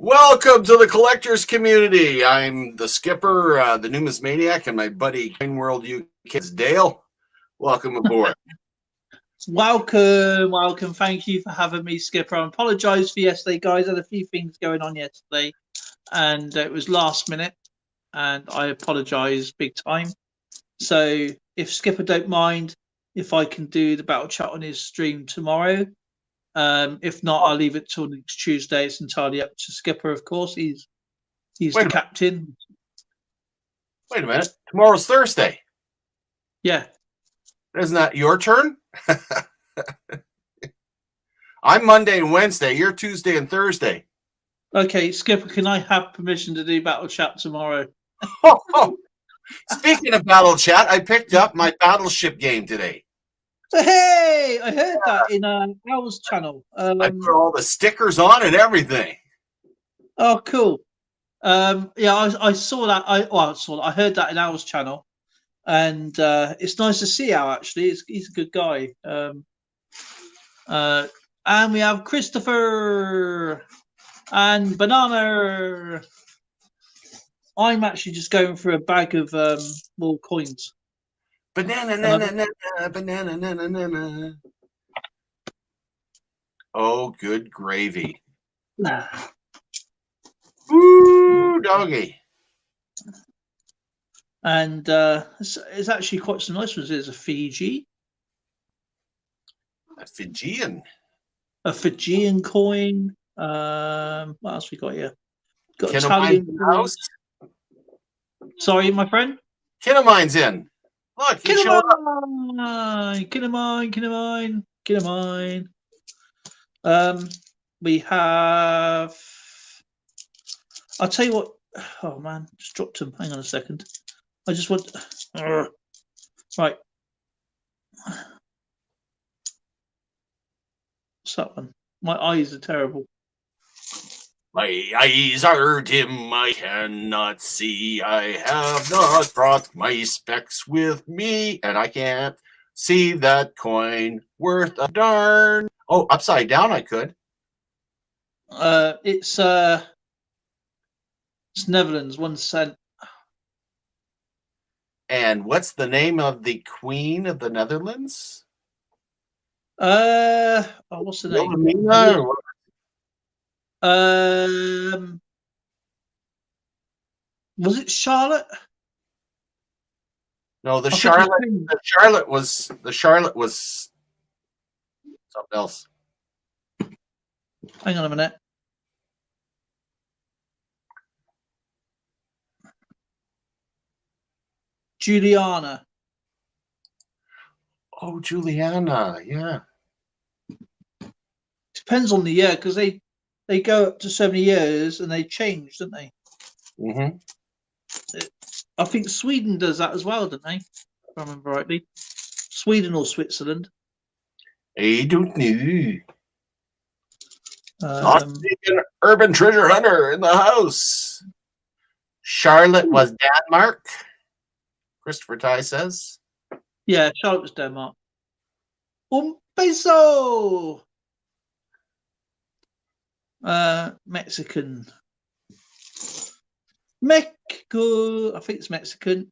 Welcome to the collectors community. I'm the skipper, the Numismaniac, and my buddy CoinWorld UK is Dale. Welcome aboard. Welcome. Thank you for having me, Skipper. I apologise for yesterday, guys. I had a few things going on yesterday, and it was last minute, and I apologise big time. So, if Skipper don't mind, if I can do the battle chat on his stream tomorrow. If not, I'll leave it till next Tuesday. It's entirely up to Skipper, of course. He's the captain. Wait a minute. Tomorrow's Thursday. Yeah. Isn't that your turn? I'm Monday and Wednesday. You're Tuesday and Thursday. Okay, Skipper, can I have permission to do battle chat tomorrow? Speaking of battle chat, I picked up my battleship game today. Hey, I heard that in Al's channel. I put all the stickers on and everything. Oh, cool. Yeah, I saw that. I heard that in Al's channel, and it's nice to see Al. Actually, he's a good guy. And we have Christopher and Banana. I'm actually just going for a bag of more coins. Banana. Oh, good gravy. Ooh, doggy. And it's actually quite some nice ones. There's a Fiji. A Fijian. A Fijian coin. What else we got here? Got Italian house. Sorry, my friend. Kinemine's in. Look, Kinnemine. We have. I'll tell you what. Oh man, just dropped them. Hang on a second. I just want. Right. What's that one? My eyes are terrible. My eyes are dim, I cannot see. I have not brought my specs with me, and I can't see that coin worth a darn. Oh, upside down I could. It's Netherlands, 1 cent. And what's the name of the Queen of the Netherlands? What's the name? Wilhelmina or what? Was it Charlotte? No, the Charlotte was something else. Hang on a minute. Juliana. Oh, Juliana, yeah. Depends on the year because they go up to so many years and they change, don't they? Mm-hmm. I think Sweden does that as well, don't they? If I remember rightly. Sweden or Switzerland. I don't know. An urban treasure hunter in the house. Charlotte was Denmark. Christopher Ty says. Yeah, Charlotte was Denmark. Un peso. Mexican. Mexico. I think it's Mexican.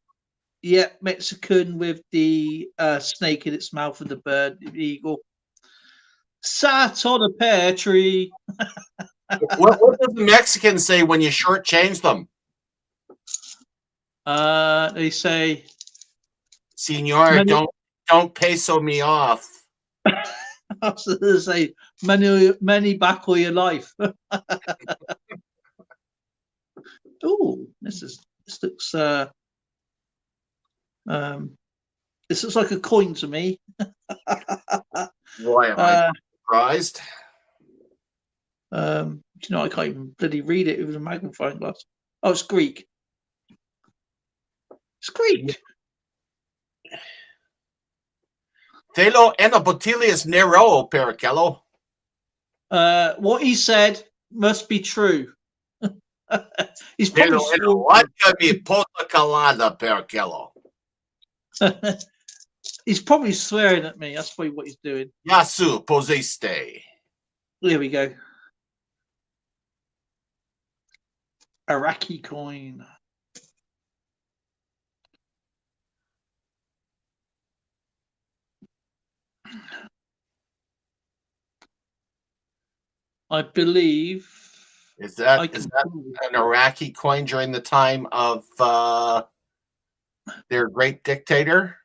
Yeah, Mexican with the snake in its mouth and the bird, the eagle. Sat on a pear tree. What does the Mexicans say when you shortchange them? They say, "Senor, don't peso me off." I was going to say, many back all your life. Oh, this looks this looks like a coin to me. Why am I surprised? You know, I can't even bloody read it with a magnifying glass. Oh, it's Greek. It's Greek. Telo enobotilius nero pericello. What he said must be true. He's probably vodka mi pota colada pericello. He's probably swearing at me. That's probably what he's doing. Yasu posiste. There we go. Iraqi coin. I believe. Is that an Iraqi coin during the time of their great dictator?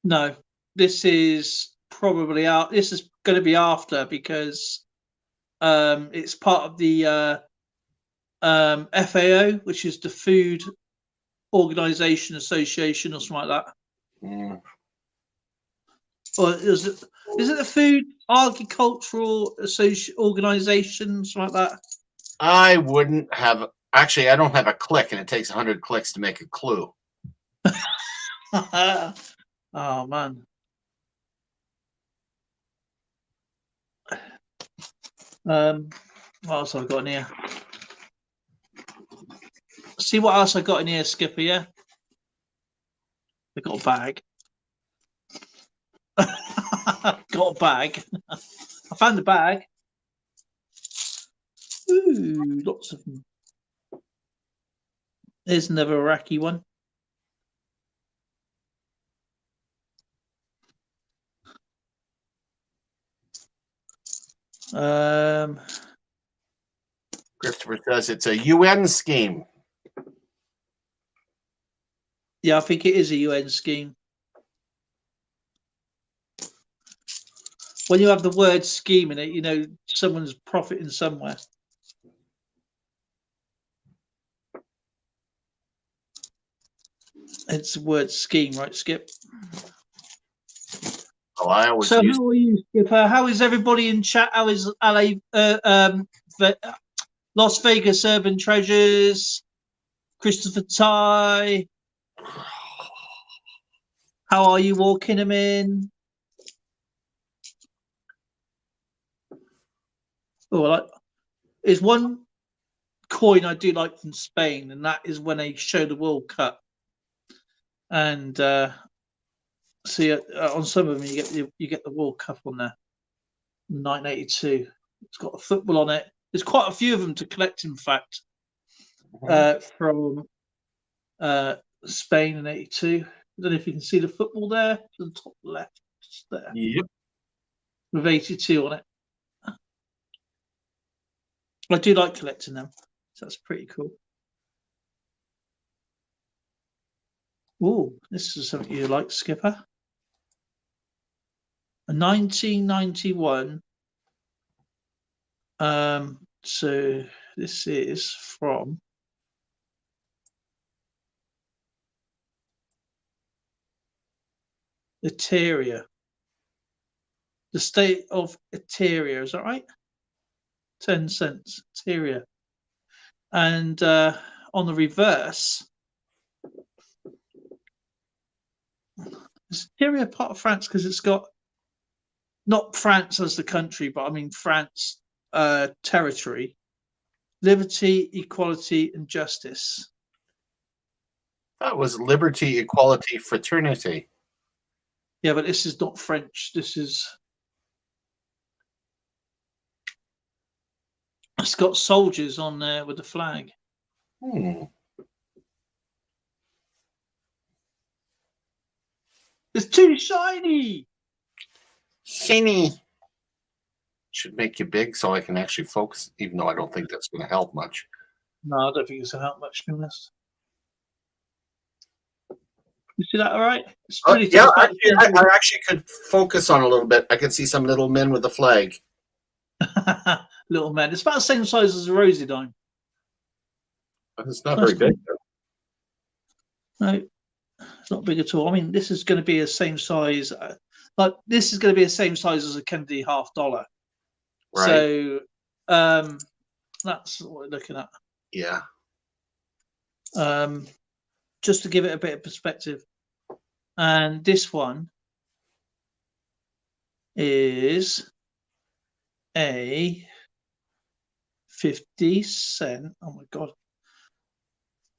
No, this is probably out. This is going to be after, because it's part of the FAO, which is the Food Organization Association or something like that. Mm. Or is it the Food Agricultural Organization, something like that? I wouldn't have. Actually, I don't have a click, and it takes 100 clicks to make a clue. Oh man. What else have I got in here? See what else I got in here, Skipper. Yeah, I got a bag. Got a bag. I found a bag. Ooh, lots of them. There's another Iraqi one. Christopher says it's a UN scheme. Yeah, I think it is a UN scheme. When you have the word scheme in it, you know someone's profiting somewhere. It's the word scheme, right, Skip? Oh, I always so how are you, Skipper? How is everybody in chat? How is LA, Las Vegas Urban Treasures? Christopher Ty? How are you walking them in? Oh, there's one coin I do like from Spain, and that is when they show the World Cup. And see, on some of them you get the World Cup on there. 1982. It's got a football on it. There's quite a few of them to collect, in fact, from Spain in '82. I don't know if you can see the football there to the top left, just there. Yep. With 82 on it. I do like collecting them. So that's pretty cool. Oh, this is something you like, Skipper. A 1991. So this is from Eteria. The state of Eteria, is that right? 10 cents, Eteria. And on the reverse, is Eteria part of France? Because it's got not France as the country, but I mean France territory, liberty, equality, and justice. That was liberty, equality, fraternity. Yeah, but this is not French. This is. It's got soldiers on there with the flag. It's too shiny. Shiny. Should make you big so I can actually focus, even though I don't think that's going to help much. No, I don't think it's going to help much, to be honest. You see that all right? Yeah, I actually could focus on a little bit. I can see some little men with a flag. Little men. It's about the same size as a rosy dime. It's not very big, though. No, it's not big at all. I mean, this is going to be the same size. Like this is going to be the same size as a Kennedy $half. Right. So that's what we're looking at. Yeah. Just to give it a bit of perspective. And this one is a 50 cent. Oh my God.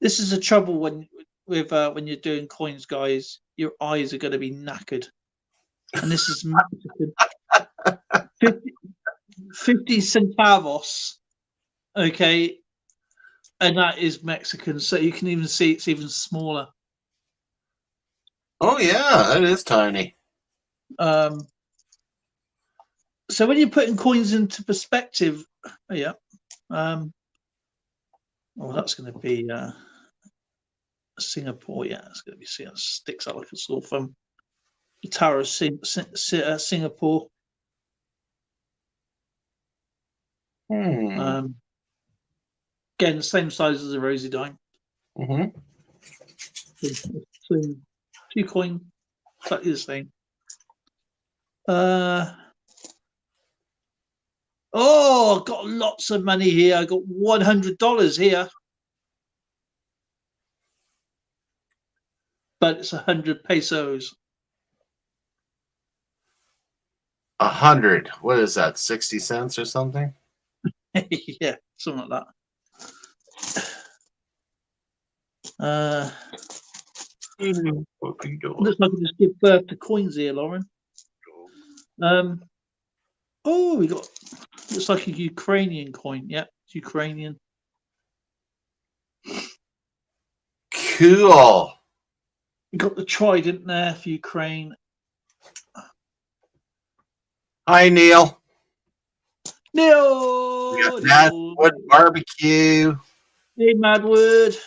This is the trouble when you're doing coins, guys. Your eyes are going to be knackered. And this is Mexican. 50 centavos. Okay. And that is Mexican, so you can even see it's even smaller. Oh yeah, that is tiny. So when you're putting coins into perspective, yeah. Oh, that's going to be Singapore. Yeah, it's going to be sticks out like a sore thumb. The Tower of Singapore. Again, the same size as a rosy dime. Mm-hmm. So 2 coin, exactly the same. Oh, I've got lots of money here. I got $100 here, but it's 100 pesos. 100. What is that? 60 cents or something? Yeah, something like that. What are you doing? Looks like I just give birth to coins here, Lauren. Oh, we got looks like a Ukrainian coin. Yep, it's Ukrainian. Cool. We got the trident there for Ukraine. Hi, Neil. No, We got Madwood barbecue. Hey, Madwood.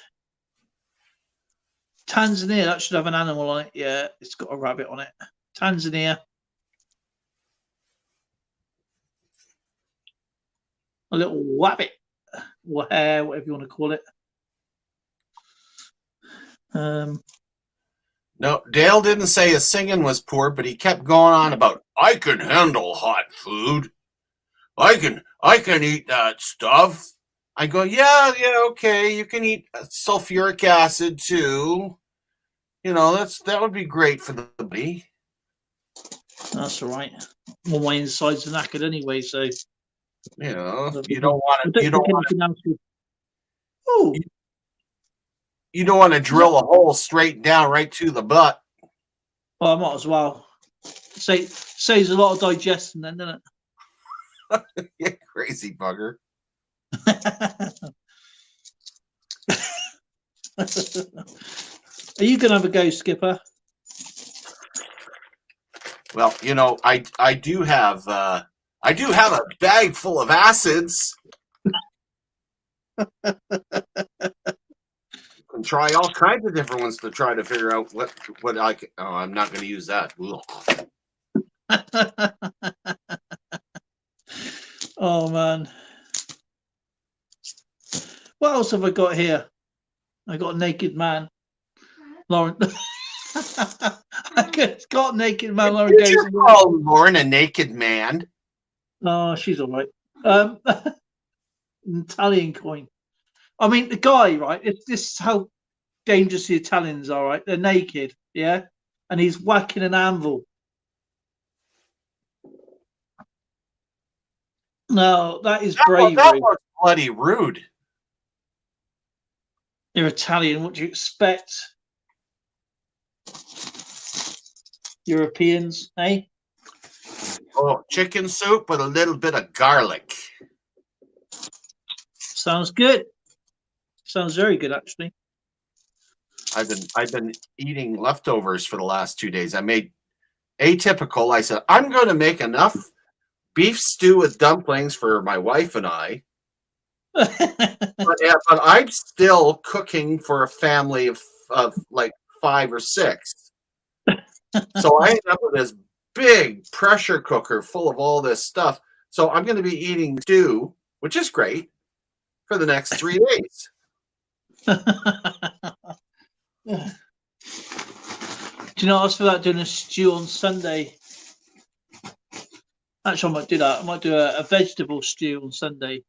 Tanzania, that should have an animal on it. Yeah, it's got a rabbit on it. Tanzania. A little wabbit. Or hare, whatever you want to call it. No, Dale didn't say his singing was poor, but he kept going on about, I can handle hot food. I can eat that stuff. I go, yeah, okay. You can eat sulfuric acid too. You know, that would be great for the body. That's all right. Well, my insides are knackered anyway, so you know, you don't want to. Oh, you don't want to drill a hole straight down right to the butt. Well, I might as well. Saves a lot of digestion, then, doesn't it? You crazy bugger. Are you gonna have a go, Skipper? Well, you know, I do have a bag full of acids. And try all kinds of different ones to try to figure out what I can. Oh, I'm not going to use that. Oh man, what else have I got here? I got a naked man, Lauren. I got a naked man. Lauren goes. Lauren, a naked man. Oh, she's all right. Italian coin. I mean, the guy, right? This is how dangerous the Italians are, right? They're naked, yeah, and he's whacking an anvil. No, that is bravery. That was bloody rude. You're Italian. What do you expect? Europeans, eh? Oh, chicken soup with a little bit of garlic. Sounds good. Sounds very good, actually. I've been eating leftovers for the last 2 days. I made atypical. I said I'm going to make enough beef stew with dumplings for my wife and I. but I'm still cooking for a family of like 5 or 6. So I ended up with this big pressure cooker full of all this stuff. So I'm going to be eating stew, which is great, for the next 3 days. Do you know, I was about doing a stew on Sunday. Actually, I might do that. I might do a vegetable stew on Sunday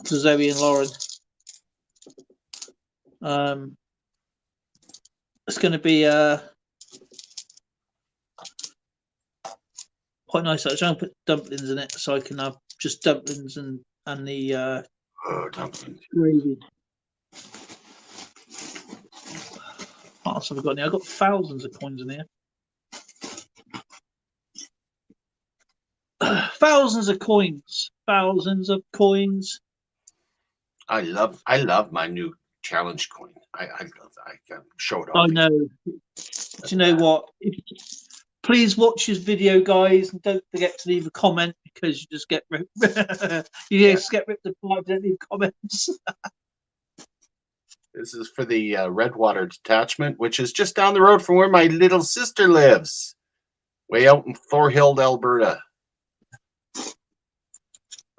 to Zoe and Lauren. It's going to be quite nice. Actually, I'm going to put dumplings in it so I can have just dumplings and the dumplings. gravy. What else have I got in here? I've got thousands of coins in here. Thousands of coins. Thousands of coins. I love my new challenge coin. I can show it I off. know. Do you know what? Please watch his video, guys, and don't forget to leave a comment because you just get ripped. You just get ripped apart. Don't leave comments. This is for the Redwater detachment, which is just down the road from where my little sister lives, way out in Thorhild, Alberta.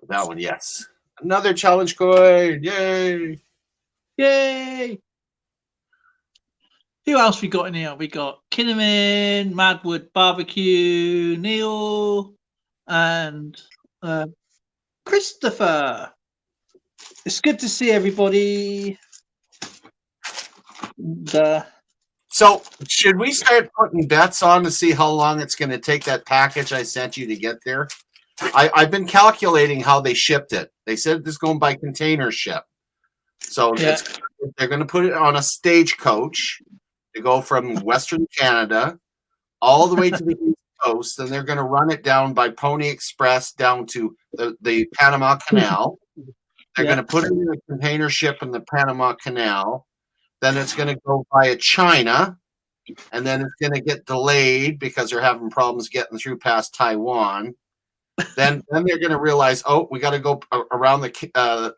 That one, yes. Another challenge coin. Yay! Yay! Who else we got in here? We got Kinnaman, Madwood Barbecue, Neil, and Christopher. It's good to see everybody. And, so, should we start putting bets on to see how long it's going to take that package I sent you to get there? I've been calculating how they shipped it. They said it's going by container ship. So they're going to put it on a stagecoach to go from Western Canada all the way to the East Coast. And they're going to run it down by Pony Express down to the Panama Canal. They're going to put it in a container ship in the Panama Canal. Then it's going to go via China. And then it's going to get delayed because they're having problems getting through past Taiwan. Then they're going to realize, oh, we got to go around the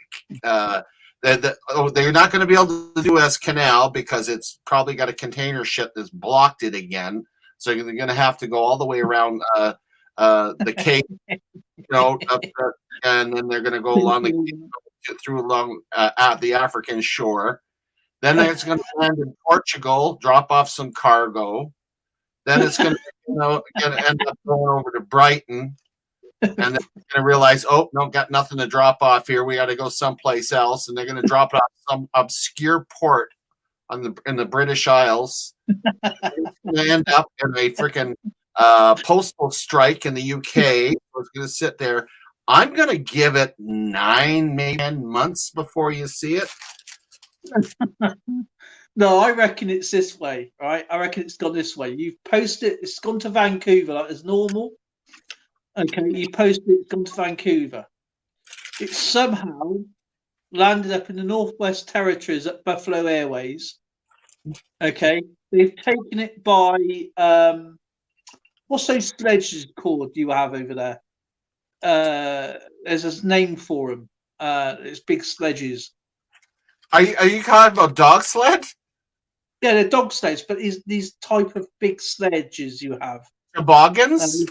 they're not going to be able to do Suez Canal because it's probably got a container ship that's blocked it again. So they're going to have to go all the way around the Cape, and then they're going to go along along at the African shore. Then it's going to land in Portugal, drop off some cargo. Then it's going to end up going over to Brighton. And then they're going to realize, oh, no, got nothing to drop off here. We got to go someplace else. And they're going to drop it off some obscure port in the British Isles. It's going to end up in a freaking postal strike in the UK. It's going to sit there. I'm going to give it 9, maybe 10 months before you see it. No, I reckon it's this way, right? I reckon it's gone this way. You've posted, it's gone to Vancouver like as normal. Okay, you posted it's gone to Vancouver. It somehow landed up in the Northwest Territories at Buffalo Airways. Okay, they've taken it by what's those sledges called you have over there? There's a name for them. It's big sledges. Are you talking about dog sled? Yeah, they're dog sleds, but these type of big sledges you have. Toboggans?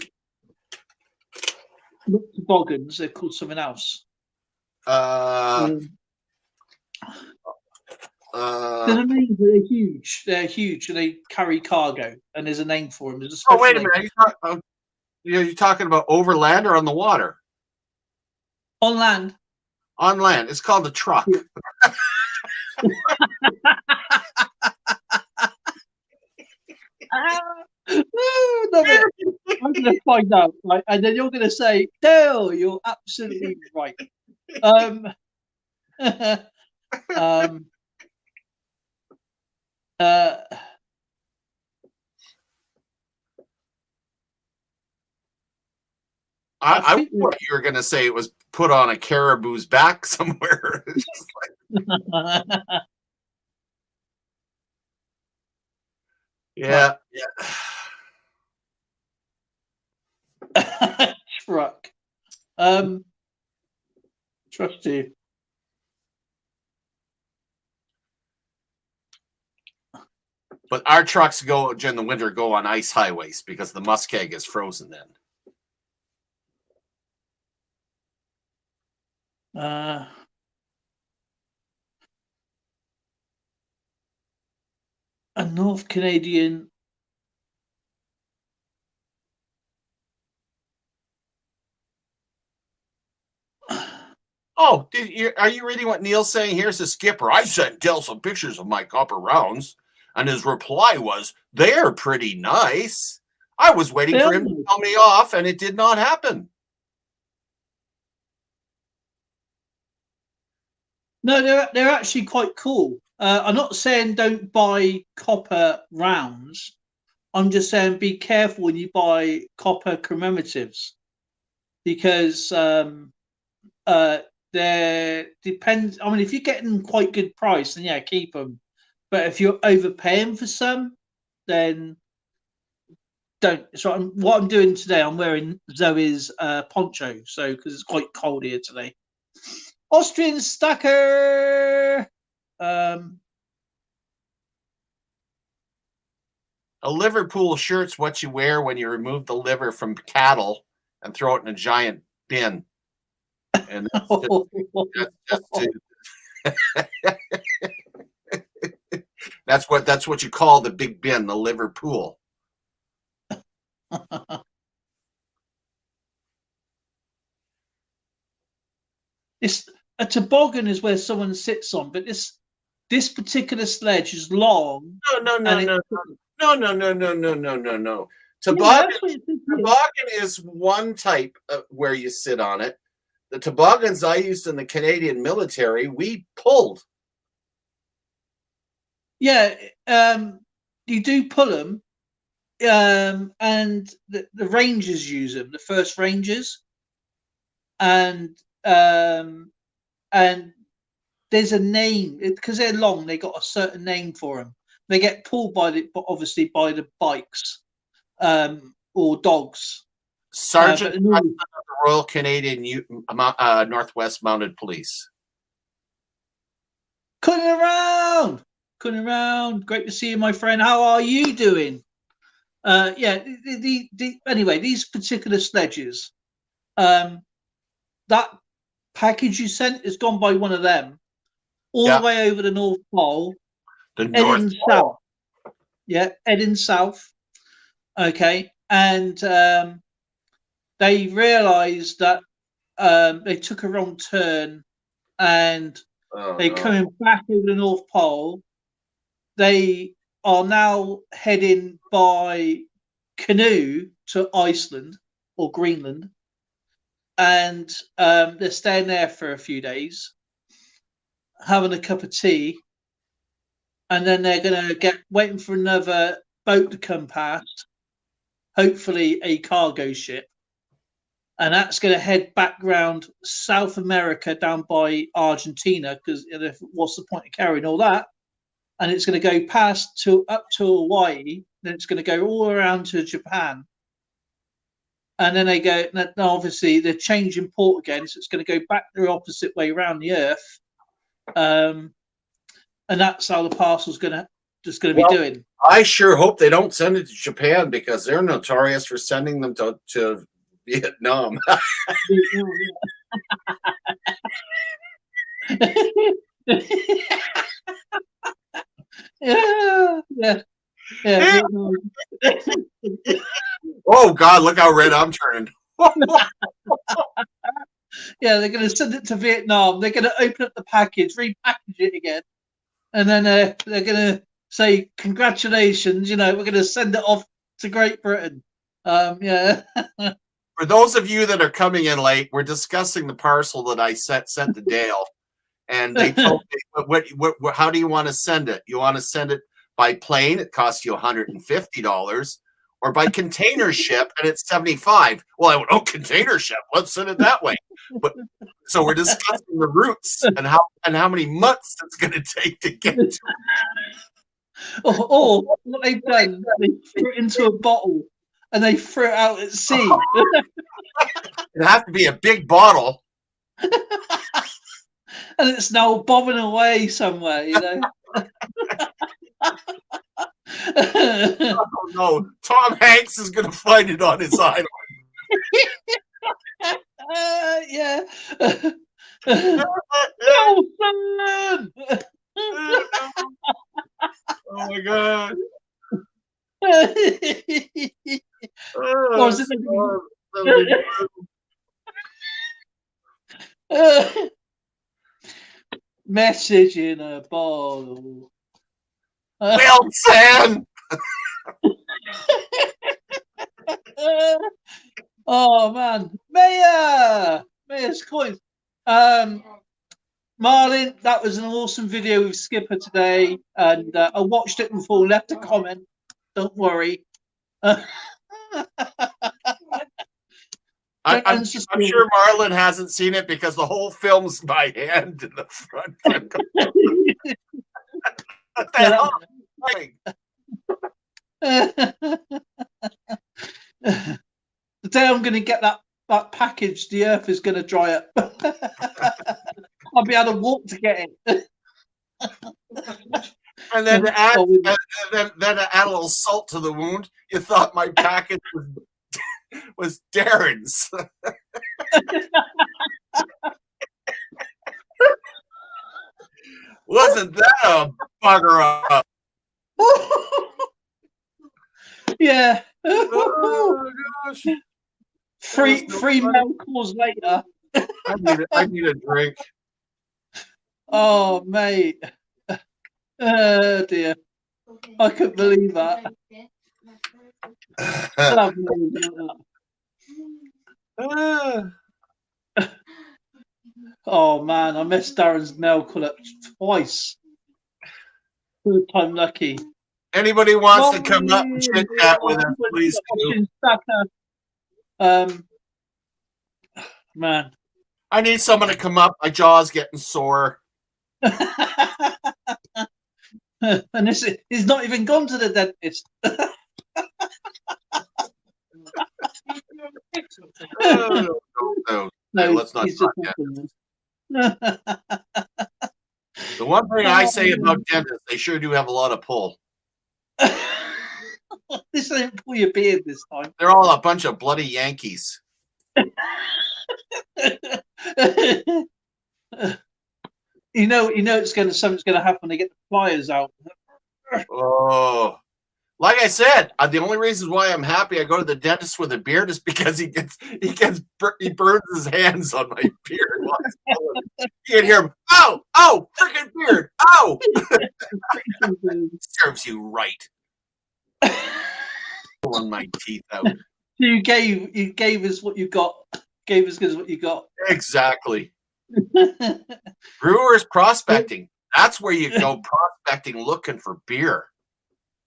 Not toboggans, they're called something else. There's a name, they're huge. They're huge, and they carry cargo, and there's a name for them. There's a wait a minute. You're talking about over land or on the water? On land. On land. It's called a truck. Yeah. No, I'm going to find out, right? And then you're going to say, Dale, you're absolutely right. I thought you were going to say it was put on a caribou's back somewhere. Yeah. Truck. Trust you. But our trucks go during the winter go on ice highways because the muskeg is frozen then. A North Canadian. Oh, are you reading what Neil's saying? Here's the skipper. I sent Dale some pictures of my copper rounds, and his reply was, they're pretty nice. I was waiting for him to tell me off, and it did not happen. No, they're actually quite cool. I'm not saying don't buy copper rounds. I'm just saying be careful when you buy copper commemoratives, because there depends. I mean, if you're getting quite good price, then yeah, keep them. But if you're overpaying for some, then don't. So what I'm doing today, I'm wearing Zoe's poncho, so because it's quite cold here today. Austrian stacker. A Liverpool shirt's what you wear when you remove the liver from cattle and throw it in a giant bin. And that's what you call the big bin, the Liverpool. It's a toboggan is where someone sits on, but this particular sledge is long. No. Yeah, Toboggan is one type of where you sit on it. The toboggans I used in the Canadian military, we pulled. Yeah, you do pull them, and the Rangers use them, the first Rangers, and there's a name because they're long. They got a certain name for them. They get pulled obviously by the bikes, or dogs. Sergeant of the Royal Canadian Northwest Mounted Police. Coming around. Great to see you, my friend. How are you doing? Yeah. Anyway, these particular sledges, that package you sent has gone by one of them, all the way over the North Pole, heading south. Yeah, heading south. Okay, and they realised that they took a wrong turn, and they're coming back over the North Pole. They are now heading by canoe to Iceland or Greenland, and they're staying there for a few days, having a cup of tea, and then they're going to waiting for another boat to come past, hopefully a cargo ship, and that's going to head back round South America down by Argentina, because what's the point of carrying all that? And it's going to go past up to Hawaii, then it's going to go all around to Japan, and then they go. Now obviously, they're changing port again, so it's going to go back the opposite way around the Earth, and that's how the parcel's going to be doing. I sure hope they don't send it to Japan, because they're notorious for sending them to Vietnam. Yeah. Oh God, look how red I'm turning. Yeah, they're going to send it to Vietnam. They're going to open up the package, repackage it again, and then they're going to say, "Congratulations, we're going to send it off to Great Britain." Yeah. For those of you that are coming in late, we're discussing the parcel that I sent to Dale, and they told me, what, how do you want to send it? You want to send it by plane? It costs you $150, or by container ship, and it's $75. Well, I went, oh, container ship. Let's send it that way. But so we're discussing the routes and how many months it's going to take to get to. Or what they've done, they threw it into a bottle and they threw it out at sea. It has to be a big bottle. And it's now bobbing away somewhere, Oh no, Tom Hanks is going to find it on his island. Yeah. Nelson! Oh my God. Or is it message in a bottle? Wilson! Oh man, Mayor's coins. Marlin, that was an awesome video with Skipper today, and I watched it before, left a comment. Don't worry. I'm sure Marlon hasn't seen it because the whole film's by hand in the front. What the hell? The day I'm going to get that package, the earth is going to dry up. I'll be able to walk to get it. And then to add, then to add a little salt to the wound, you thought my package was Darren's. Wasn't that a bugger up? Yeah. Oh gosh. Three mail calls later. I need a drink. Oh, mate. Oh, dear. I couldn't believe that. Oh, man. I missed Darren's mail call up twice. Third time lucky. Anybody wants to come up and chit chat with us, please do. Man. I need someone to come up. My jaw's getting sore. And he's not even gone to the dentist. No, let's not talk yet. The one thing I say about dentists, they sure do have a lot of pull. This ain't pull your beard this time. They're all a bunch of bloody Yankees. You know, something's gonna happen. They get the pliers out. Oh, like I said, the only reason why I'm happy I go to the dentist with a beard is because he burns his hands on my beard. You can hear him. Oh, freaking beard! Oh, serves you right. Pulling my teeth out. You gave us what you got. Gave us what you got. Exactly. Brewers prospecting. That's where you go prospecting, looking for beer.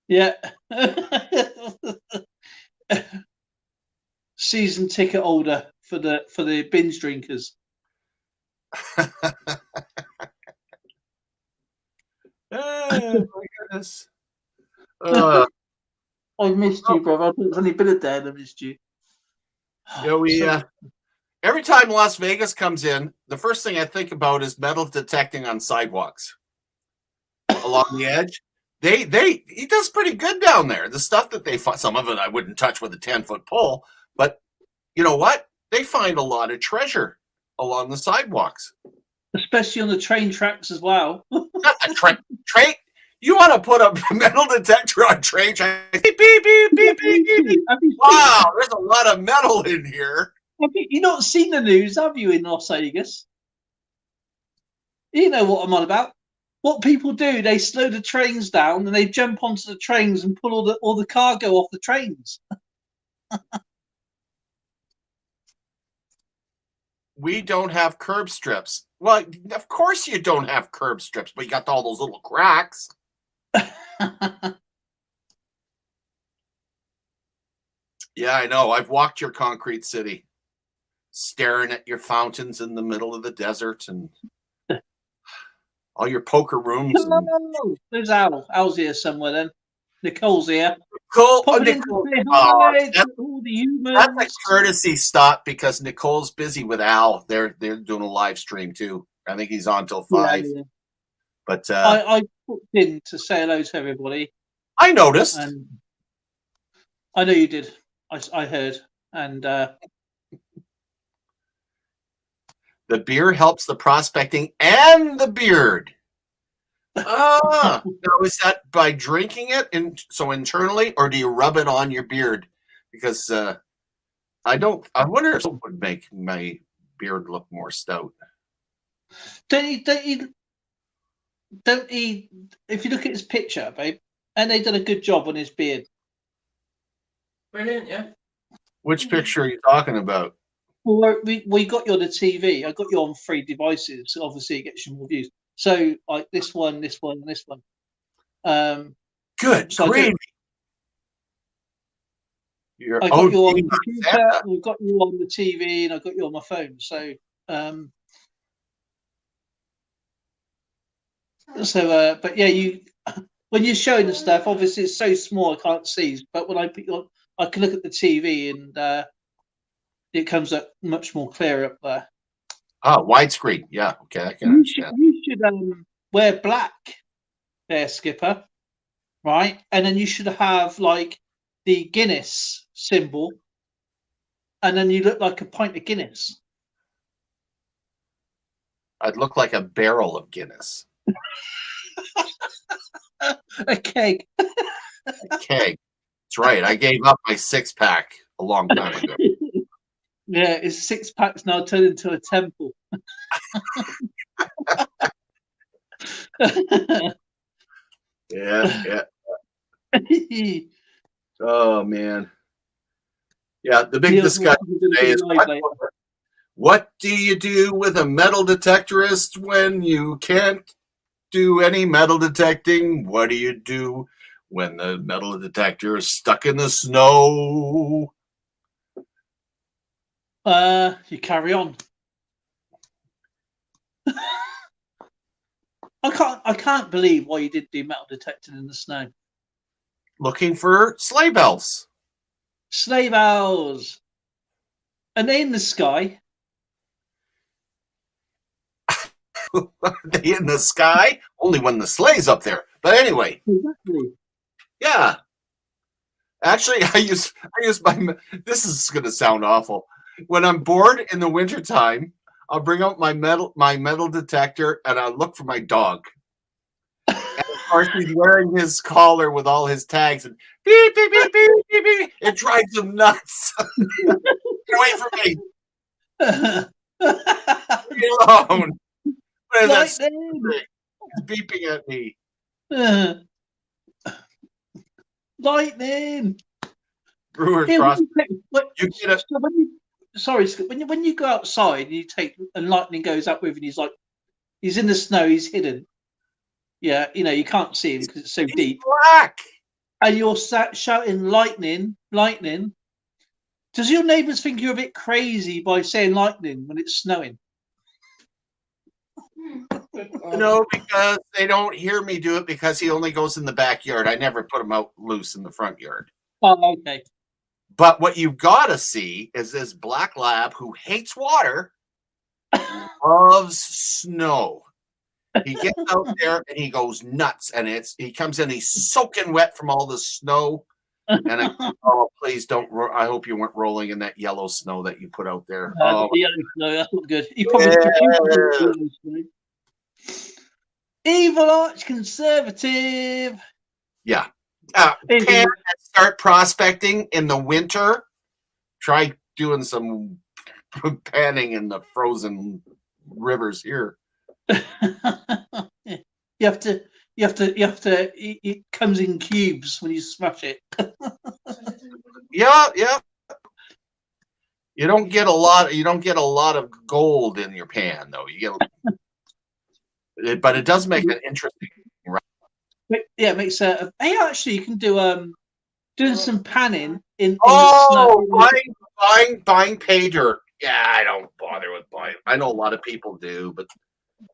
Yeah. Season ticket holder for the binge drinkers. Oh my goodness. I missed you, brother. It's only been a day and I missed you. Yeah, every time Las Vegas comes in, the first thing I think about is metal detecting on sidewalks along the edge. He does pretty good down there. The stuff that they find, some of it I wouldn't touch with a 10-foot pole, but you know what? They find a lot of treasure along the sidewalks, especially on the train tracks as well. Train. You want to put a metal detector on train tracks? Beep, beep, beep, beep, beep, beep. Wow, there's a lot of metal in here. Have you not seen the news, have you, in Las Vegas? You know what I'm on about. What people do, they slow the trains down and they jump onto the trains and pull all the cargo off the trains. We don't have curb strips. Well, of course you don't have curb strips, but you got all those little cracks. Yeah, I know. I've walked your concrete city, staring at your fountains in the middle of the desert and all your poker rooms. No, there's Al. Al's here somewhere then. Nicole's here. Nicole, that's a courtesy stop because Nicole's busy with Al. They're doing a live stream too. I think he's on till 5. Yeah. But I put in to say hello to everybody. I noticed. And I know you did. I heard. And the beer helps the prospecting and the beard. Now is that by drinking it so internally, or do you rub it on your beard? Because I wonder if it would make my beard look more stout. Don't he? If you look at his picture, babe, and they done a good job on his beard. Brilliant, yeah. Which picture are you talking about? Well, we got you on the TV. I got you on 3 devices. So obviously, it gets you more views. So like this one, this one, and this one. Good. So great. I got you on the geez, computer, Santa. I've got you on the TV, and I've got you on my phone. So, but yeah, you when you're showing the stuff, obviously it's so small I can't see. But when I put you on, I can look at the TV, and it comes up much more clear up there. Oh, widescreen. Yeah, okay, I can understand. You should wear black there, Skipper, right? And then you should have like the Guinness symbol, and then you look like a pint of Guinness. I'd look like a barrel of Guinness. A keg. Okay, that's right. I gave up my 6-pack a long time ago. Yeah, his 6-pack's now turned into a temple. Yeah. Oh man. Yeah, the big discussion today is what do you do with a metal detectorist when you can't do any metal detecting? What do you do when the metal detector is stuck in the snow? You carry on. I can't believe why you did do metal detecting in the snow. Looking for sleigh bells. Sleigh bells. Are they in the sky? Are they in the sky? Only when the sleigh's up there. But anyway. Exactly. Yeah. Actually, I use my. This is going to sound awful. When I'm bored in the wintertime, I'll bring out my metal detector and I'll look for my dog. And of course, he's wearing his collar with all his tags and beep beep beep beep beep beep. It drives him nuts. Get away from me! Leave me alone. What is that thing? It's beeping at me. Lightning. Brewers Yeah, Cross. When you go outside and you take and lightning goes up with, and he's in the snow, he's hidden. Yeah, you can't see him because it's so deep. Black. And you're shouting lightning, lightning. Does your neighbours think you're a bit crazy by saying lightning when it's snowing? No, because they don't hear me do it because he only goes in the backyard. I never put him out loose in the front yard. Oh, okay. But what you've got to see is this black lab who hates water, loves snow. He gets out there and he goes nuts, and he comes in, he's soaking wet from all the snow. And oh, please don't! I hope you weren't rolling in that yellow snow that you put out there. No, that's not good. He probably evil arch conservative. Yeah. Can start prospecting in the winter. Try doing some panning in the frozen rivers here. You have to. It comes in cubes when you smash it. Yeah. You don't get a lot of gold in your pan, though. But it does make it interesting. Yeah, it makes a. Hey, actually, you can do doing some panning in the snow. Buying pay dirt. Yeah, I don't bother with buying. I know a lot of people do, but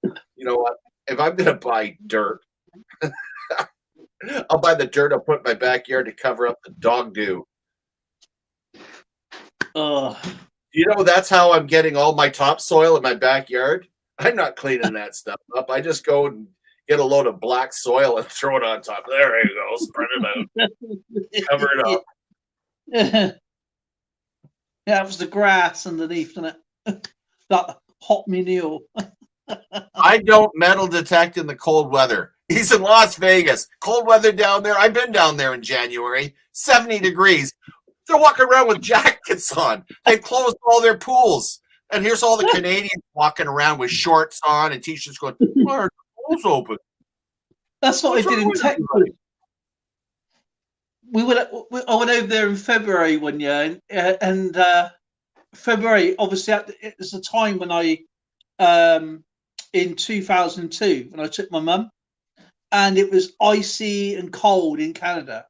you know what? If I'm gonna buy dirt, I'll buy the dirt. I'll put in my backyard to cover up the dog do. That's how I'm getting all my topsoil in my backyard. I'm not cleaning that stuff up. I just go and get a load of black soil and throw it on top. There you go. Spread it out. Cover it up. Yeah, that was the grass underneath, isn't it? That hot manure. I don't metal detect in the cold weather. He's in Las Vegas. Cold weather down there. I've been down there in January. 70 degrees. They're walking around with jackets on. They've closed all their pools. And here's all the Canadians walking around with shorts on and t-shirts going, why are the pools open? That's what I did in Texas. I went over there in February one year, and February, obviously, it was the time when I, in 2002, when I took my mum, and it was icy and cold in Canada.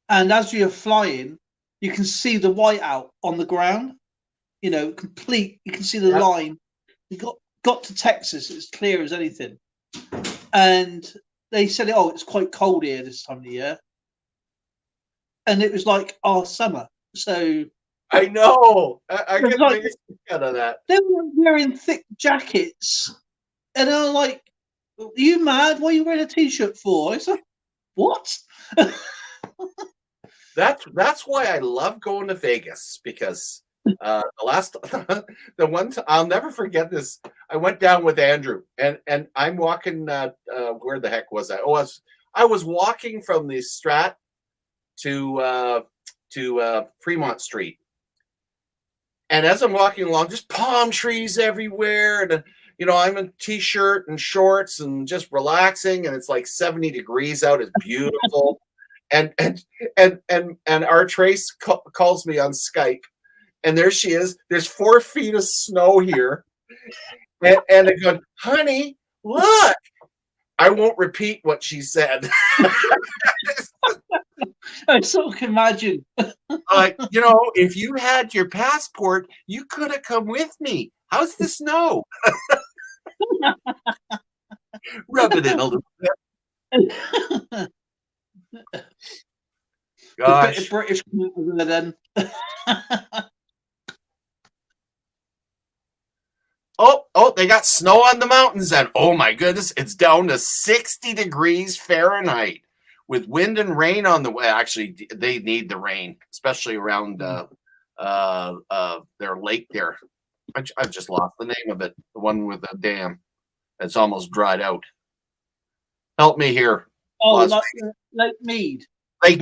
And as we were flying, you can see the whiteout on the ground. You know, complete. You can see the line. We got to Texas. It's clear as anything. And they said, "Oh, it's quite cold here this time of the year," and it was like our summer. So I know. I It's get like- biggest kick out of that. they were wearing thick jackets, and I'm like, "Are you mad? What are you wearing a t-shirt for?" It's like, what? That's why I love going to Vegas, because the last the one I'll never forget this. I went down with Andrew, and I'm walking. Where the heck was I? Oh, I was walking from the Strat to Fremont Street, and as I'm walking along, just palm trees everywhere, and I'm in t-shirt and shorts and just relaxing, and it's like 70 degrees out. It's beautiful. And our Trace calls me on Skype, and there she is. There's 4 feet of snow here, and I go, "Honey, look." I won't repeat what she said. I sort of can imagine. If you had your passport, you could have come with me. How's the snow? Rub it in a little bit. A bit of British then. Oh, they got snow on the mountains, and oh my goodness, it's down to 60 degrees Fahrenheit with wind and rain on the way. Actually, they need the rain, especially around their lake there. I've just lost the name of it. The one with the dam that's almost dried out. Help me here. Oh, Lake Mead. Lake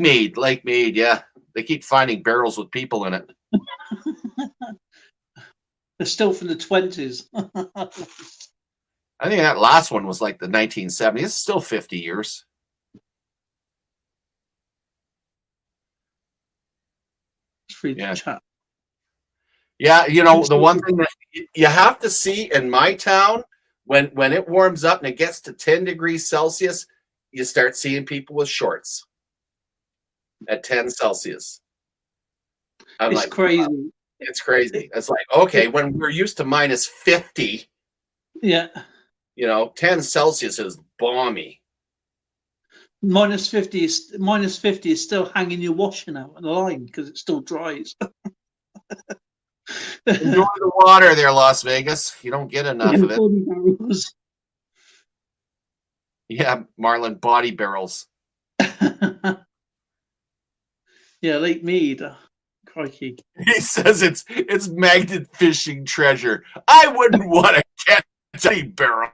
Mead, yeah. They keep finding barrels with people in it. They're still from the 20s. I think that last one was like the 1970s. It's still 50 years. Yeah. Yeah, the one thing that you have to see in my town, when it warms up and it gets to 10 degrees Celsius, you start seeing people with shorts at 10 Celsius. It's crazy. Wow. It's crazy. It's like, okay, when we're used to minus 50, yeah, 10 Celsius is balmy. Minus 50 is still hanging your washing out on the line because it still dries. Enjoy the water there, Las Vegas. You don't get enough of it. Yeah, Marlin, body barrels. Yeah, Lake Mead. Crikey. He says it's magnet fishing treasure. I wouldn't want to catch any barrel.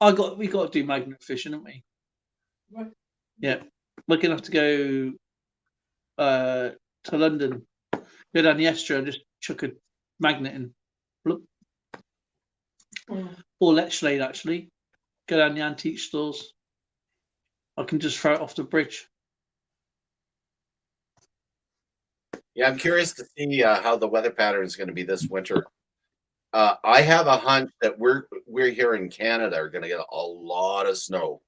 We got to do magnet fishing, haven't we? What? Yeah, we're gonna have to go to London, go down the estuary and just chuck a magnet in. Bloop. Or Letchlade, actually. Go down the antique stores. I can just throw it off the bridge. Yeah, I'm curious to see how the weather pattern is going to be this winter. I have a hunch that we're here in Canada are going to get a lot of snow.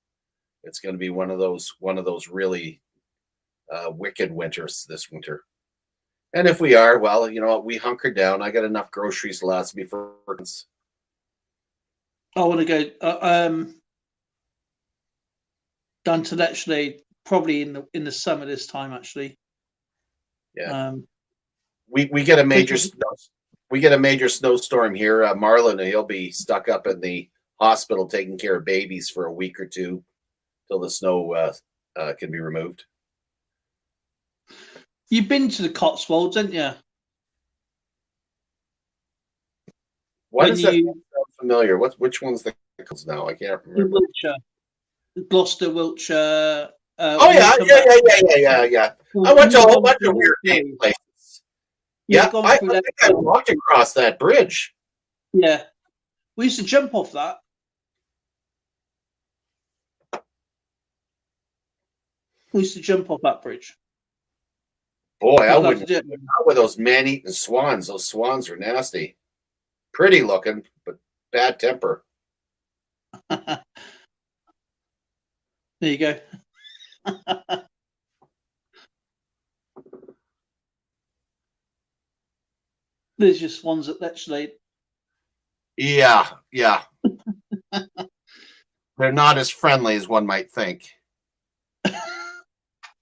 It's going to be one of those really wicked winters this winter. And if we are, well, we hunker down. I got enough groceries to last me for months. I want to go down to Letchlade probably in the summer this time, actually. Yeah. We get a major snowstorm here. Marlon, he'll be stuck up in the hospital taking care of babies for a week or two till the snow can be removed. You've been to the Cotswolds, haven't you? Why does that sound familiar? Which one's the Cotswolds now? I can't remember. Wiltshire, Gloucester, Wiltshire. Yeah. I went to a whole bunch of weird places. Yeah, I think I walked across that bridge. Yeah, we used to jump off that. We used to jump off that bridge. Boy, I wouldn't. Not with those man-eating swans. Those swans are nasty. Pretty looking, but bad temper. There you go. There's just ones that actually. Yeah. They're not as friendly as one might think.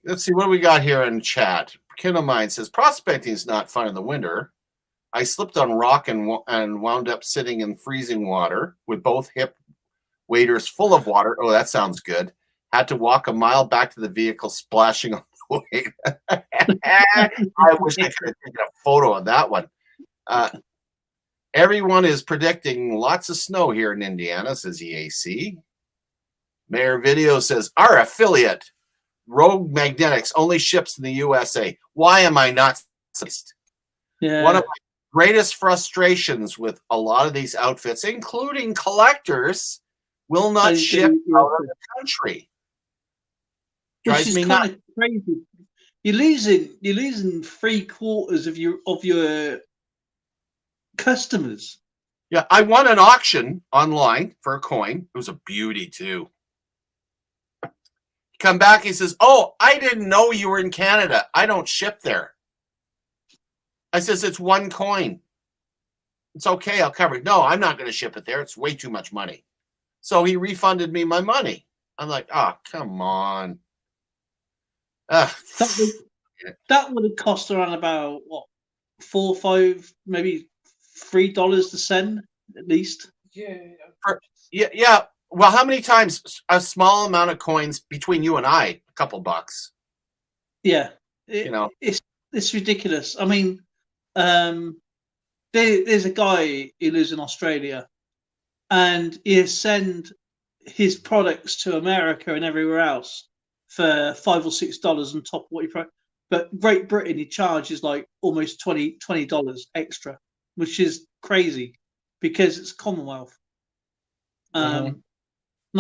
Let's see, what do we got here in chat? Kindle Mind says, prospecting is not fun in the winter. I slipped on rock and wound up sitting in freezing water with both hip waders full of water. Oh, that sounds good. Had to walk a mile back to the vehicle, splashing on the way. I wish I could have taken a photo of that one. Everyone is predicting lots of snow here in Indiana, says EAC. Mayor Video says, our affiliate, Rogue Magnetics, only ships in the USA. Why am I not surprised? Yeah. One of my greatest frustrations with a lot of these outfits, including collectors, will not ship out of the country. Drives me nuts. Crazy. You're losing 3/4 of your customers. Yeah, I won an auction online for a coin. It was a beauty too. Come back, he says, oh, I didn't know you were in Canada. I don't ship there. I says, it's one coin. It's okay, I'll cover it. No, I'm not going to ship it there. It's way too much money. So he refunded me my money. I'm like, oh, come on. That would have cost around about, what, $4 or $5, maybe $3 to send, at least. Yeah. Well, how many times a small amount of coins between you and I, a couple bucks? Yeah, it's ridiculous. I mean, there's a guy who lives in Australia, and he send his products to America and everywhere else for $5 or $6 on top of what he. But Great Britain, he charges like almost $20 extra, which is crazy because it's Commonwealth. And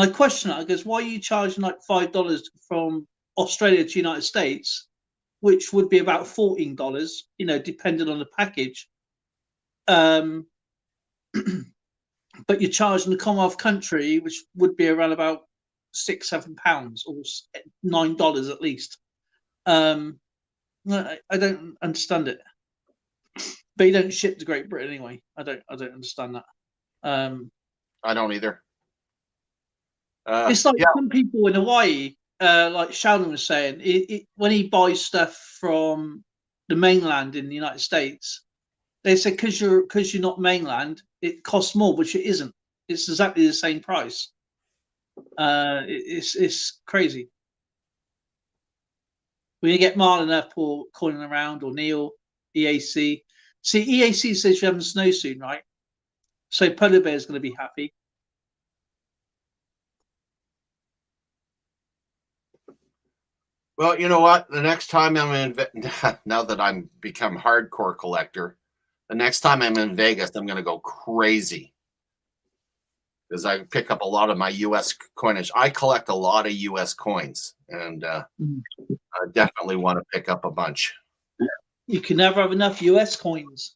I question it. I goes, why are you charging like $5 from Australia to United States, which would be about $14, depending on the package. But you're charging the Commonwealth country, which would be around about £6-7 or $9 at least. I don't understand it. But you don't ship to Great Britain anyway. I don't understand that. I don't either. It's like some people in Hawaii, like Sheldon was saying, when he buys stuff from the mainland in the United States, they say because you're not mainland, it costs more, which it isn't. It's exactly the same price. It's crazy. When you get Marlon up or calling around, or Neil, EAC. See, EAC says you're having snow soon, right? So Polar Bear is going to be happy. Well, you know what? The next time I'm in, now that I'm become hardcore collector, the next time I'm in Vegas, I'm going to go crazy because I pick up a lot of my U.S. coinage. I collect a lot of U.S. coins, and I definitely want to pick up a bunch. You can never have enough U.S. coins.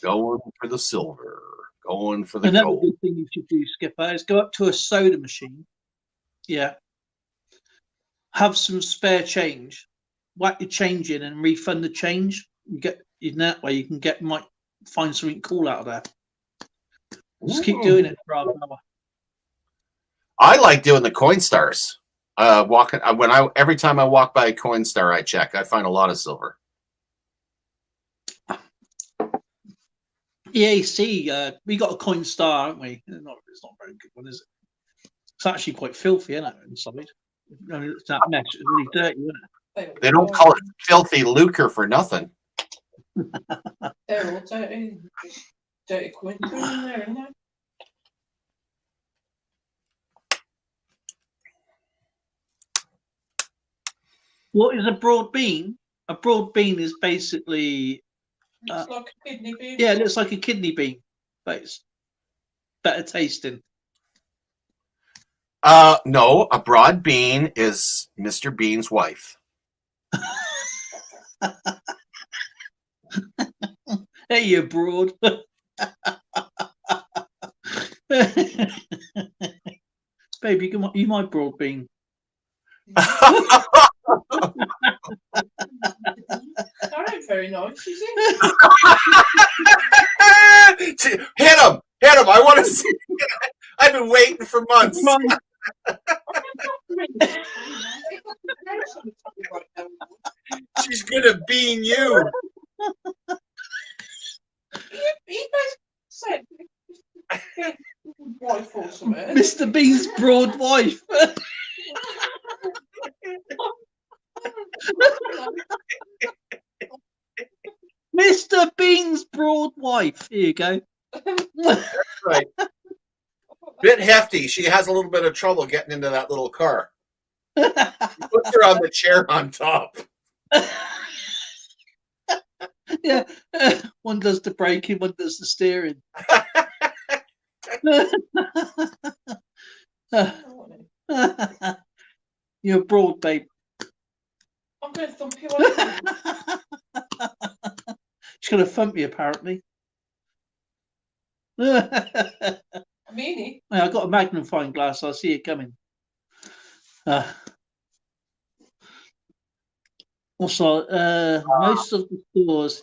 Going for the silver, going for the Another gold. good thing you should do, Skipper, is go up to a soda machine. Yeah. Have some spare change, whack your change in and refund the change. You get in that way you might find something cool out of there. Just keep doing it for half an hour. I like doing the Coinstars. Every time I walk by a Coinstar, I check. I find a lot of silver. EAC, we got a Coinstar, haven't we? It's not a very good one, is it? It's actually quite filthy, isn't it, inside? It's that mess. It's really dirty, isn't it? They don't call it filthy lucre for nothing. They're all dirty. Dirty coins in there, isn't there? What is a broad bean? A broad bean is basically Looks like a kidney bean. Yeah, it looks like a kidney bean, but it's better tasting. No, a broad bean is Mr. Bean's wife. Hey, you broad. Baby, you my broad bean. That ain't very nice, is it? Hit him! Hit him! I want to see. I've been waiting for months. She's gonna bean you. He said wife or something. Mr. Bean's broad wife. Mr. Bean's broad wife. Here you go. Right. Bit hefty. She has a little bit of trouble getting into that little car. Puts her on the chair on top. Yeah. One does the braking, one does the steering. You're broad, babe. I'm going to thump you. She's going to thump you, apparently. A meanie. I got a magnifying glass. I see it coming. Also, most of the stores.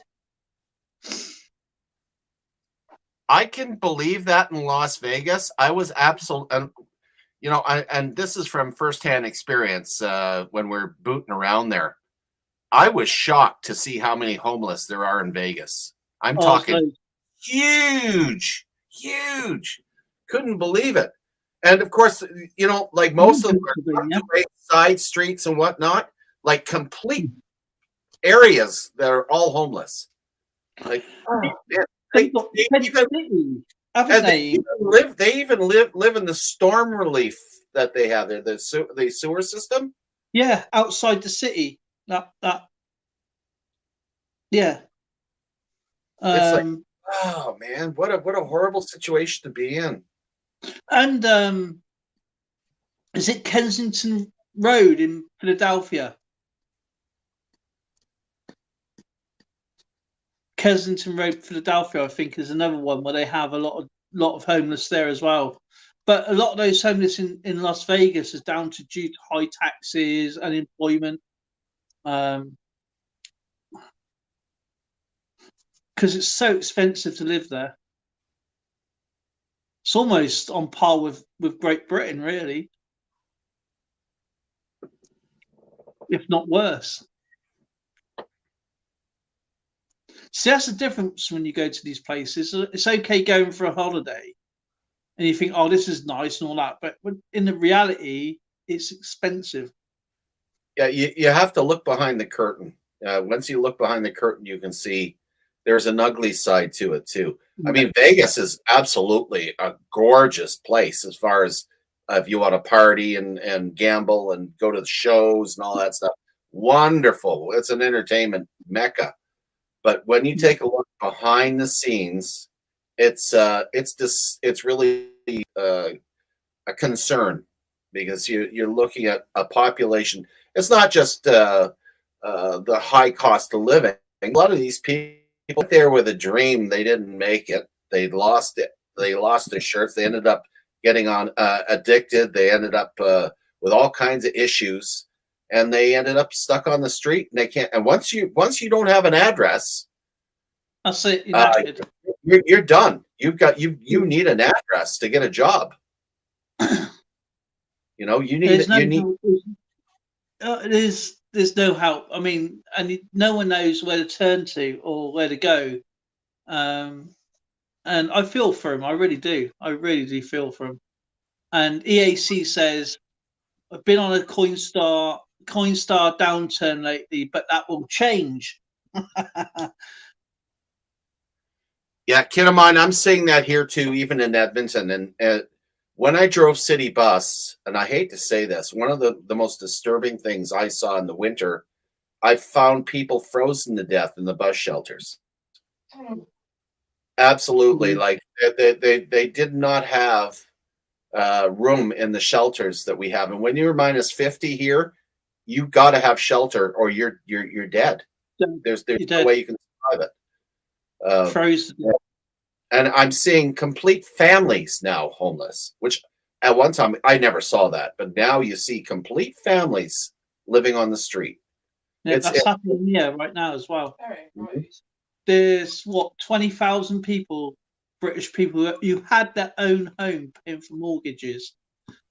I can believe that in Las Vegas. I was absolutely, you know, and this is from firsthand experience when we're booting around there. I was shocked to see how many homeless there are in Vegas. I'm talking huge, huge. Couldn't believe it. And of course, you know, like most of them are side streets and whatnot, like complete areas that are all homeless. Like, oh, man. They even live in the storm relief that they have there, the sewer system. Yeah, outside the city. Yeah. It's like, oh man, what a horrible situation to be in. And is it Kensington Road in Philadelphia? Kensington Road, Philadelphia, I think, is another one where they have a lot of homeless there as well. But a lot of those homeless in Las Vegas is down to due to high taxes, unemployment, because it's so expensive to live there. It's almost on par with Great Britain, really, if not worse. See, that's the difference when you go to these places. It's okay going for a holiday and you think, oh, this is nice and all that. But in the reality, it's expensive. Yeah, you have to look behind the curtain. Once you look behind the curtain, you can see there's an ugly side to it, too. I mean, Vegas is absolutely a gorgeous place as far as if you want to party and gamble and go to the shows and all that stuff. Wonderful. It's an entertainment mecca. But when you take a look behind the scenes, it's really a concern because you're looking at a population. It's not just the high cost of living. A lot of these people there with a dream, they didn't make it. They lost it. They lost their shirts. They ended up getting addicted. They ended up with all kinds of issues. And they ended up stuck on the street, and they can't. And once you don't have an address, that's it. You're done. You need an address to get a job. You know, there's no help. I mean, and no one knows where to turn to or where to go. And I feel for him. I really do. I really do feel for him. And EAC says, I've been on a Coinstar downturn lately, but that will change. Yeah, kid of mine, I'm seeing that here too, even in Edmonton. And when I drove city bus, and I hate to say this, one of the most disturbing things I saw in the winter, I found people frozen to death in the bus shelters. Absolutely. Like they did not have room in the shelters that we have. And when you're minus 50 here, you got to have shelter or you're dead. There's no way you can survive it. Frozen. And I'm seeing complete families now homeless, which at one time, I never saw that, but now you see complete families living on the street. Yeah, It's that's happening here right now as well. Very right. There's what 20,000 people, British people, who had their own home paying for mortgages,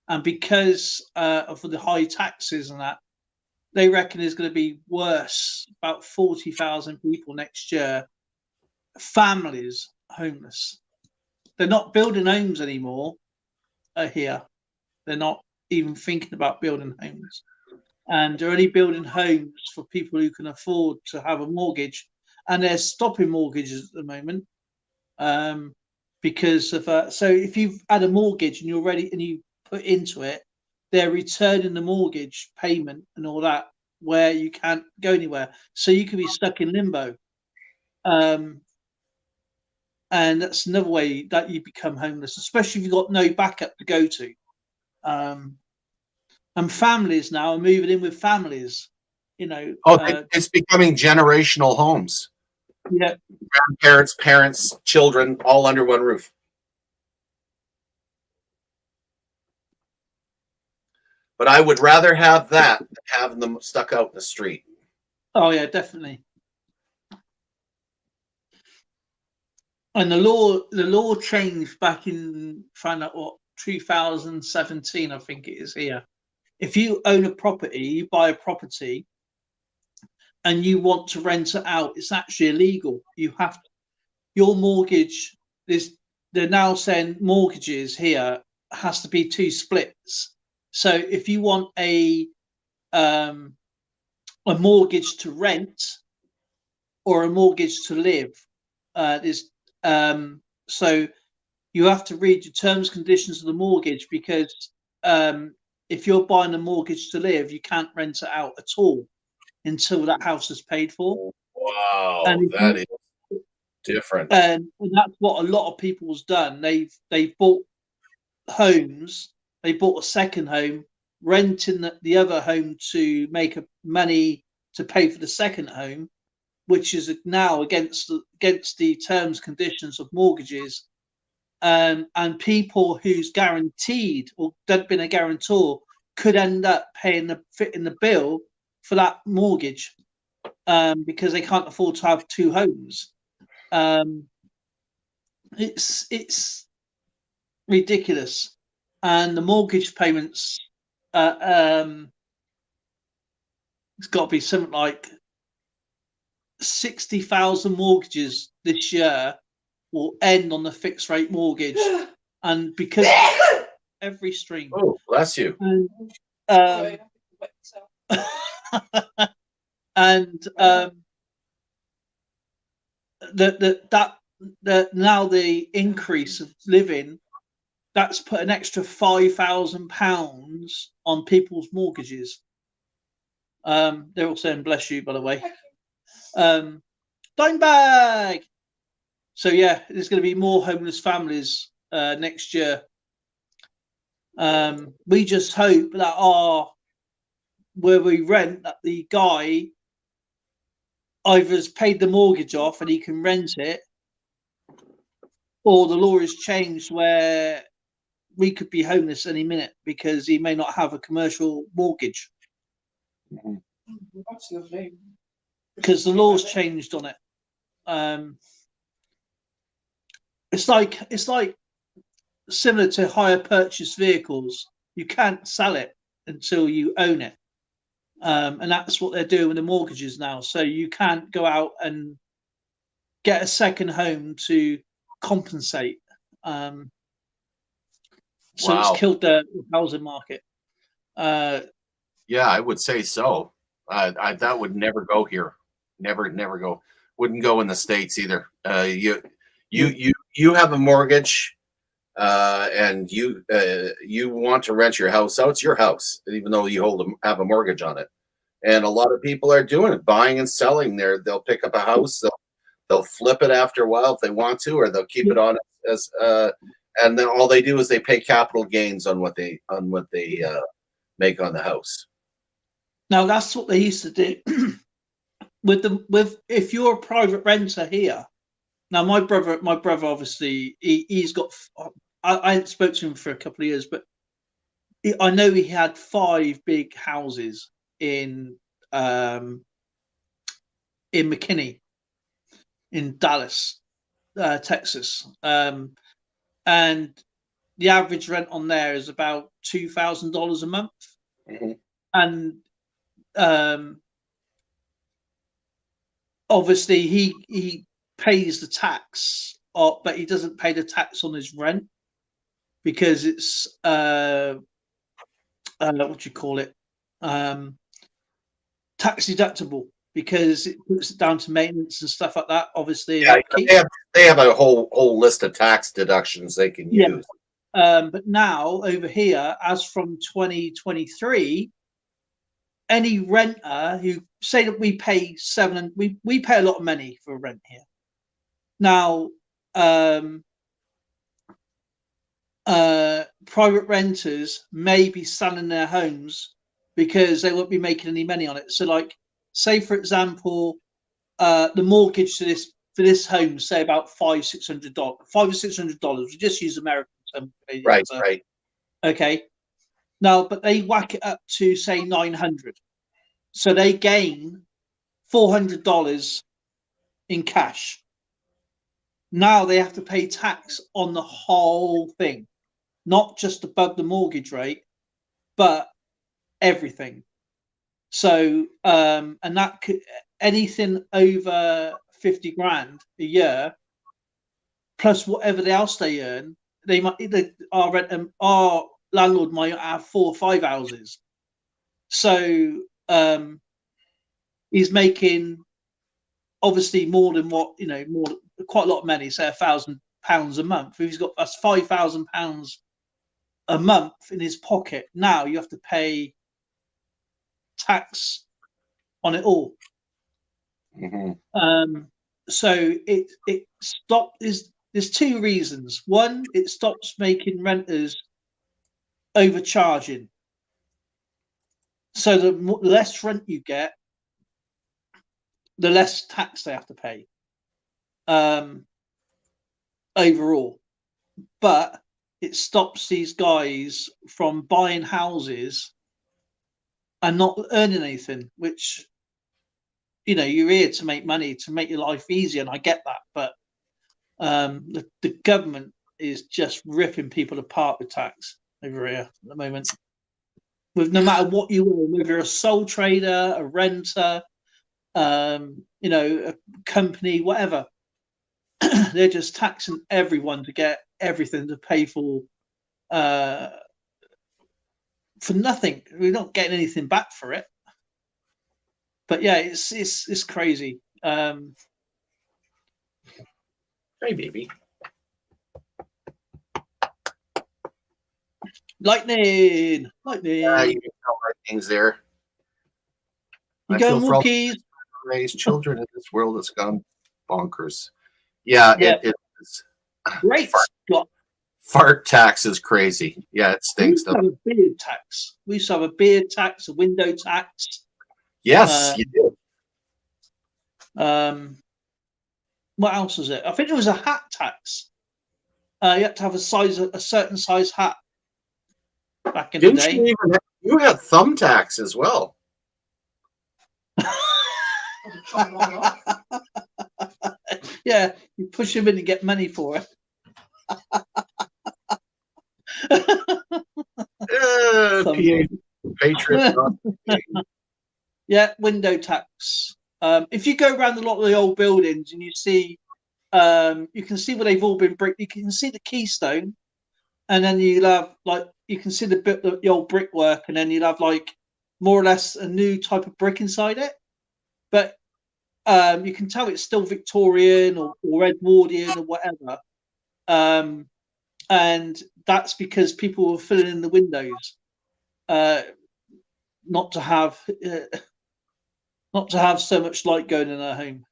and because of the high taxes and that, they reckon there's going to be worse. About 40,000 people next year, families homeless. They're not building homes anymore here. They're not even thinking about building homes, and they're only building homes for people who can afford to have a mortgage, and they're stopping mortgages at the moment because of so if you've had a mortgage and you're ready and you put into it, they're returning the mortgage payment and all that, where you can't go anywhere, so you could be stuck in limbo. And that's another way that you become homeless, especially if you've got no backup to go to. And families now are moving in with families, you know. it's becoming generational homes. Yeah. Grandparents, parents, children, all under one roof. But I would rather have that than having them stuck out in the street. Oh yeah, definitely. And the law changed back in 2017, I think it is here. If you own a property, you buy a property, and you want to rent it out, it's actually illegal. You have your mortgage. They're now saying mortgages here has to be 2 splits. So if you want a mortgage to rent or a mortgage to live, so you have to read your terms and conditions of the mortgage, because if you're buying a mortgage to live, you can't rent it out at all until that house is paid for. Wow, And that is different. And that's what a lot of people's done. They've bought homes. They bought a second home, renting the other home to make money to pay for the second home, which is now against the terms and conditions of mortgages. And people who's guaranteed or don't been a guarantor could end up fitting the bill for that mortgage, because they can't afford to have 2 homes. It's ridiculous, and the mortgage payments, it's got to be something like 60,000 mortgages this year will end on the fixed rate mortgage, and because every stream. Oh, bless you. And, and now the increase of living, that's put an extra £5,000 on people's mortgages. They're all saying bless you, by the way. Dime bag. So yeah, there's going to be more homeless families next year. We just hope that where we rent, that the guy either has paid the mortgage off and he can rent it, or the law has changed where we could be homeless any minute because he may not have a commercial mortgage. That's lovely. Because the law's changed on it. It's like similar to hire purchase vehicles. You can't sell it until you own it. And that's what they're doing with the mortgages now. So you can't go out and get a second home to compensate. So Wow. It's killed the housing market. Yeah, I would say so. That would never go here. Never go. Wouldn't go in the States either. You have a mortgage, and you want to rent your house out. It's your house, even though you have a mortgage on it. And a lot of people are doing it, buying and selling. They'll pick up a house, they'll flip it after a while if they want to, or they'll keep it on as and then all they do is they pay capital gains on what they make on the house. Now that's what they used to do. with if you're a private renter here. Now my brother obviously he's got. I hadn't spoken to him for a couple of years, but I know he had 5 big houses in McKinney, in Dallas, Texas, and the average rent on there is about $2,000 a month, and obviously he pays the tax, but he doesn't pay the tax on his rent because it's what do you call it, tax deductible, because it puts it down to maintenance and stuff like that. Obviously, Yeah, they have a whole list of tax deductions they can use. But now over here, as from 2023, any renter who say that we pay we pay a lot of money for rent here. Now, private renters may be selling their homes because they won't be making any money on it. So, like, say for example, the mortgage to this home, say about $500-600, $500 or $600. We just use American terms. Right, right. Okay. Now, but they whack it up to say 900, so they gain $400 in cash. Now they have to pay tax on the whole thing, not just above the mortgage rate, but everything. So, and that could, anything over 50 grand a year, plus whatever else they earn, they might our landlord might have 4 or 5 houses. So he's making obviously more than what, quite a lot of money, say £1,000 a month. If he's got that's £5,000 a month in his pocket, now you have to pay tax on it all. So it stopped. There's 2 reasons. One, it stops making renters overcharging. So the less rent you get, the less tax they have to pay overall. But it stops these guys from buying houses and not earning anything, which, you're here to make money, to make your life easier, and I get that. But the government is just ripping people apart with tax over here at the moment. With no matter what you are, whether you're a sole trader, a renter, a company, whatever, they're just taxing everyone to get everything to pay for nothing. We're not getting anything back for it. But yeah, it's crazy. Hey, baby. Lightning. Yeah, you can tell my things there. You go, Wookiees. Raise children in this world that's gone bonkers. Yeah. It's great. Fart tax is crazy. Yeah, it stinks. We used to have a beard tax. We used to have a beard tax, a window tax. Yes, you did. What else was it? I think there was a hat tax. You had to have a certain size hat back in the day. You had thumb tax as well. Yeah, you push him in and get money for it. Patriot. Yeah, window tax. If you go around a lot of the old buildings and you see, you can see where they've all been bricked. You can see the keystone, and then you'll have you can see the old brickwork, and then you'll have more or less a new type of brick inside it. But you can tell it's still Victorian or Edwardian or whatever. And that's because people were filling in the windows, not to have so much light going in their home.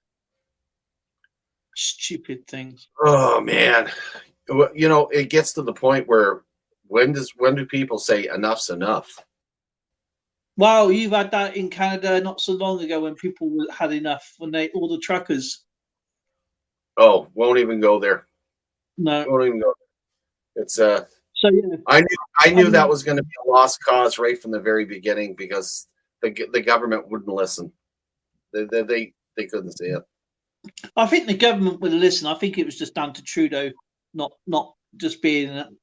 Stupid things. Oh man, it gets to the point where when do people say enough's enough? Well, you've had that in Canada not so long ago when people had enough, when all the truckers. Oh, won't even go there. No, won't even go there. It's So yeah, I knew that was going to be a lost cause right from the very beginning because the government wouldn't listen. They couldn't see it. I think the government would listen. I think it was just down to Trudeau, not just being an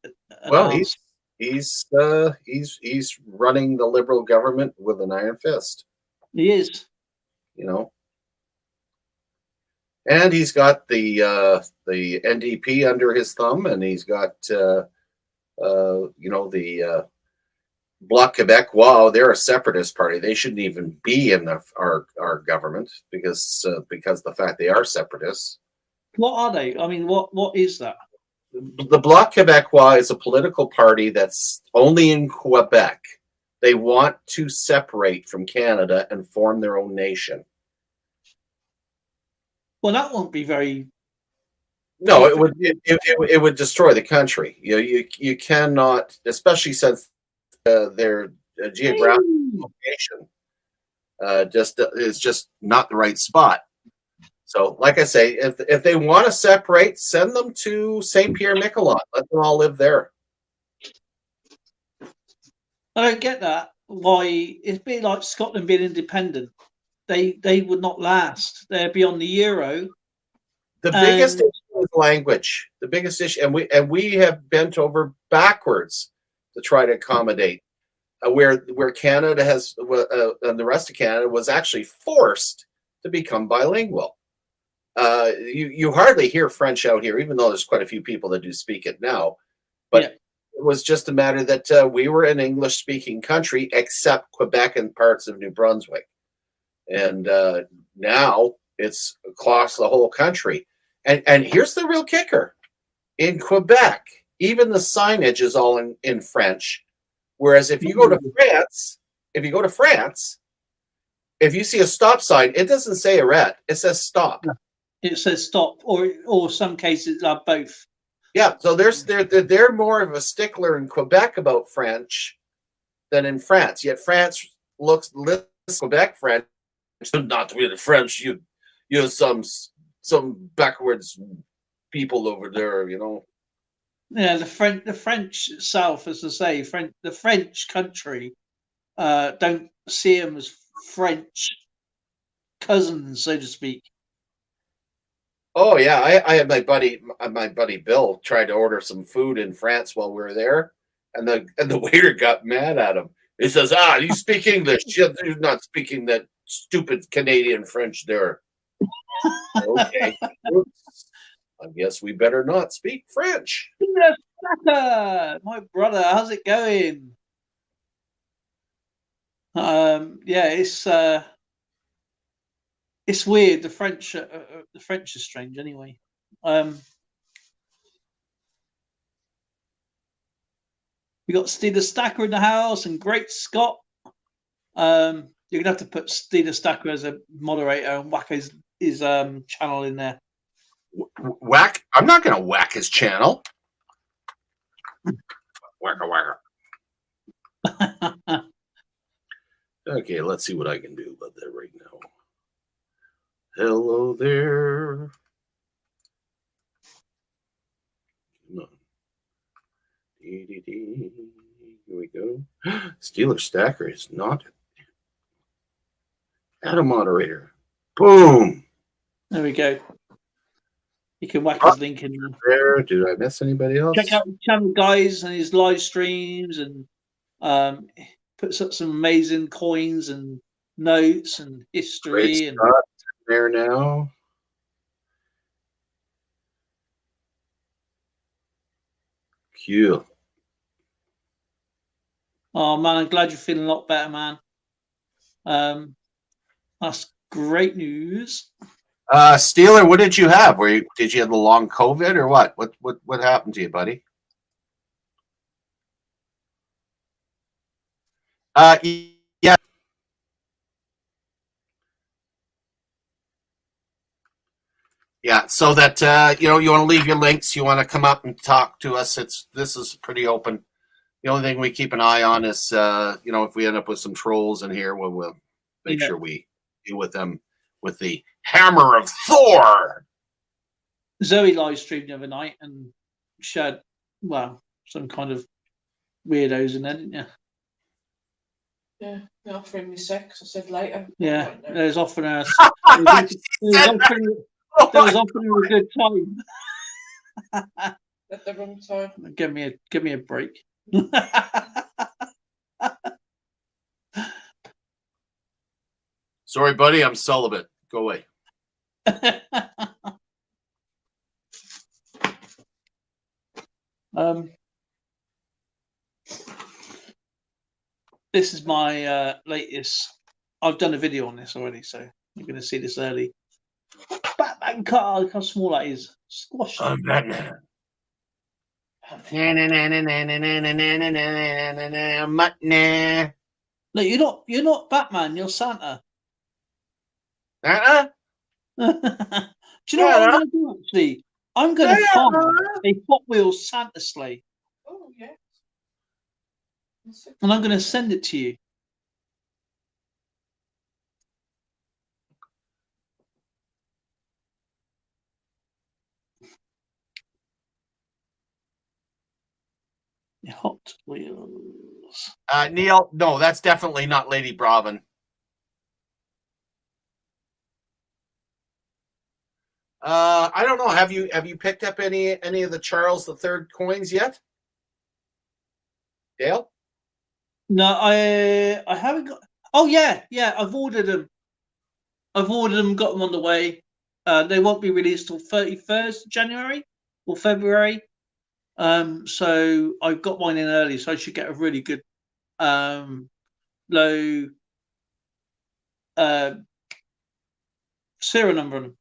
Well, arse. he's running the Liberal government with an iron fist. He is. You know, and he's got the NDP under his thumb, and he's got the Bloc Quebec. Wow, they're a separatist party. They shouldn't even be in our government because the fact they are separatists. What are they? I mean, what is that? The Bloc Québécois is a political party that's only in Quebec. They want to separate from Canada and form their own nation. Well, that won't be very. No, it would destroy the country. You cannot, especially since their geographical location is just not the right spot. So, like I say, if they want to separate, send them to St. Pierre-Miquelon. Let them all live there. I don't get that. Why it'd be like Scotland being independent. They would not last. They'd be on the euro. The biggest issue is language. The biggest issue, and we have bent over backwards to try to accommodate where Canada has and the rest of Canada was actually forced to become bilingual. You hardly hear French out here, even though there's quite a few people that do speak it now. But it was just a matter that we were an English-speaking country, except Quebec and parts of New Brunswick. And now it's across the whole country. And here's the real kicker. In Quebec, even the signage is all in French. Whereas if you go to France, if you see a stop sign, it doesn't say arrête, it says stop. It says stop, or some cases are both. Yeah, so they're more of a stickler in Quebec about French than in France. Yet France looks Quebec French, not really French. You some backwards people over there, you know. Yeah, the French itself, as I say, the French country don't see them as French cousins, so to speak. Oh yeah, I had my buddy Bill tried to order some food in France while we were there, and the waiter got mad at him. He says, you speak English. You're not speaking that stupid Canadian French there. Okay. I guess we better not speak French. My brother, how's it going? It's weird. The French are strange anyway. We got Steeler Stacker in the house and Great Scott. You're gonna have to put Steeler Stacker as a moderator and whack his channel in there. Whack? I'm not gonna whack his channel. Whacker. Okay, let's see what I can do about that right now. Hello there. Come on. Here we go. Steeler Stacker is not. Add a moderator. Boom. There we go. You can whack his link in there. Did I miss anybody else? Check out the channel, guys, and his live streams, and puts up some amazing coins and notes and history. Great there now. Cute. Oh man, I'm glad you're feeling a lot better, man. That's great news. Steeler, what did you have? Did you have the long COVID or what? What happened to you, buddy? Yeah. Yeah, so that you want to leave your links, you want to come up and talk to us. This is pretty open. The only thing we keep an eye on is if we end up with some trolls in here, we'll make sure we deal with them with the hammer of Thor. Zoe live streamed the other night and showed some kind of weirdos in there, didn't you? Yeah, they're offering me sex. I said later. Yeah, Right, no. there's often a She there said that. was often a good time. At the wrong time. Give me a break. Sorry, buddy, I'm celibate. Go away. This is my latest. I've done a video on this already, so you're going to see this early. Batman car, look how small that is. Squash. I'm Batman. No, you're not Batman. You're Santa. Do you know what I'm going to do? Actually, I'm going to find a Hot Wheels Santa sleigh, Oh, yeah. and I'm going to send it to you. Hot Wheels. Neil, no, that's definitely not Lady Bravin. I don't know. Have you picked up any of the Charles III coins yet? Dale? No, I haven't got. Oh yeah, I've ordered them. Got them on the way. They won't be released till 31st January or February. So I've got mine in early, so I should get a really good low serial number on them.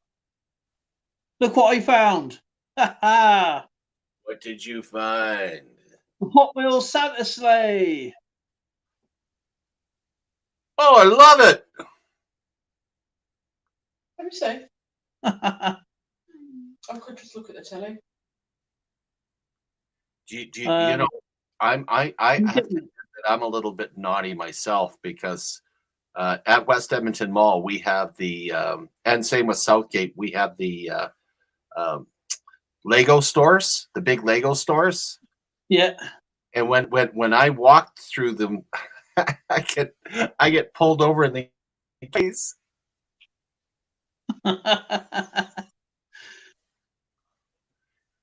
Look what I found! What did you find? Hot Wheels Santa sleigh. Oh, I love it. Let me see. I could just look at the telly. Do you know? I have to admit that I'm a little bit naughty myself because at West Edmonton Mall we have the and same with Southgate, we have the Lego stores, the big Lego stores. Yeah. And when I walked through them, I get pulled over in the face. I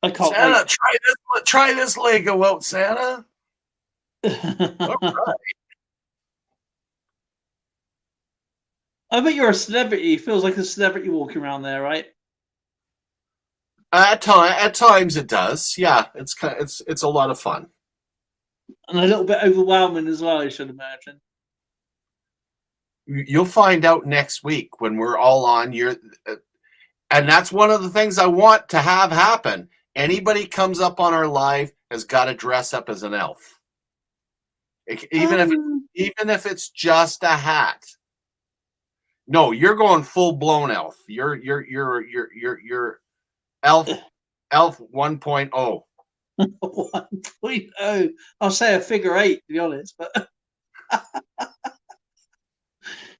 can't Santa, wait. try this Lego out, Santa. All right. I bet you're a celebrity. It feels like a celebrity walking around there, right? At times it does. Yeah, it's a lot of fun. And a little bit overwhelming as well, I should imagine. You'll find out next week when we're all on your, and that's one of the things I want to have happen. Anybody comes up on our live has got to dress up as an elf, even if it's just a hat. No, you're going full blown elf. You're elf 1.0. 1.0. I'll say a figure 8 to be honest, but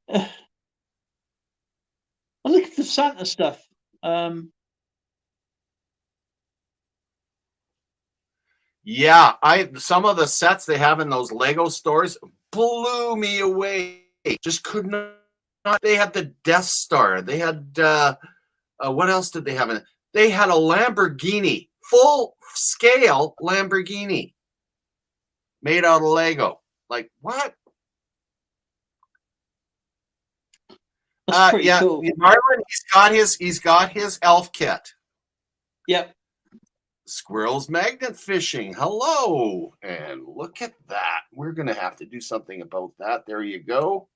I'm looking for Santa stuff. Yeah, some of the sets they have in those Lego stores blew me away. Just could not. They had the Death Star. They had what else did they have in it? They had a Lamborghini, full scale Lamborghini, made out of Lego. Like what? That's pretty cool. Marlon, he's got his elf kit. Yep. Squirrels magnet fishing. Hello. And look at that. We're going to have to do something about that. There you go.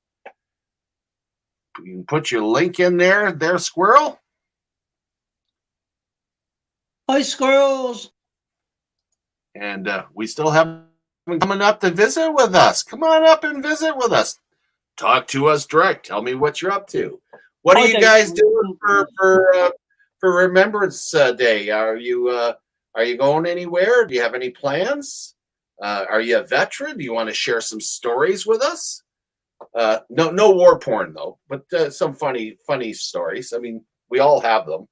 You can put your link in there, Squirrel. Hi, squirrels. And we still have coming up to visit with us. Come on up and visit with us. Talk to us direct. Tell me what you're up to. What are you guys doing for Remembrance Day? Are you going anywhere? Do you have any plans? Are you a veteran? Do you want to share some stories with us? No war porn though, but some funny stories. I mean, we all have them.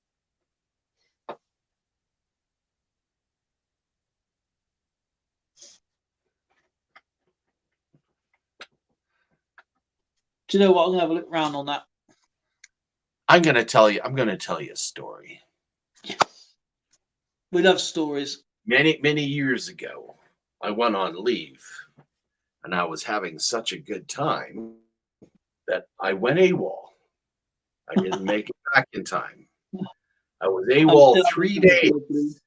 Do you know what? I'm gonna have a look round on that. I'm going to tell you a story. We love stories. Many years ago, I went on leave, and I was having such a good time that I went AWOL. I didn't make it back in time. I was AWOL 3 days.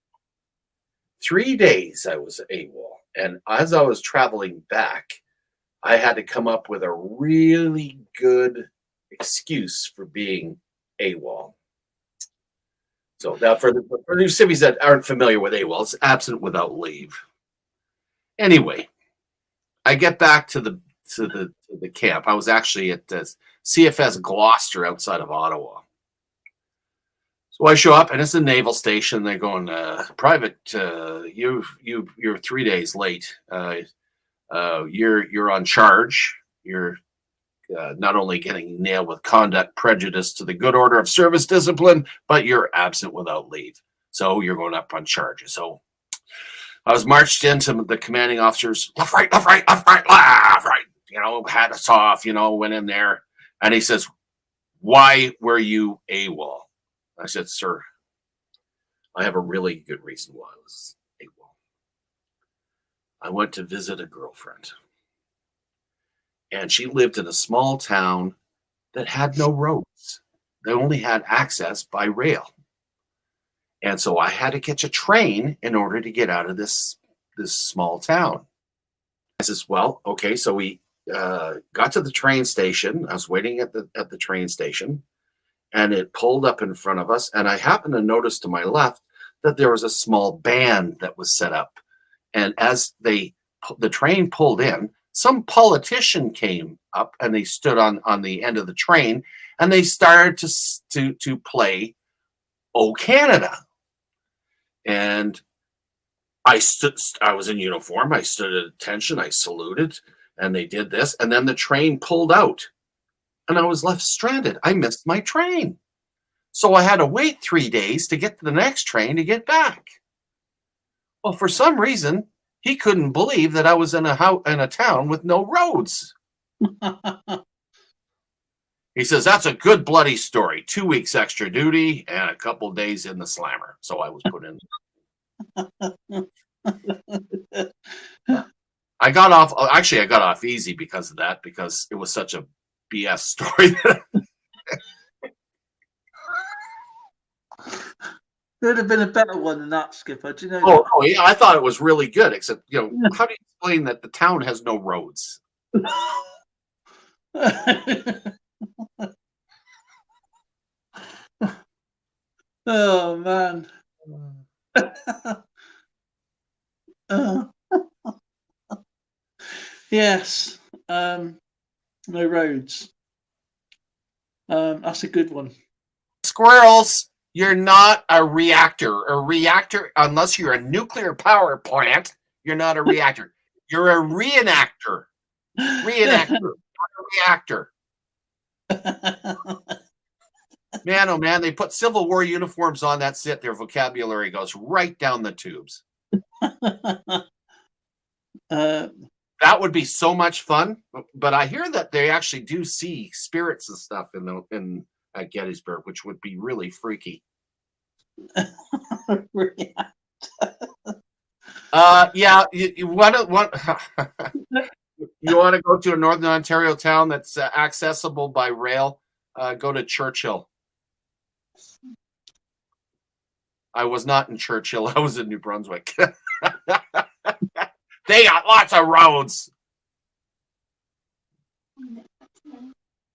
3 days I was AWOL. And as I was traveling back, I had to come up with a really good excuse for being AWOL. So now for the civvies that aren't familiar with AWOL, it's absent without leave. Anyway, I get back to the camp. I was actually at the CFS Gloucester outside of Ottawa. So I show up, and it's a naval station. They're going, private. You're 3 days late. You're on charge. You're not only getting nailed with conduct prejudice to the good order of service discipline, but you're absent without leave. So you're going up on charges. So I was marched into the commanding officers, left, right, left, right, left, right, left, right. Had us off. Went in there, and he says, "Why were you AWOL?" I said, "Sir, I have a really good reason why I was AWOL. I went to visit a girlfriend, and she lived in a small town that had no roads. They only had access by rail. And so I had to catch a train in order to get out of this small town." I says, "Well, okay." So we got to the train station. I was waiting at the train station, and it pulled up in front of us. And I happened to notice to my left that there was a small band that was set up. And as the train pulled in, some politician came up, and they stood on the end of the train, and they started to play "O Canada." And I was in uniform. I stood at attention. I saluted, and they did this. And then the train pulled out, and I was left stranded. I missed my train. So I had to wait 3 days to get to the next train to get back. Well, for some reason, he couldn't believe that I was in a town with no roads. He says, "That's a good bloody story. 2 weeks extra duty and a couple days in the slammer." So I was put in. I got off. Actually, I got off easy because of that, because it was such a BS story. There'd have been a better one than that, Skipper. Do you know? Oh, yeah. I thought it was really good, except, how do you explain that the town has no roads? Oh, man. Yes. No roads. That's a good one. Squirrels, you're not a reactor. A reactor, unless you're a nuclear power plant, you're not a reactor. You're a reenactor. Reenactor, not a reactor. Man, oh man, they put Civil War uniforms on. That's it. Their vocabulary goes right down the tubes. That would be so much fun. But I hear that they actually do see spirits and stuff at Gettysburg, which would be really freaky. Yeah, you want to go to a Northern Ontario town that's accessible by rail? Go to Churchill. I was not in Churchill. I was in New Brunswick. They got lots of roads.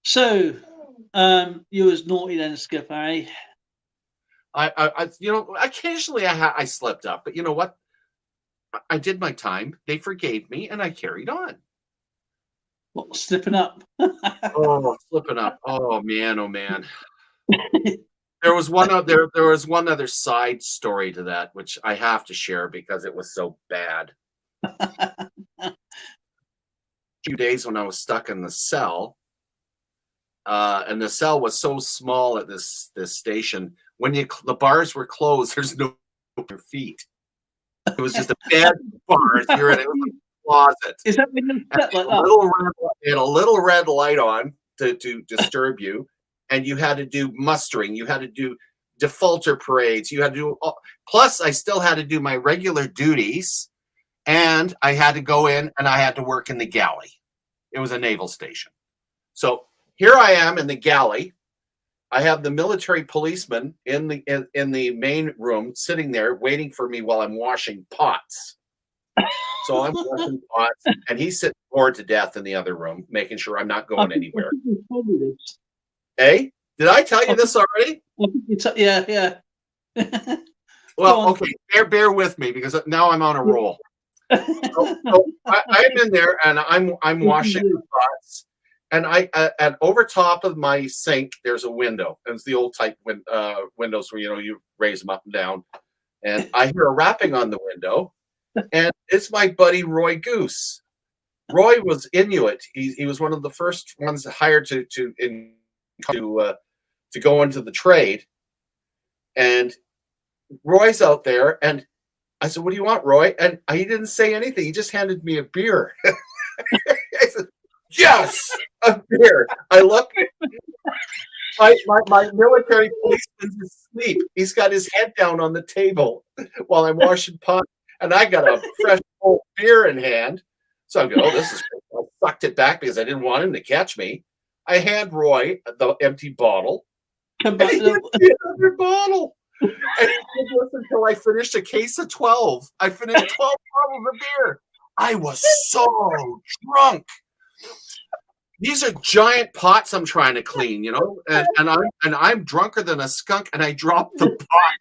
So, you was naughty then, Skipper, eh? I occasionally I slipped up, but you know what? I did my time. They forgave me, and I carried on. What, slipping up? Oh, slipping up. Oh man, oh man. There was one other side story to that, which I have to share because it was so bad. A few days when I was stuck in the cell, and the cell was so small at this station. When the bars were closed, there's no feet. It was just a bed bars. You're in a closet. Is that when you slept like that? It had a little red light on, to disturb you, and you had to do mustering, you had to do defaulter parades, you had to do plus I still had to do my regular duties, and I had to go in and I had to work in the galley. It was a naval station. So here I am in the galley. I have the military policeman in the main room sitting there waiting for me while I'm washing pots. So I'm washing pots, and he's sitting bored to death in the other room, making sure I'm not going anywhere. Hey, did I tell you this already? Yeah. Well, okay, bear with me because now I'm on a roll. So I'm in there and I'm washing the pots, and and over top of my sink there's a window. And it's the old type windows where you raise them up and down. And I hear a rapping on the window, and it's my buddy Roy Goose. Roy was Inuit. He was one of the first ones hired to go into the trade. And Roy's out there, and I said, "What do you want, Roy?" And he didn't say anything. He just handed me a beer. I said, "Yes, a beer." I look. My military policeman's asleep. He's got his head down on the table while I'm washing pots, and I got a fresh cold beer in hand. So I go, "Oh, this is great." I sucked it back because I didn't want him to catch me. I hand Roy the empty bottle. And he gives me another bottle. And he did this until I finished a case of 12. I finished 12 bottles of beer. I was so drunk. These are giant pots I'm trying to clean, and I'm drunker than a skunk, and I dropped the pot.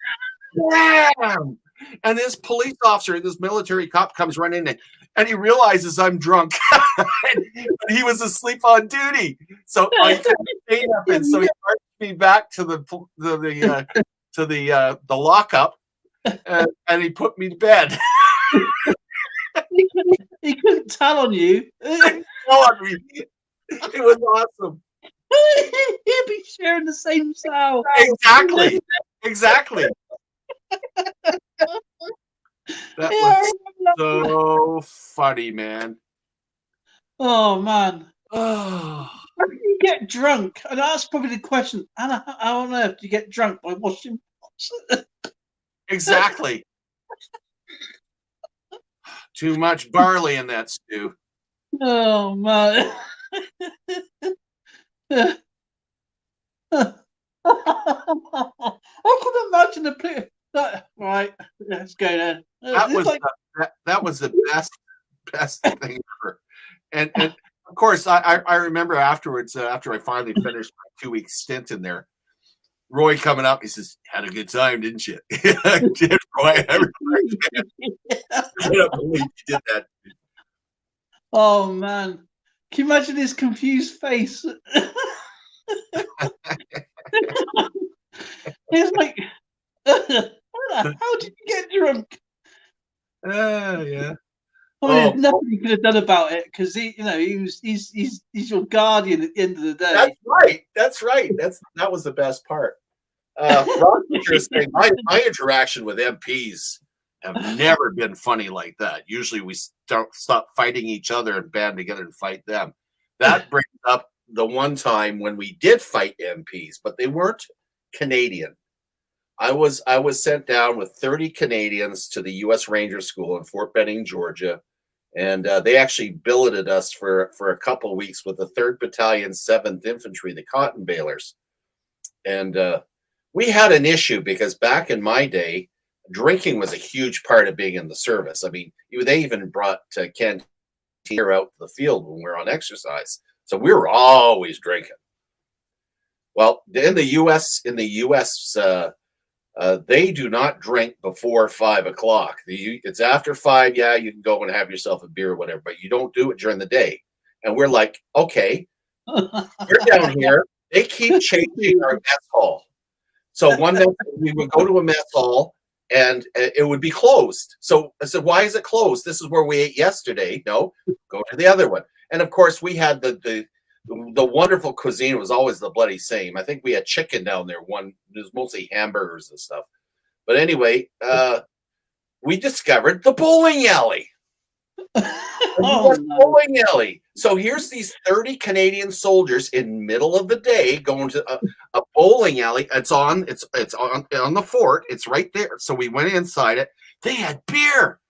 Bam! And this police officer, this military cop comes running in, and he realizes I'm drunk. And he was asleep on duty. So I stayed up, and so he marched me back to the lockup, and he put me to bed. He couldn't tell on you. Tell on me. It was awesome. He'd be sharing the same cell. Exactly. That was so funny, man. Oh man. Oh. How do you get drunk? And that's probably the question. How on earth do you get drunk by washing pots? Exactly. Too much barley in that stew. Oh man. I can imagine the picture. Right, let's go then. That was the best thing ever. And of course, I remember afterwards, after I finally finished my 2-week stint in there, Roy coming up, he says, "Had a good time, didn't you?" I did, Roy. I don't believe you did that. Oh man, can you imagine his confused face? He's like, "How did you get drunk?" Yeah. Well, there's nothing he could have done about it because he's your guardian at the end of the day. That's right. That was the best part. Ron was saying, my interaction with MPs have never been funny like that. Usually we stop fighting each other and band together and fight them. That brings up the one time when we did fight MPs, but they weren't Canadian. I was sent down with 30 Canadians to the U.S. Ranger School in Fort Benning, Georgia, and they actually billeted us for a couple of weeks with the 3rd Battalion, 7th Infantry, the Cotton Balers. And we had an issue because back in my day, drinking was a huge part of being in the service. I mean, they even brought canteen out to the field when we were on exercise. So we were always drinking. Well, in the U.S., they do not drink before 5 o'clock. It's after 5. Yeah, you can go and have yourself a beer or whatever, but you don't do it during the day. And we're like, okay, we're down here. They keep changing our mess hall. So one night we would go to a mess hall and it would be closed. So I said, "Why is it closed? This is where we ate yesterday." "No, go to the other one." And of course, we had the wonderful cuisine was always the bloody same. I think we had chicken down there. It was mostly hamburgers and stuff. But anyway, we discovered the bowling alley. Oh, US no. bowling alley. So here's these 30 Canadian soldiers in middle of the day going to a bowling alley. It's on the fort. It's right there. So we went inside it. They had beer.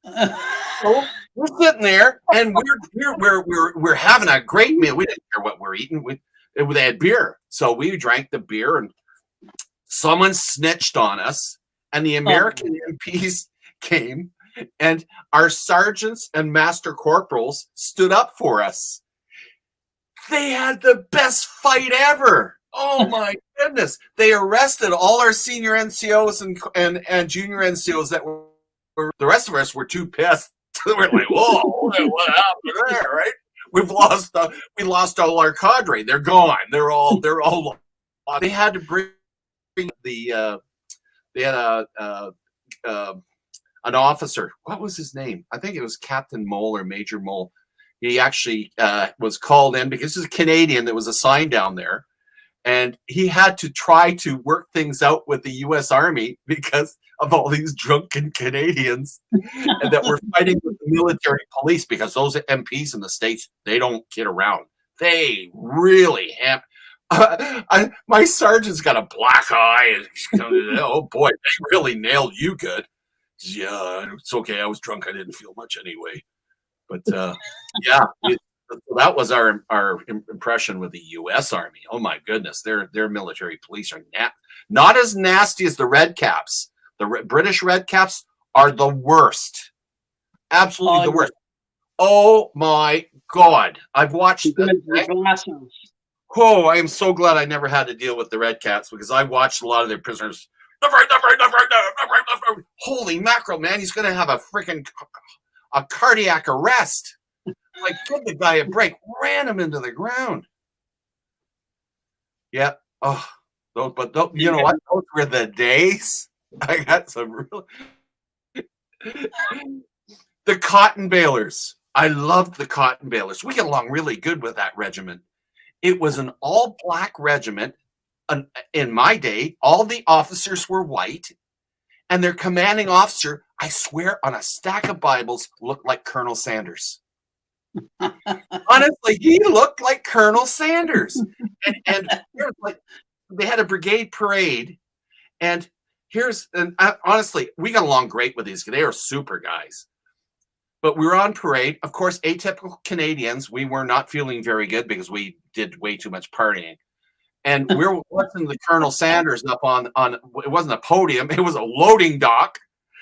So we're sitting there and we're having a great meal. We didn't care what we're eating. They had beer. So we drank the beer and someone snitched on us, and the American MPs came, and our sergeants and master corporals stood up for us. They had the best fight ever. Oh my goodness. They arrested all our senior NCOs and junior NCOs that were the rest of us were too pissed. We're like, whoa, what happened there, right? We lost all our cadre. They're gone. They're all they had to bring the they had an officer. What was his name? I think it was Captain Mole or Major Mole. He actually was called in because he's a Canadian that was assigned down there, and he had to try to work things out with the U.S. Army because of all these drunken Canadians and that were fighting with the military police, because those MPs in the States, they don't kid around. They really have. My sergeant's got a black eye. And, oh boy, they really nailed you good. Yeah, it's okay. I was drunk. I didn't feel much anyway. But yeah, that was our impression with the U.S. Army. Oh my goodness, their military police are not as nasty as the Red Caps. The British Red Caps are the worst. Absolutely the worst. Oh my God, I've watched. Oh, I am so glad I never had to deal with the Red Caps, because I watched a lot of their prisoners. Holy mackerel, man! He's going to have a freaking cardiac arrest. Like, give the guy a break. Ran him into the ground. Yeah. Oh, you know what? Those were the days. I got some real. The Cotton Balers. I loved the Cotton Balers. We get along really good with that regiment. It was an all-black regiment. In my day, all the officers were white, and their commanding officer, I swear, on a stack of Bibles, looked like Colonel Sanders. Honestly, he looked like Colonel Sanders. And like, they had a brigade parade, and honestly, we got along great with these. They are super guys. But we were on parade. Of course, atypical Canadians, we were not feeling very good because we did way too much partying. And we were watching the Colonel Sanders up on it wasn't a podium, it was a loading dock.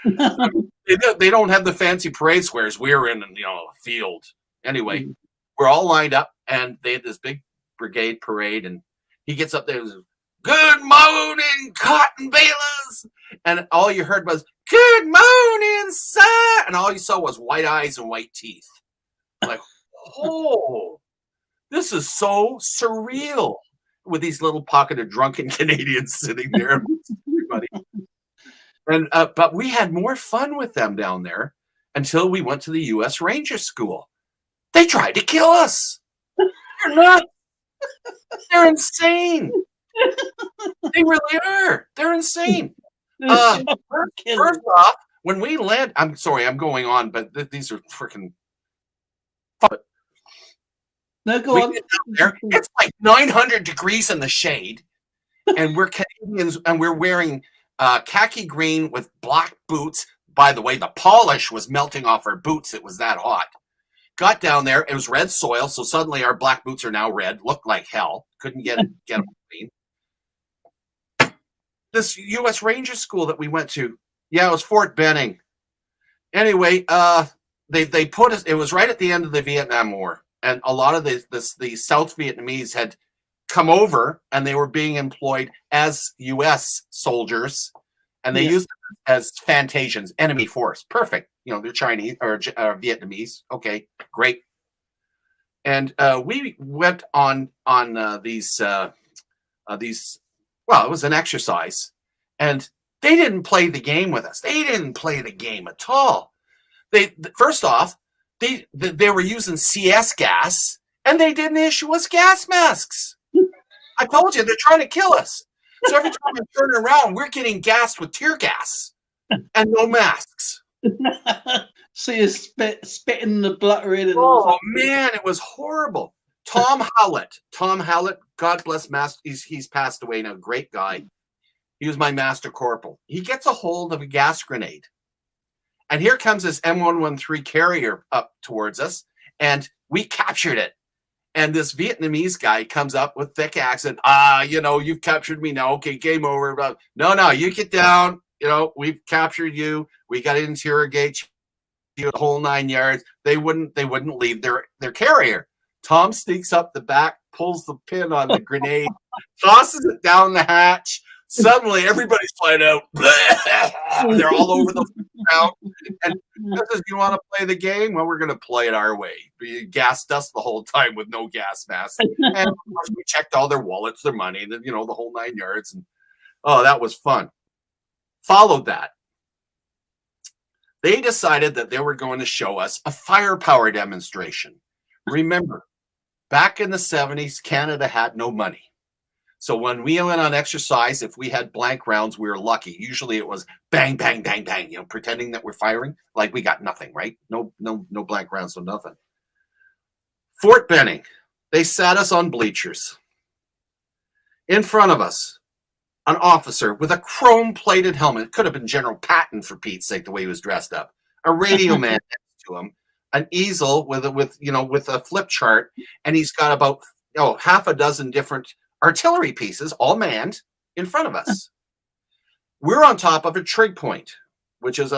They don't have the fancy parade squares. We were in, a field. Anyway, we're all lined up, and they had this big brigade parade, and he gets up there and says, "Good morning, Cotton Balers." And all you heard was, "Good morning, sir." And all you saw was white eyes and white teeth. Like, oh, this is so surreal, with these little pocket of drunken Canadians sitting there. Everybody. And but we had more fun with them down there until we went to the U.S. Ranger School. They tried to kill us. They're not. They're insane. They really are. They're insane. First off, when we land, I'm sorry, I'm going on, but these are freaking. No, go on. There, it's like 900 degrees in the shade, and we're Canadians, and we're wearing khaki green with black boots. By the way, the polish was melting off our boots. It was that hot. Got down there, it was red soil, so suddenly our black boots are now red. Looked like hell. Couldn't get them clean. This U.S. Ranger School that we went to, yeah, it was Fort Benning. Anyway, they put us. It was right at the end of the Vietnam War, and a lot of the South Vietnamese had come over, and they were being employed as U.S. soldiers, and they used them as Fantasians, enemy force. Perfect. They're Chinese or Vietnamese. Okay, great. And we went on these. Well, it was an exercise, and they didn't play the game with us. They didn't play the game at all. First off, they were using CS gas, and they didn't issue us gas masks. I told you, they're trying to kill us. So every time I turn around, we're getting gassed with tear gas and no masks. See you spitting the butter in. And all Oh that. man, it was horrible. Tom Howlett, God bless master. He's passed away now. Great guy. He was my master corporal. He gets a hold of a gas grenade. And here comes this M113 carrier up towards us, and we captured it. And this Vietnamese guy comes up with thick accent. You've captured me now. Okay, game over. No, you get down. We've captured you. We got to interrogate you the whole 9 yards. They wouldn't leave their carrier. Tom sneaks up the back, pulls the pin on the grenade, tosses it down the hatch. Suddenly, everybody's flying out. They're all over the ground. And says, "You want to play the game? Well, we're going to play it our way." We gassed us the whole time with no gas mask, and of course, we checked all their wallets, their money, the whole 9 yards. And that was fun. Followed that, they decided that they were going to show us a firepower demonstration. Remember, back in the 70s, Canada had no money. So when we went on exercise, if we had blank rounds, we were lucky. Usually it was bang, bang, bang, bang, pretending that we're firing like we got nothing, right? No blank rounds, so nothing. Fort Benning, they sat us on bleachers. In front of us, an officer with a chrome-plated helmet. Could have been General Patton, for Pete's sake, the way he was dressed up. A radio man next to him, an easel with a flip chart, and he's got about half a dozen different artillery pieces, all manned, in front of us. We're on top of a trig point, which is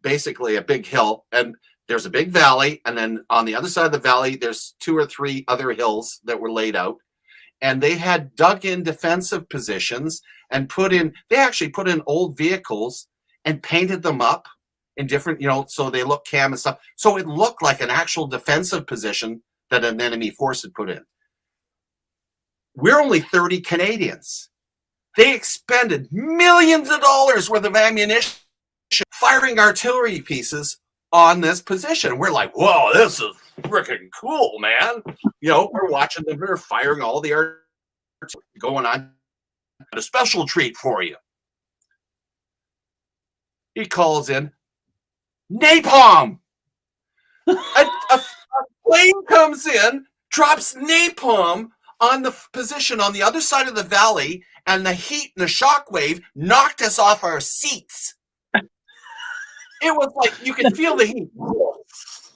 basically a big hill, and there's a big valley, and then on the other side of the valley, there's 2 or 3 other hills that were laid out, and they had dug in defensive positions and they actually put in old vehicles and painted them up in different, so they look cam and stuff. So it looked like an actual defensive position that an enemy force had put in. We're only 30 Canadians. They expended millions of dollars worth of ammunition firing artillery pieces on this position. We're like, whoa, this is freaking cool, man. We're watching them. They're firing all the artillery going on. A special treat for you. He calls in napalm. a plane comes in, drops napalm on the position on the other side of the valley, and the heat and the shockwave knocked us off our seats. It was like you could feel the heat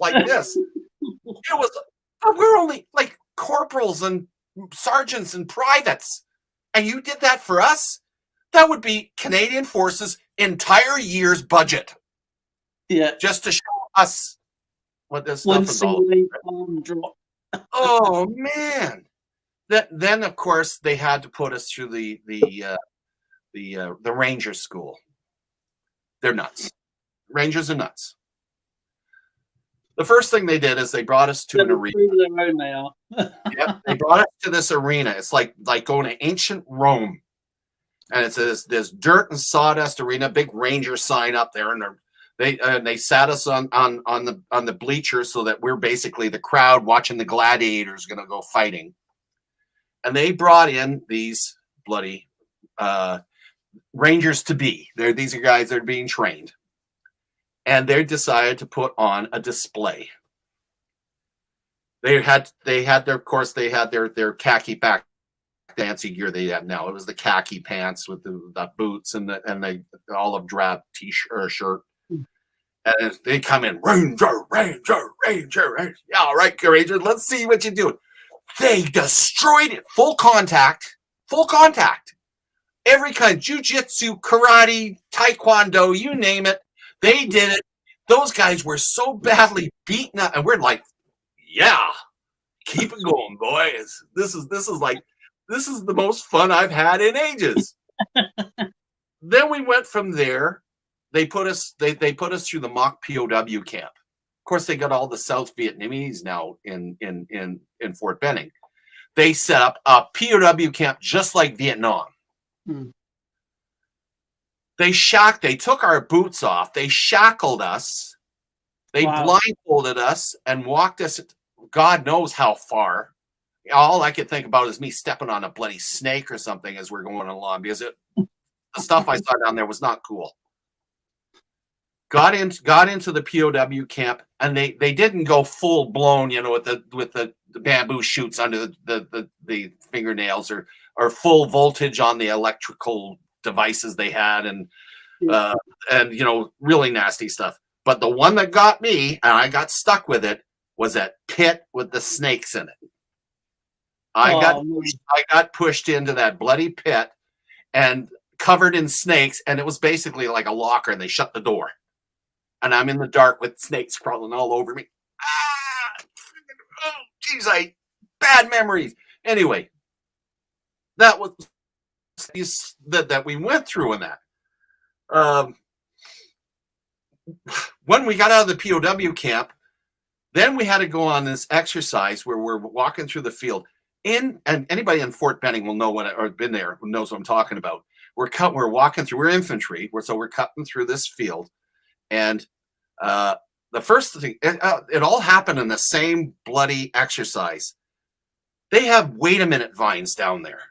like this. We're only like corporals and sergeants and privates, and you did that for us? That would be Canadian Forces' entire year's budget. Yeah, just to show us what this stuff is all about. Oh man! Then of course they had to put us through the Ranger school. They're nuts. Rangers are nuts. The first thing they did is they brought us to an arena. Yep, they brought us to this arena. It's like going to ancient Rome, and it's this dirt and sawdust arena. Big Ranger sign up there, and they sat us on the bleachers so that we're basically the crowd watching the gladiators going to go fighting. And they brought in these bloody Rangers to be. These are guys that are being trained. And they decided to put on a display. They had their khaki back fancy gear they have now. It was the khaki pants with the boots and the olive drab t-shirt or shirt. And they come in, Ranger. Yeah, all right, Ranger, let's see what you do. They destroyed it. Full contact. Every kind, jiu-jitsu, karate, taekwondo, you name it. They did it. Those guys were so badly beaten up, and we're like, yeah, keep it going, boys. This is the most fun I've had in ages. Then we went from there. They put us through the mock POW camp. Of course, they got all the South Vietnamese now in Fort Benning. They set up a POW camp just like Vietnam. They took our boots off. They shackled us. They blindfolded us and walked us God knows how far. All I could think about is me stepping on a bloody snake or something as we're going along, because the stuff I saw down there was not cool. got into the POW camp, and they didn't go full blown, with the bamboo shoots under the fingernails, or full voltage on the electrical devices they had, and really nasty stuff. But the one that got me, and I got stuck with it, was that pit with the snakes in it. I got pushed into that bloody pit and covered in snakes, and it was basically like a locker, and they shut the door. And I'm in the dark with snakes crawling all over me. Oh, geez, bad memories. Anyway, that was that we went through in that. When we got out of the POW camp, then we had to go on this exercise where we're walking through the field. And anybody in Fort Benning will know or been there, who knows what I'm talking about. We're walking through. We're infantry, so we're cutting through this field, and the first thing, it all happened in the same bloody exercise. They have wait a minute vines down there.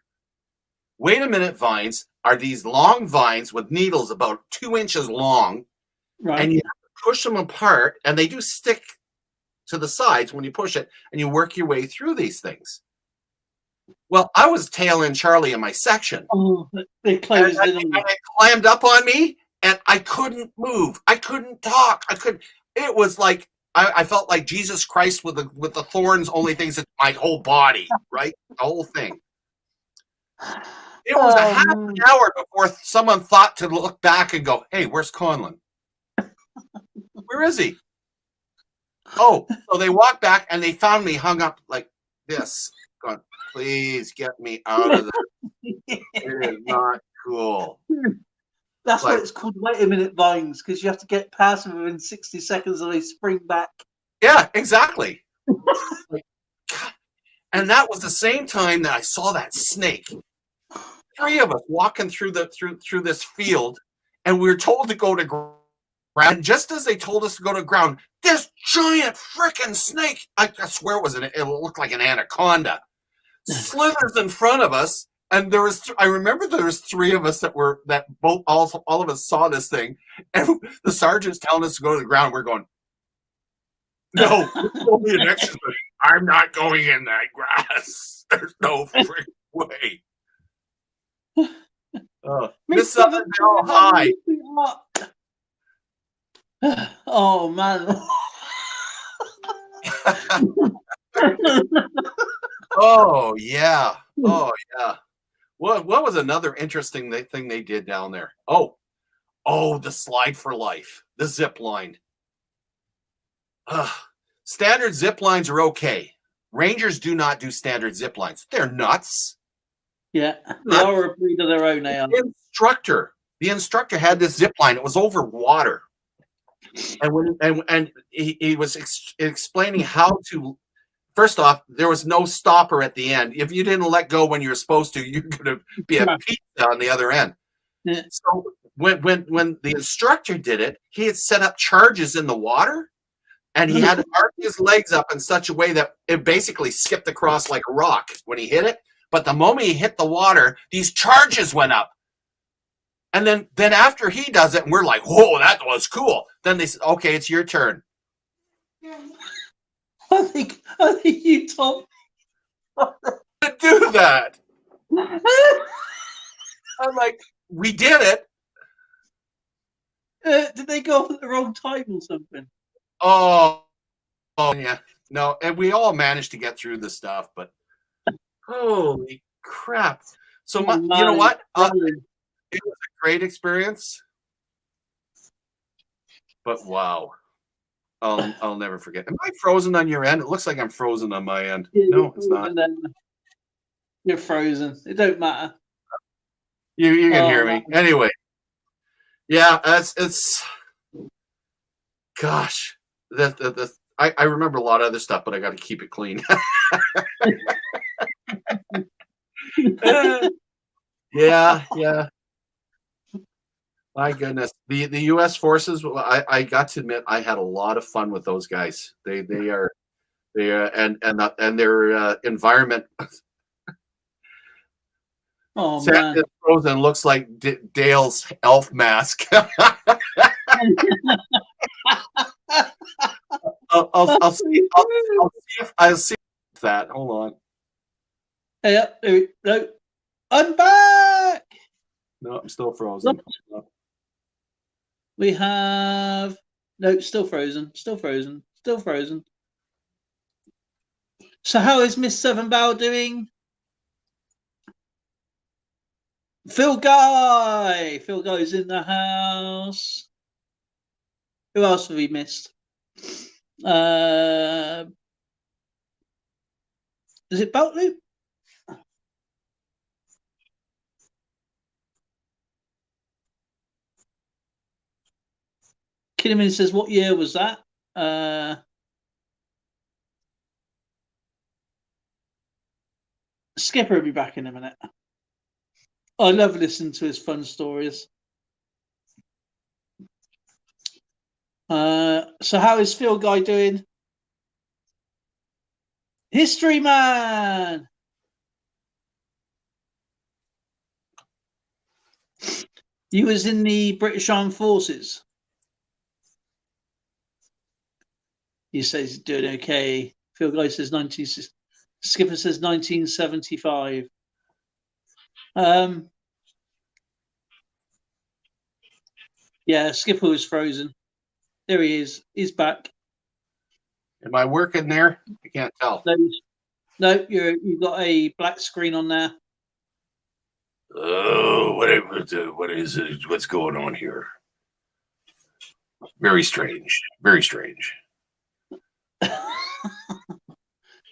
Wait a minute vines are these long vines with needles about 2 inches long, Right. and you have to push them apart, and they do stick to the sides when you push it, and you work your way through these things. Well, I was tailing Charlie in my section. Oh, they closed in. And they clammed up on me, and I couldn't move. I couldn't talk. It was like I felt like Jesus Christ with the thorns, only things in my whole body, right? The whole thing. It was a half an hour before someone thought to look back and go, "Hey, where's Conlon? Where is he?" Oh, so they walked back and they found me hung up like this. Going, "Please get me out of this. It is not cool." That's why it's called wait a minute vines, because you have to get past them within 60 seconds and they spring back. Yeah, exactly. And that was the same time that I saw that snake. 3 of us walking through this field, and we were told to go to ground. And just as they told us to go to ground, this giant freaking snake, I swear it looked like an anaconda, slithers in front of us. And I remember there was 3 of us all of us saw this thing, and the sergeant's telling us to go to the ground. We're going, "No, it's only an exercise. I'm not going in that grass. There's no freaking way." Miss Bell, hi. Oh man. Oh yeah. What was another interesting thing they did down there? Oh, the slide for life, the zip line. Standard zip lines are okay. Rangers do not do standard zip lines. They're nuts. Yeah, they are a breed of their own. The instructor had this zip line. It was over water, and he was explaining how to. First off, there was no stopper at the end. If you didn't let go when you were supposed to, you're going to be a pizza on the other end. Yeah. So when the instructor did it, he had set up charges in the water, and he had to arc his legs up in such a way that it basically skipped across like a rock when he hit it. But the moment he hit the water, these charges went up. And then after he does it, and we're like, "Whoa, that was cool." Then they said, "Okay, it's your turn." I think you told me to do that. I'm like, "We did it." Did they go off at the wrong time or something? Oh yeah. No, and we all managed to get through the stuff, but holy crap. So you know what? It was a great experience. But wow. I'll never forget. Am I frozen on your end? It looks like I'm frozen on my end. Yeah, no, it's not. You're frozen. It don't matter. You can hear me. Anyway. Yeah, it's gosh. I remember a lot of other stuff, but I got to keep it clean. Yeah. My goodness, the U.S. forces. I got to admit, I had a lot of fun with those guys. They are and their environment. Oh man, frozen looks like Dale's elf mask. I'll see. I'll see that. Hold on. Hey, no, I'm back. No, I'm still frozen. We have no, still frozen. So how is Miss Seven Bow doing? Phil Guy's in the house. Who else have we missed? Is it Belt Loop? Kinnaman says, what year was that? Skipper will be back in a minute. I love listening to his fun stories. So how is Phil Guy doing? History man. He was in the British Armed Forces. He says he's doing okay. Phil Guy says Skipper says 1975. Yeah, Skipper was frozen. There he is. He's back. Am I working there? I can't tell. No, you've got a black screen on there. Oh, what is it? What's going on here? Very strange. Very strange.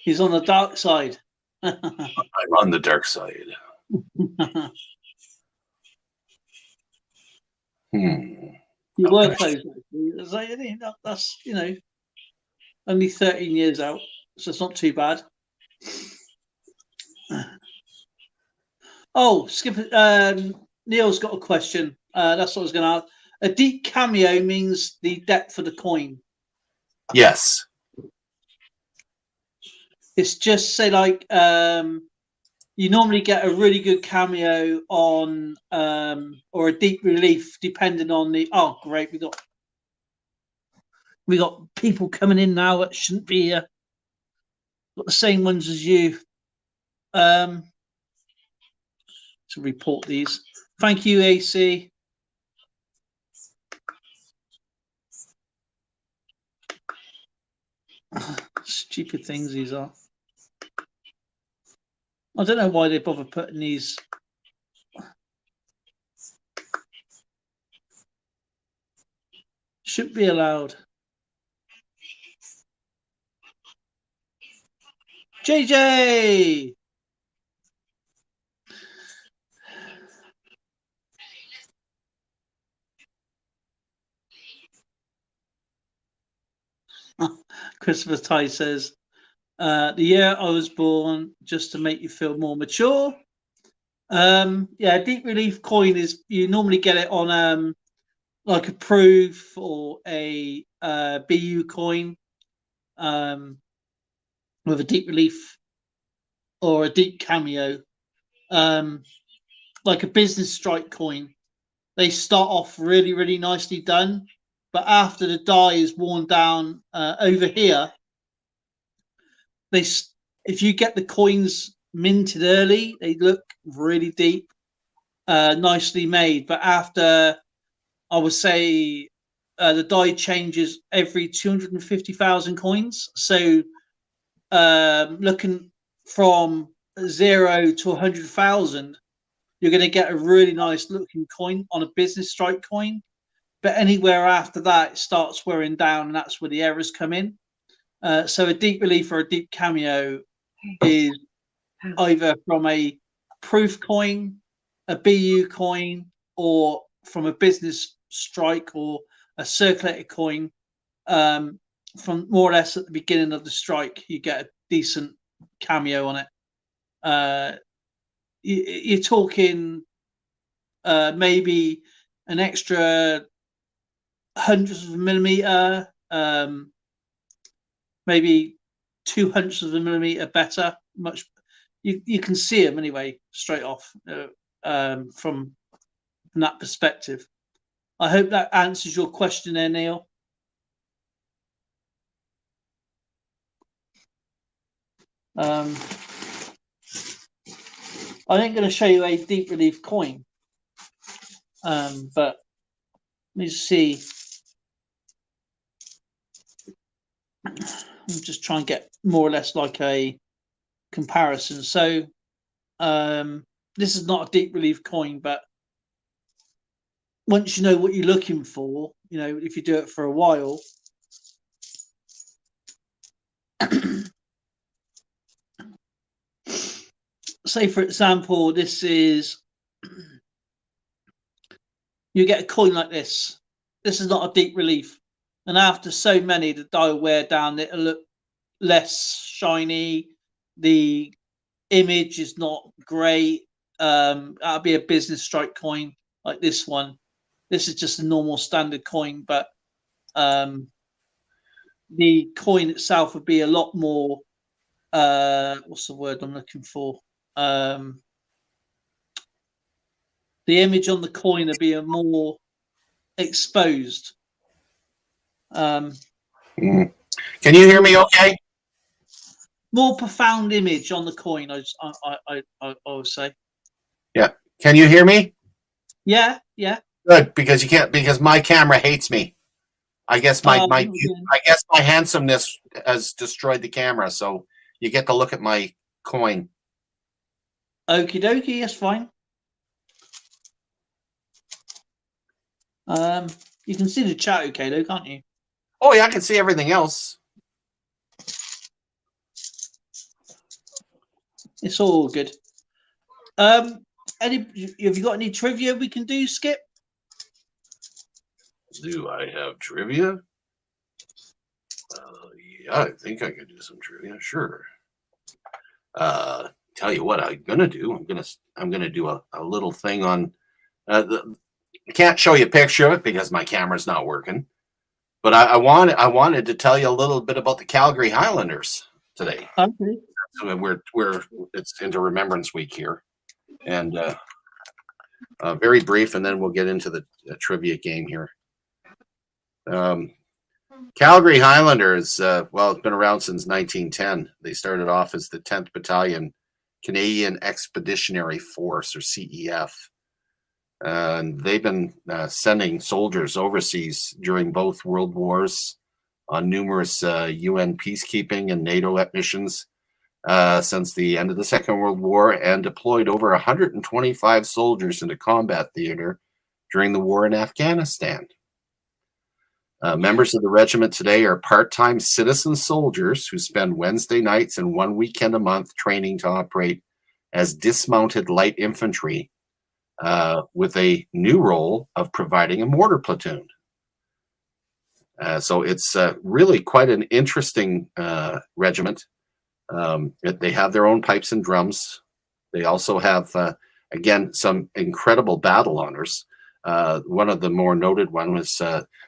He's on the dark side. I'm on the dark side. You were close. That's only 13 years out, so it's not too bad. Oh, Skipper, Neil's got a question. That's what I was going to ask. A deep cameo means the depth of the coin. Yes. It's just say like you normally get a really good cameo on or a deep relief depending on the. Oh, great! We got people coming in now that shouldn't be here. Got the same ones as you. To report these. Thank you, AC. Stupid things these are. I don't know why they bother putting these. Should be allowed. JJ! Christopher Ty says, the year I was born, just to make you feel more mature. Yeah, deep relief coin is, you normally get it on like a proof or a BU coin with a deep relief or a deep cameo. Like a business strike coin. They start off really, really nicely done. But after the die is worn down over here, if you get the coins minted early, they look really deep, nicely made. But after, I would say, the die changes every 250,000 coins. So looking from 0 to 100,000, you're going to get a really nice looking coin on a business strike coin. But anywhere after that, it starts wearing down, and that's where the errors come in. So a deep relief or a deep cameo is either from a proof coin, a BU coin, or from a business strike or a circulated coin. From more or less at the beginning of the strike, you get a decent cameo on it. You're talking maybe an extra hundredths of a millimeter, maybe 0.02 of a millimeter better. Much you can see them anyway straight off from that perspective. I hope that answers your question there, Neil. I ain't going to show you a deep relief coin, but let me see. I'm just trying to get more or less like a comparison. So this is not a deep relief coin, but once you know what you're looking for, you know, if you do it for a while, say for example, this is, you get a coin like this. This is not a deep relief, and after so many, the die will wear down. It'll look less shiny. The image is not great. That'll be a business strike coin like this one. This is just a normal standard coin, but the coin itself would be a lot more. What's the word I'm looking for? The image on the coin would be a more exposed. Can you hear me okay? More profound image on the coin, I would say. Yeah. Can you hear me? Yeah. Good, because you can't, because my camera hates me. I guess my handsomeness has destroyed the camera, so you get to look at my coin. Okie dokie, that's fine. You can see the chat okay though, can't you? Oh yeah, I can see everything else. It's all good. Have you got any trivia we can do, Skip? Do I have trivia? Yeah, I think I could do some trivia. Sure. Tell you what I'm gonna do. I'm gonna do a little thing on. I can't show you a picture of it because my camera's not working. But I wanted to tell you a little bit about the Calgary Highlanders today. Okay. So it's into Remembrance Week here, and very brief, and then we'll get into the trivia game here. Calgary Highlanders, well, it's been around since 1910. They started off as the 10th Battalion Canadian Expeditionary Force, or CEF. And they've been sending soldiers overseas during both world wars on numerous UN peacekeeping and NATO missions since the end of the Second World War, and deployed over 125 soldiers into combat theater during the war in Afghanistan. Members of the regiment today are part-time citizen soldiers who spend Wednesday nights and one weekend a month training to operate as dismounted light infantry, with a new role of providing a mortar platoon. So it's really quite an interesting regiment. They have their own pipes and drums. They also have, again, some incredible battle honors. One of the more noted one was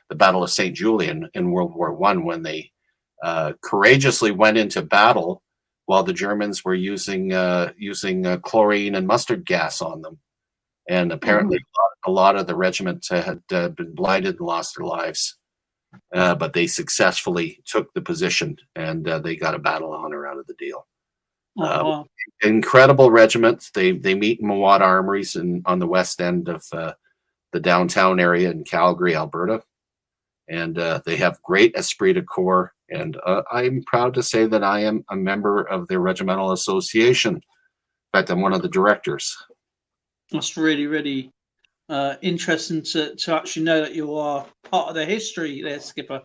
the Battle of St. Julian in World War I, when they courageously went into battle while the Germans were using chlorine and mustard gas on them. And apparently a lot of the regiment had been blinded and lost their lives. But they successfully took the position, and they got a battle honor out of the deal. Wow. Incredible regiment. They meet in Mawad Armories on the west end of the downtown area in Calgary, Alberta. And they have great esprit de corps. And I'm proud to say that I am a member of their regimental association. In fact, I'm one of the directors. That's really, really interesting to actually know that you are part of the history there, Skipper.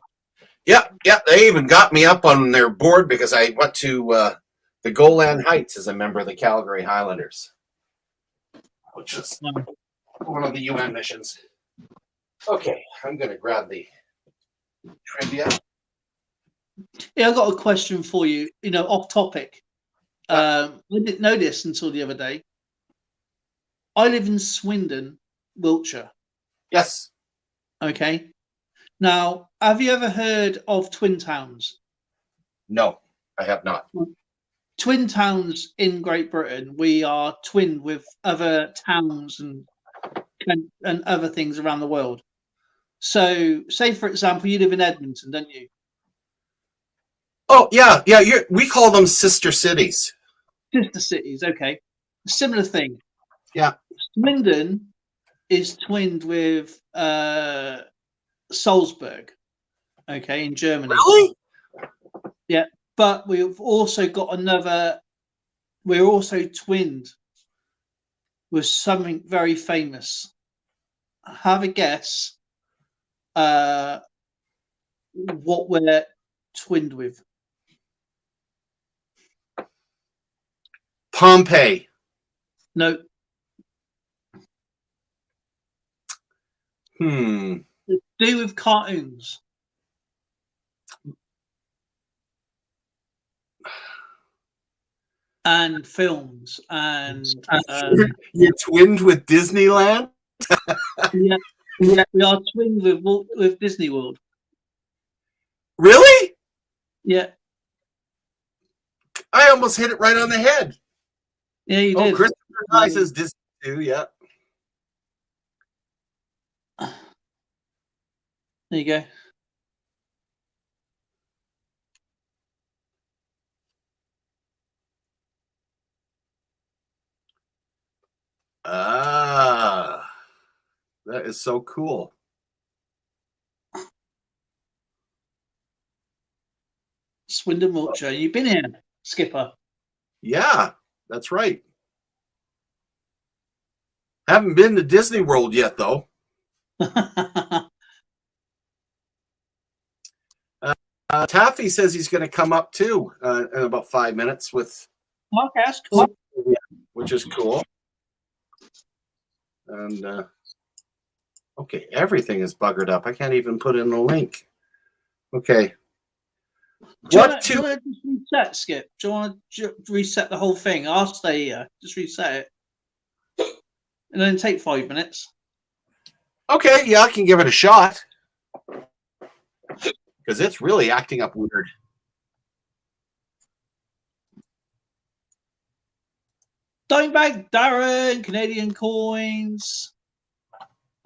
Yeah. They even got me up on their board because I went to the Golan Heights as a member of the Calgary Highlanders, which is one of the UN missions. Okay, I'm going to grab the trivia. Yeah, I've got a question for you, off topic. I didn't know this until the other day. I live in Swindon, Wiltshire. Yes. Okay. Now, have you ever heard of Twin Towns? No, I have not. Twin towns in Great Britain, we are twinned with other towns and other things around the world. So, say for example, you live in Edmonton, don't you? Oh yeah, yeah. We call them sister cities. Sister cities, okay. Similar thing. Yeah. Swindon is twinned with Salzburg, okay, in Germany. Really? Yeah, but we've also got another. We're also twinned with something very famous. Have a guess. What we're twinned with? Pompeii. No. It's to do with cartoons and films and You're twinned with Disneyland? yeah, we are twinned with Disney World. Really? Yeah. I almost hit it right on the head. Yeah, you did. Christopher Guy says Disney too, yeah. There you go. Ah, that is so cool. Swindon Wiltshire. You've been here, Skipper. Yeah, that's right. Haven't been to Disney World yet, though. Taffy says he's going to come up too in about 5 minutes with. Okay, that's cool. Yeah, which is cool. And okay, everything is buggered up. I can't even put in a link. Okay. Do you want to just reset, Skip? Do you want to reset the whole thing? I'll stay here. Just reset it. And then take 5 minutes. Okay, yeah, I can give it a shot. Because it's really acting up weird. Dimebag Darren, Canadian coins.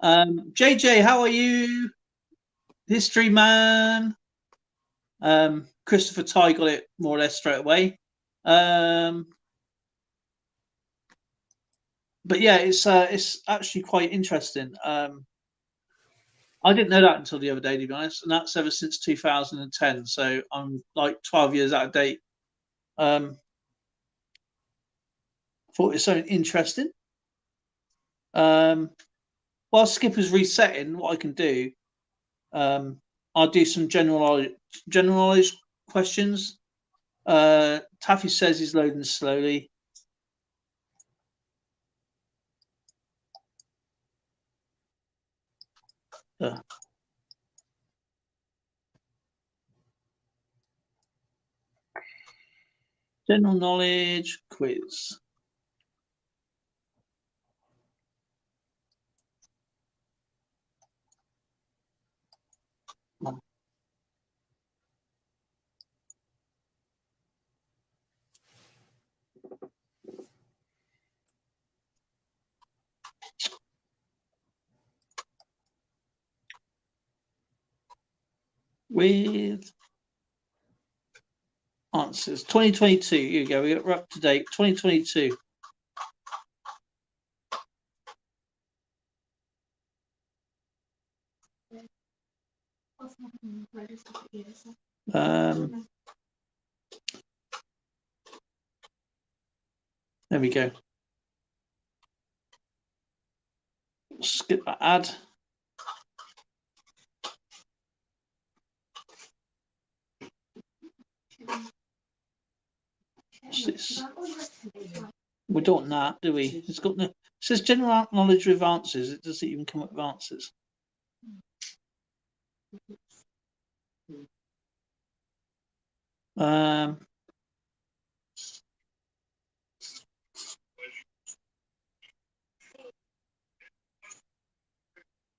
JJ, how are you? History man. Christopher Ty got it more or less straight away. But yeah, it's actually quite interesting. I didn't know that until the other day, to be honest, and that's ever since 2010. So I'm like 12 years out of date. Thought it was something interesting. While Skipper's resetting, what I can do, I'll do some general knowledge questions. Taffy says he's loading slowly. General knowledge quiz. With answers 2022. Here you go. We're up to date. 2022. There we go. Skip that ad. What's this? We don't know, do we? It's got no. It says general knowledge with answers. It doesn't even come up with answers.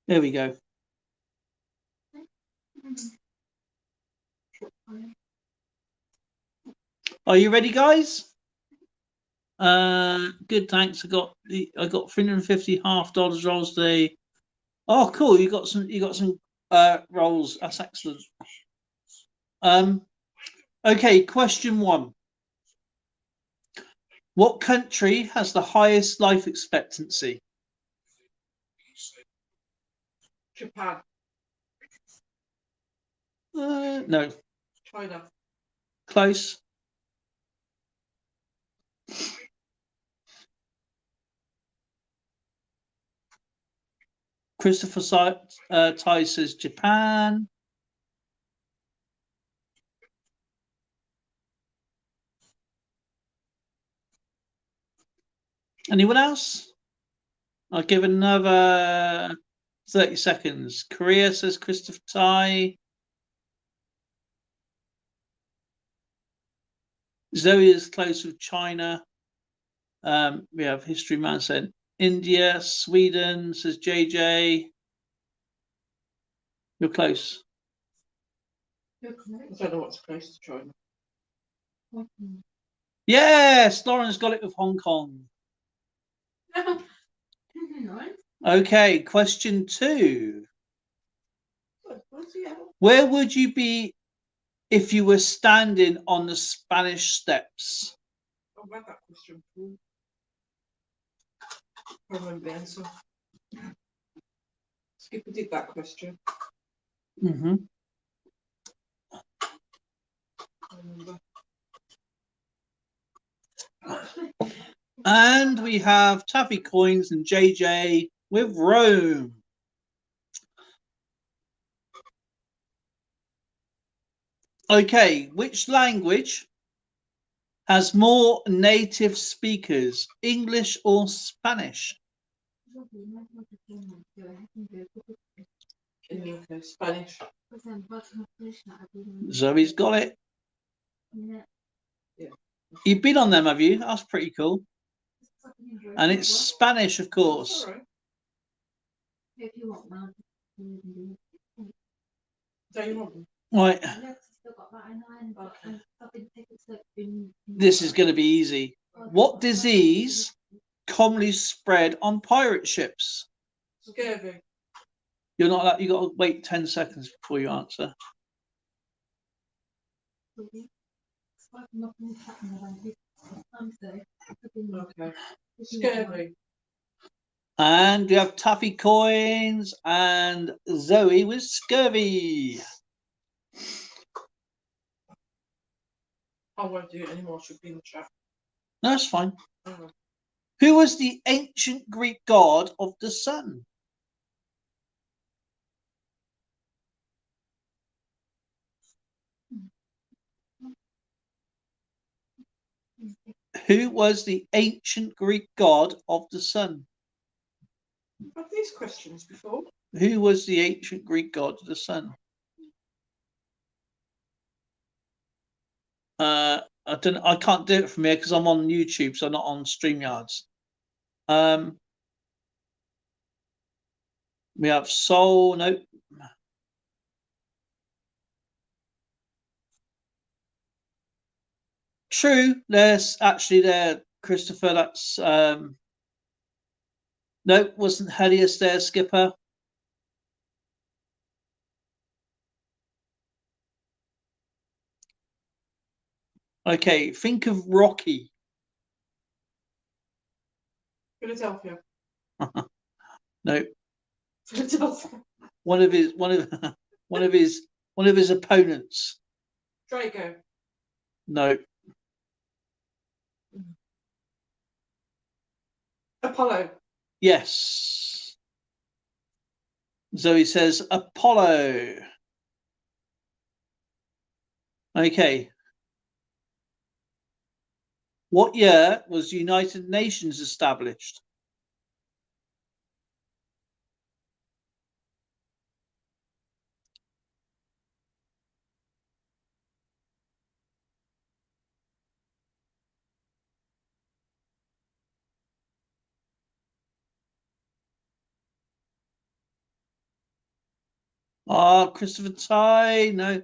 There we go. Are you ready, guys? Good, thanks. I got $350 half dollars rolls today. Oh, cool. You got some rolls. That's excellent. Okay, question 1. What country has the highest life expectancy? Japan. No. China. Close. Christopher Ty says Japan. Anyone else? I'll give another 30 seconds. Korea says Christopher Ty. Zoe is close with China. We have History Man saying India. Sweden says JJ. You're close. I don't know what's close to China. Yes, Lauren's got it with Hong Kong. Okay, question 2. Where would you be if you were standing on the Spanish steps? I've read that question before. I remember the answer. Skipper did that question. Mm-hmm. I remember. And we have Taffy Coins and JJ with Rome. Okay, which language has more native speakers, English or Spanish? In the UK, Spanish. Zoe's got it. Yeah. You've been on them, have you? That's pretty cool. And it's Spanish, of course. All right. Don't you want them? Right. This is going to be easy. What disease commonly spread on pirate ships? Scurvy. You're not allowed, you got to wait 10 seconds before you answer. Okay. Scurvy. And we have Taffy Coins and Zoe with scurvy. I won't do it anymore. Should be in the chat. No, that's fine. Oh. Who was the ancient Greek god of the sun? Who was the ancient Greek god of the sun? I've had these questions before. Who was the ancient Greek god of the sun? I can't do it from here because I'm on YouTube, so I'm not on StreamYards. We have Soul. No. True. There's actually there, Christopher. That's no, wasn't Helios there, Skipper? Okay, think of Rocky. Philadelphia. No, Philadelphia. one of his opponents. Drago. No, Apollo. yes. Zoe says Apollo. Okay. What year was the United Nations established? Ah, Christopher Ty. No.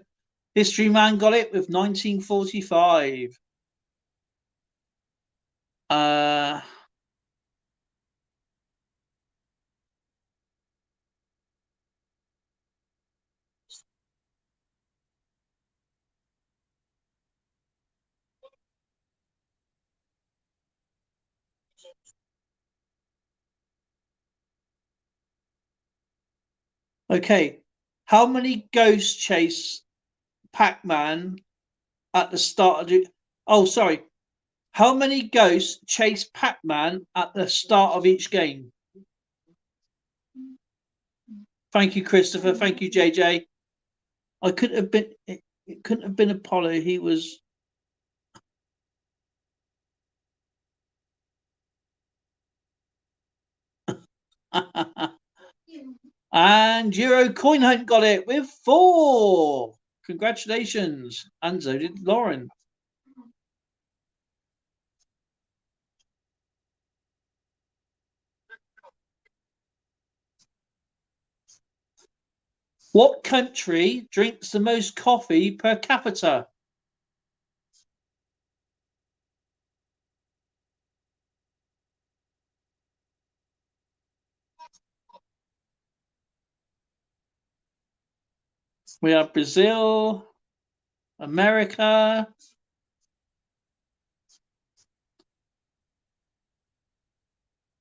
History Man got it with 1945. Okay. How many ghosts chase Pac-Man at the start of the... Oh, sorry. How many ghosts chase Pac-Man at the start of each game? Thank you, Christopher. Thank you, JJ. I couldn't have been... It couldn't have been Apollo. He was... And Euro Coin Hunt got it with 4. Congratulations. And so did Lauren. What country drinks the most coffee per capita? We have Brazil, America,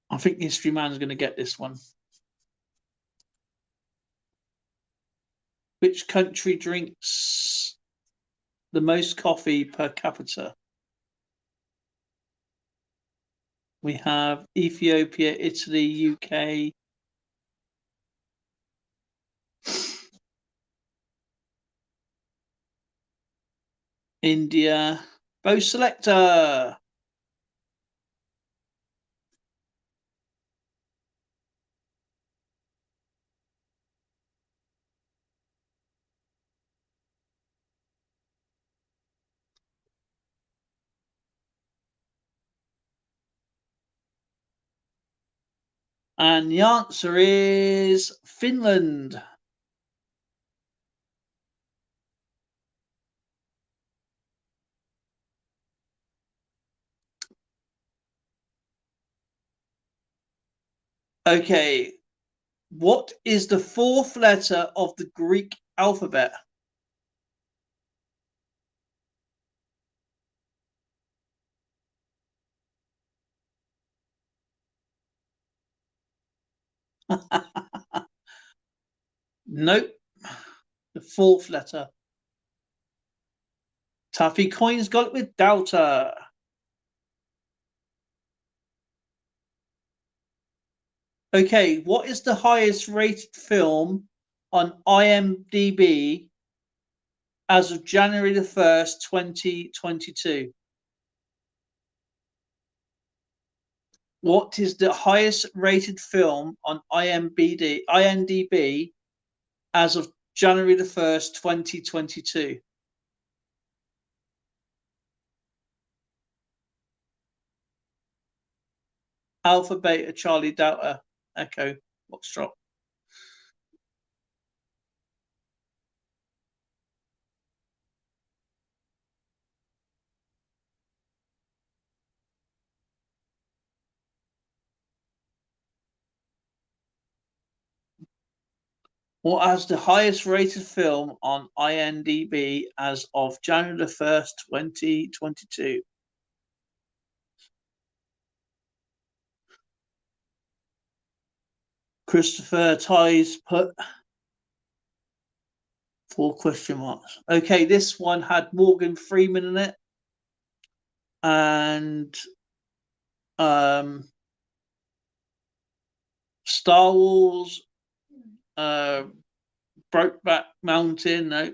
I think History Man's going to get this one. Which country drinks the most coffee per capita? We have Ethiopia, Italy, UK. India. Bo Selector. And the answer is Finland. Okay. What is the fourth letter of the Greek alphabet? Nope. The fourth letter. Tuffy Coins got it with Delta. Okay, what is the highest rated film on IMDb as of January the 1st, 2022? What is the highest rated film on IMDb as of January the 1st, 2022? Alpha, Beta, Charlie, Delta, Echo, Foxtrot. What has the highest rated film on IMDb as of January the 1st, 2022? Christopher Ties put 4 question marks. Okay, this one had Morgan Freeman in it. And Star Wars, Brokeback Mountain, no.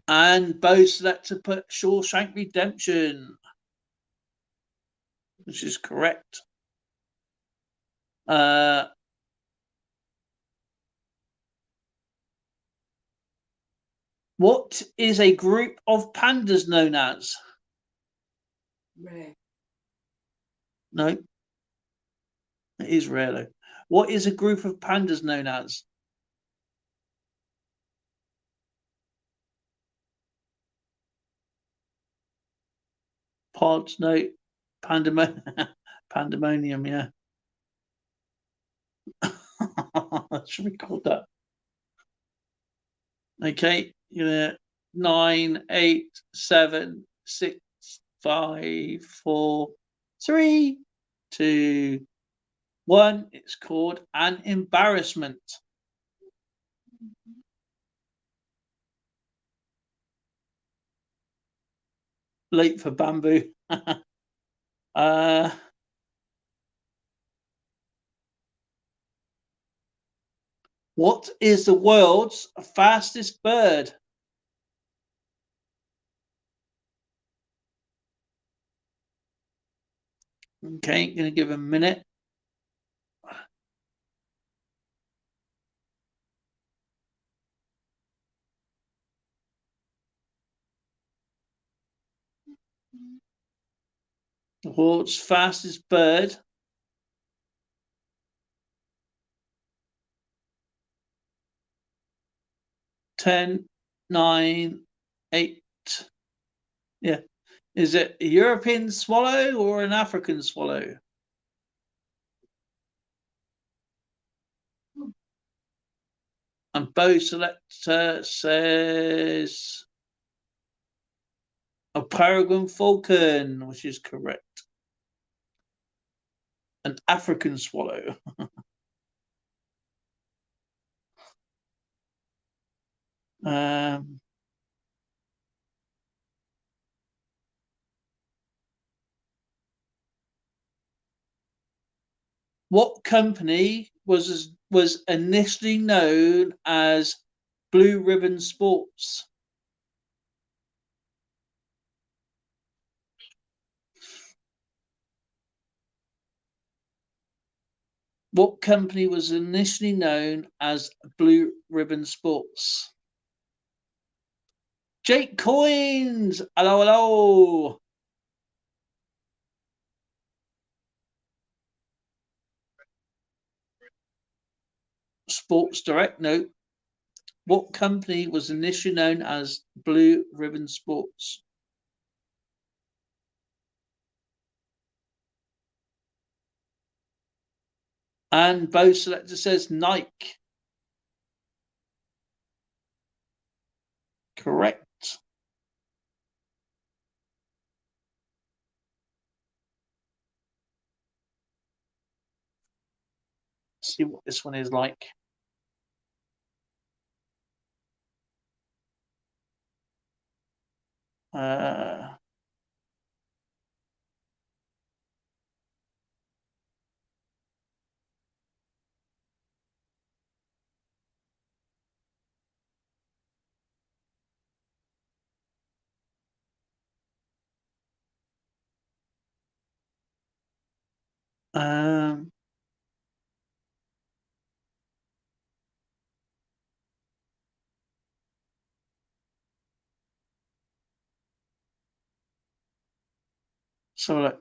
And Bo Selector put Shawshank Redemption, which is correct. What is a group of pandas known as? Rare. No. It is rare though. What is a group of pandas known as? Pods, no. Pandemonium, yeah. Should we call that? Okay, 9, 8, 7, 6, 5, 4, 3, 2, 1. It's called an embarrassment. Late for bamboo. What is the world's fastest bird? Okay, gonna give a minute. The world's fastest bird. 10, 9, 8. Yeah. Is it a European swallow or an African swallow? And Bo Selector says a peregrine falcon, which is correct. An African swallow. What company was initially known as Blue Ribbon Sports? What company was initially known as Blue Ribbon Sports? Jake Coins! Hello, hello! Sports Direct, no. What company was initially known as Blue Ribbon Sports? And Bo Selector says Nike. Correct. Let's see what this one is like. So,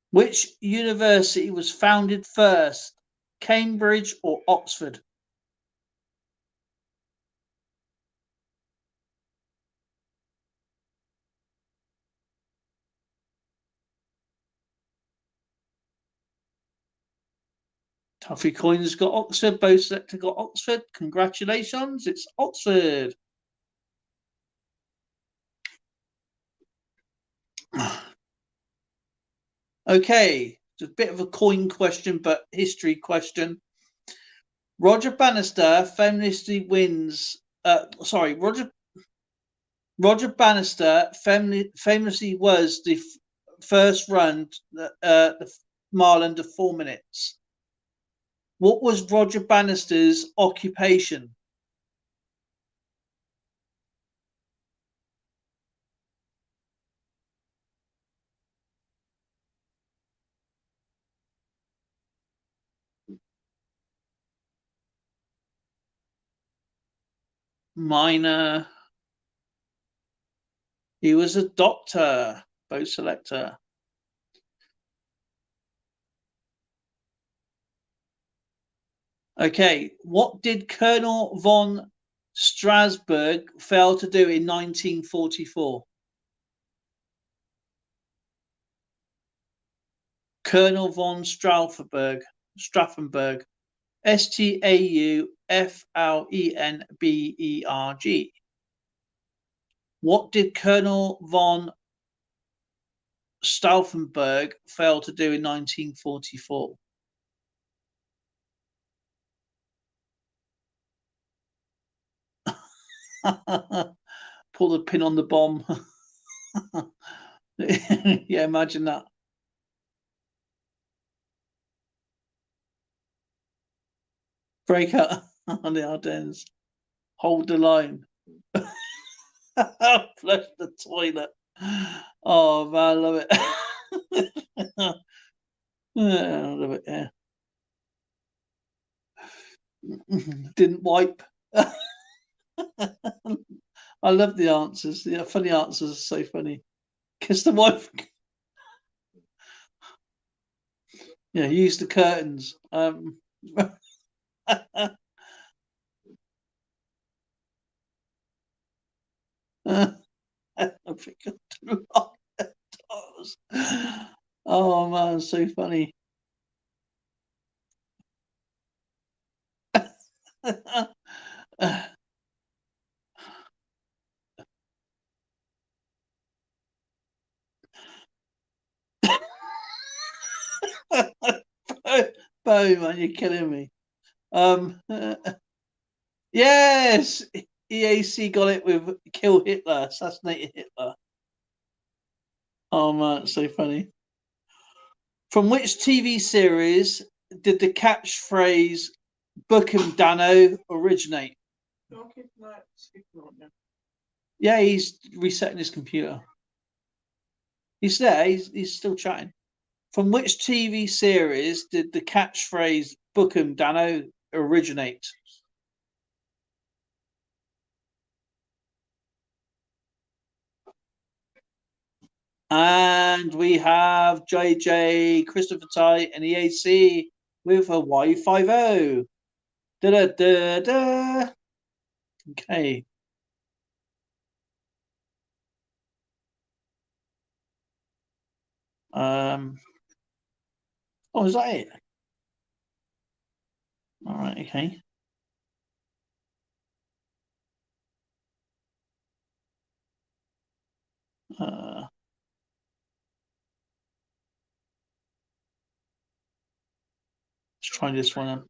which university was founded first, Cambridge or Oxford? Tuffy Coins got Oxford. Bo Selector got Oxford. Congratulations, it's Oxford. Okay, it's a bit of a coin question, but history question. Roger Bannister famously wins. Roger Bannister famously was the first run the mile under 4 minutes. What was Roger Bannister's occupation? Miner. He was a doctor. Bo Selector. Okay, what did Colonel von Strasbourg fail to do in 1944? Colonel von Strauffenberg. Staufenberg. What did Colonel von Stauffenberg fail to do in 1944? Pull the pin on the bomb. Yeah, imagine that. Break out on the Ardennes. Hold the line. Flush the toilet. Oh man, I love it. Yeah, I love it, yeah. Didn't wipe. I love the answers. The funny answers are so funny. Kiss the wife. Yeah, use the curtains. Oh man, so funny. Bo, man, you're killing me. Yes, EAC got it with kill Hitler, assassinated Hitler. Oh man, it's so funny. From which TV series did the catchphrase "Book 'em, Dano" originate? Yeah, he's resetting his computer. He's there. He's still chatting. From which TV series did the catchphrase "Book 'em, Dano" originate? And we have JJ, Christopher Ty, and EAC with a Y50. Da da da da. Okay. Oh, is that it? All right. Okay. Let's try this one out.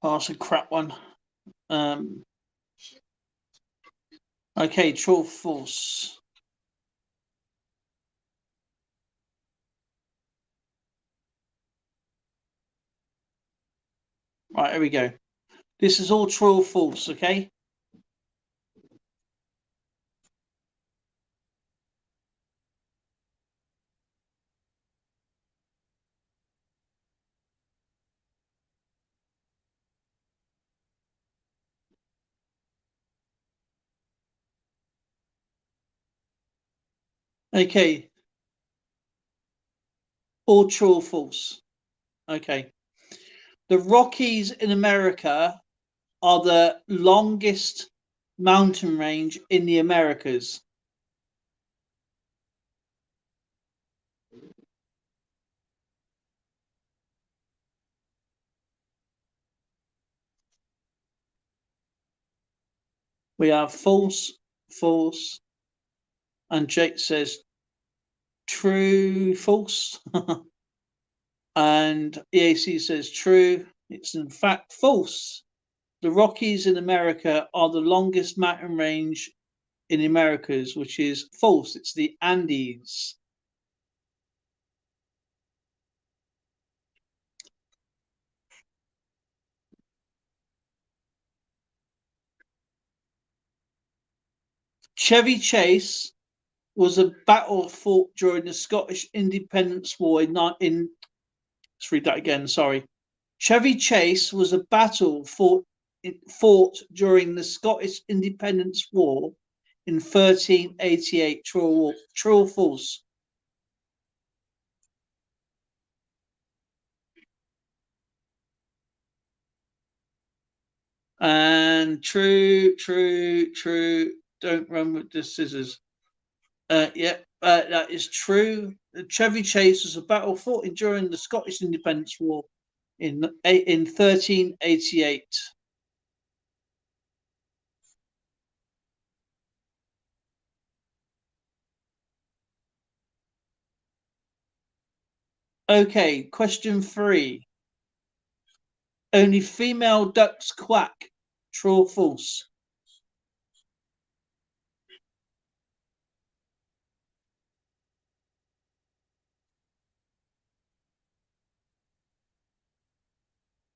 Oh, it's a crap one. Okay, true or false? Right, here we go. This is all true or false, okay? Okay. All true or false? Okay. The Rockies in America are the longest mountain range in the Americas. We have false, false, and Jake says true, false. And EAC says true. It's in fact false. The Rockies in America are the longest mountain range in the Americas, which is false. It's the Andes. Chevy Chase was a battle fought during the Scottish Independence War let's read that again, sorry. Chevy Chase was a battle fought during the Scottish Independence War in 1388. True or false? And true. Don't run with the scissors. That is true. The Chevy Chase was a battle fought during the Scottish Independence War in 1388. Okay, question 3. Only female ducks quack. True or false?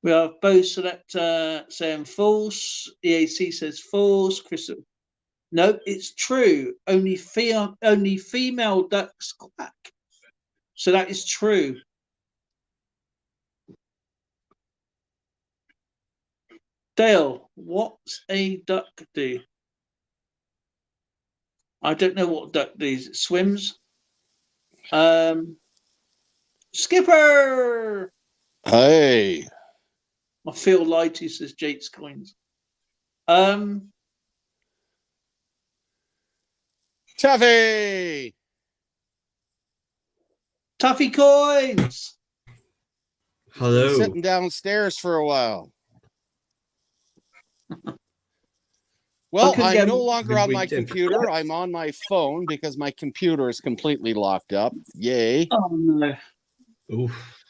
We have both selector saying false. EAC says false. Crystal. No, it's true. Only female ducks quack. So that is true. Dale, what's a duck do? I don't know what duck does. It swims. Skipper. Hey. I feel light, he says Jake's coins. Tuffy. Tuffy coins. Hello. Sitting downstairs for a while. Well, I'm no longer on my computer. I'm on my phone because my computer is completely locked up. Yay. Oh, no. Oof.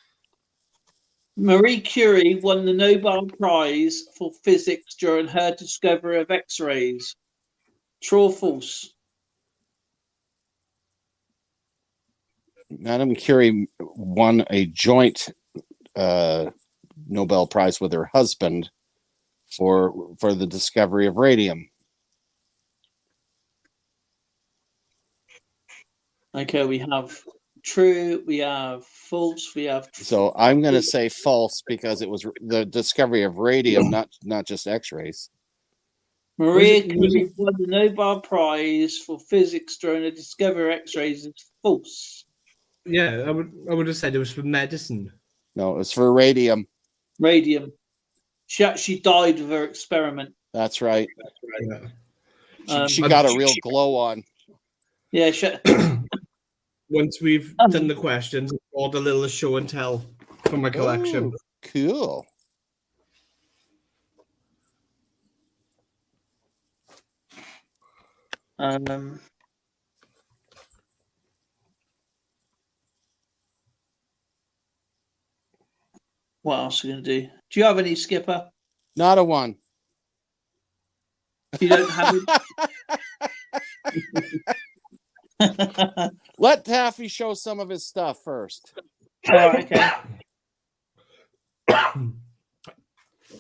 Marie Curie won the Nobel Prize for physics during her discovery of X-rays. True or false? Madame Curie won a joint Nobel Prize with her husband for the discovery of radium. Okay, we have true, we have false, we have... So I'm going to say false because it was the discovery of radium, not just X-rays. Maria Curie won the Nobel Prize for physics during the discovery of X-rays. Is false. Yeah, I would have said it was for medicine. No, it was for radium. Radium. She actually died with her experiment. That's right. Yeah. She got a real glow on. Yeah. Once we've done the questions, I've got a little show and tell from my collection. Oh, cool. What else are we going to do? Do you have any, Skipper? Not a one. You don't have it? Let Taffy show some of his stuff first. All right, okay.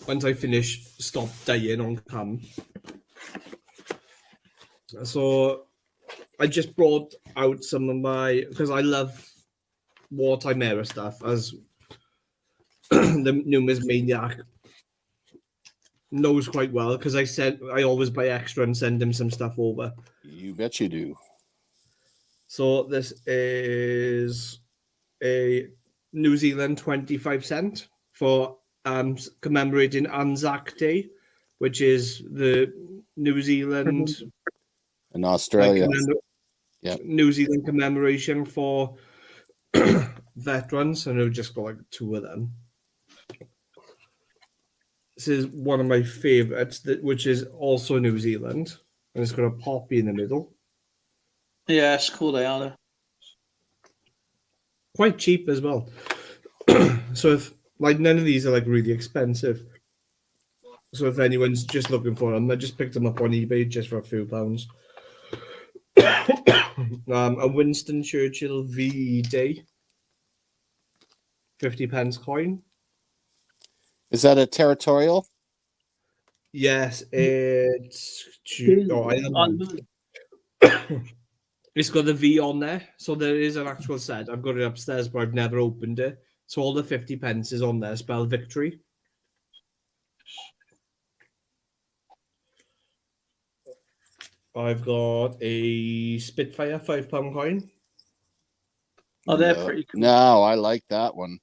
Once I finish, stop dying on cam. So I just brought out some of my, because I love wartime era stuff, as the Numismaniac knows quite well, because I always buy extra and send him some stuff over. You bet you do. So this is a New Zealand 25 cent for commemorating Anzac Day, which is the New Zealand In Australia. New Zealand commemoration for veterans, and I've just got like 2 of them. This is one of my favorites, which is also New Zealand, and it's got a poppy in the middle. Yeah, it's cool. They are. Quite cheap as well. So if like none of these are like really expensive. So if anyone's just looking for them, I just picked them up on eBay just for a few pounds. A Winston Churchill VE Day, 50p coin. Is that a territorial? Yes, it's. It's got the V on there, so there is an actual set. I've got it upstairs, but I've never opened it. So all the 50p is on there, spell victory. I've got a Spitfire £5 coin. Oh, they're No. pretty cool. No, I like that one.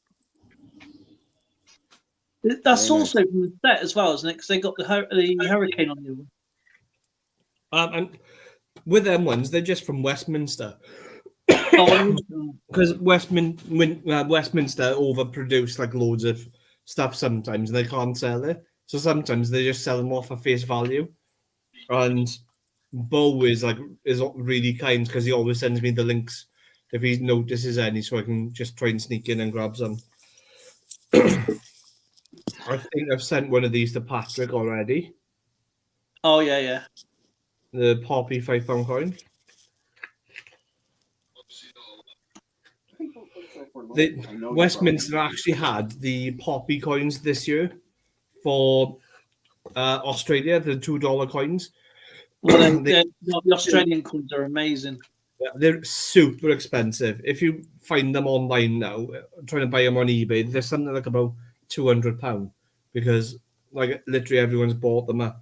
That's Very also from the set as well, isn't it? Because they got the hurricane on the other one. And with them ones, they're just from Westminster. Oh, Because Westminster overproduce like loads of stuff sometimes, and they can't sell it. So sometimes they just sell them off at face value. And Bo is really kind because he always sends me the links if he notices any, so I can just try and sneak in and grab some. I think I've sent one of these to Patrick already. oh yeah. The Poppy £5 coin. Westminster actually had the Poppy coins this year for Australia, the $2 coins. Well, the Australian coins are amazing. They're super expensive. If you find them online now, trying to buy them on eBay, they're something like about £200 because like literally everyone's bought them up.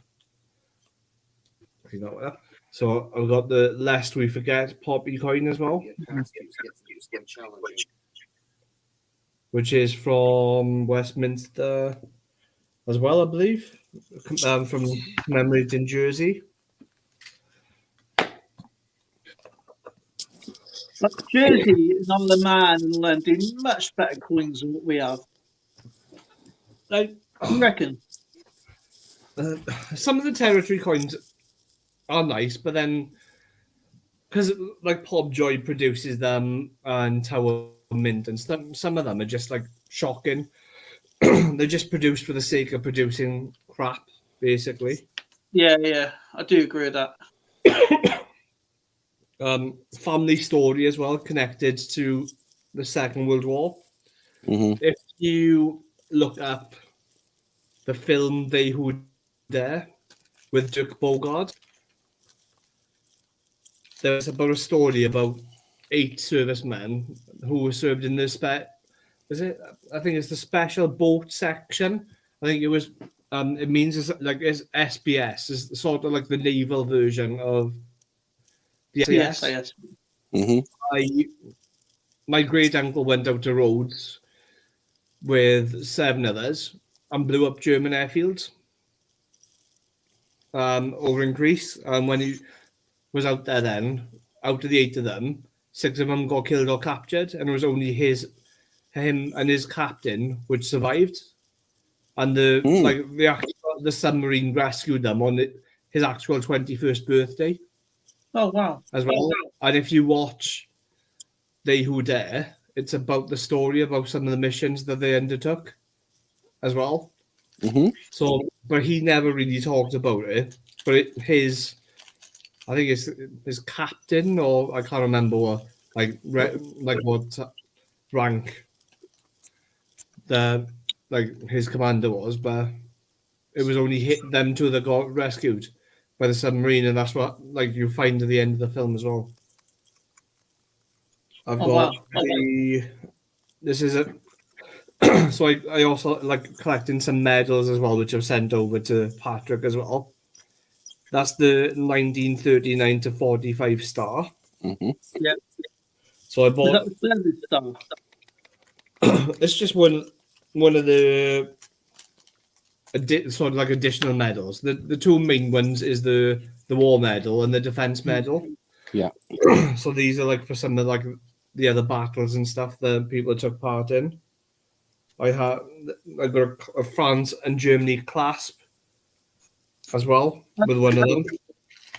So I've got the Lest We Forget Poppy coin as well, which is from Westminster as well, I believe, from commemorating Jersey. But Jersey and Isle of Man and Land do much better coins than what we have. Like, You reckon? some of the territory coins are nice, but then because like Pobjoy produces them and Tower Mint and stuff, some of them are just like shocking. They're just produced for the sake of producing crap, basically. Yeah, I do agree with that. Family story as well, connected to the Second World War. Mm-hmm. If you look up the film They Who Dare with Dirk Bogarde, there's about a story about 8 servicemen who served in the I think it's the special boat section. I think it was it means it's SBS is sort of like the naval version of the SAS. Yes. Mm-hmm. My great uncle went out to Rhodes with 7 others and blew up German airfields over in Greece. And when he was out there then, out of the 8 of them, 6 of them got killed or captured, and it was only him and his captain which survived. And the submarine rescued them on his actual 21st birthday. Oh wow! As well. And if you watch They Who Dare, it's about the story about some of the missions that they undertook as well. Mm-hmm. So, but he never really talked about it. But I think it's his captain, or I can't remember what, what rank his commander was, but it was only them 2 that got rescued by the submarine, and that's what you find at the end of the film as well. I've got this is a so I also like collecting some medals as well, which I've sent over to Patrick as well. That's the 1939 to 45 star. Mm-hmm. Yeah. So I bought. Is that the star? It's just one of the sort of like additional medals. The 2 main ones is the war medal and the defense medal. Yeah. So these are like for some of the other battles and stuff that people took part in. I got a France and Germany clasp as well with one of them.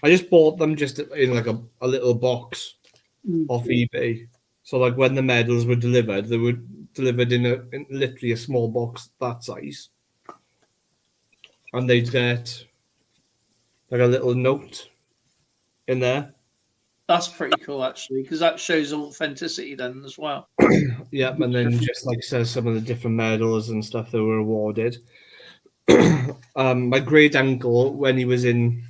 I just bought them just in like a little box off eBay. So like when the medals were delivered, they were delivered in literally a small box that size, and they'd get like a little note in there. That's pretty cool, actually, because that shows authenticity then as well. Yeah, and then just says some of the different medals and stuff that were awarded. My great uncle, when he was in,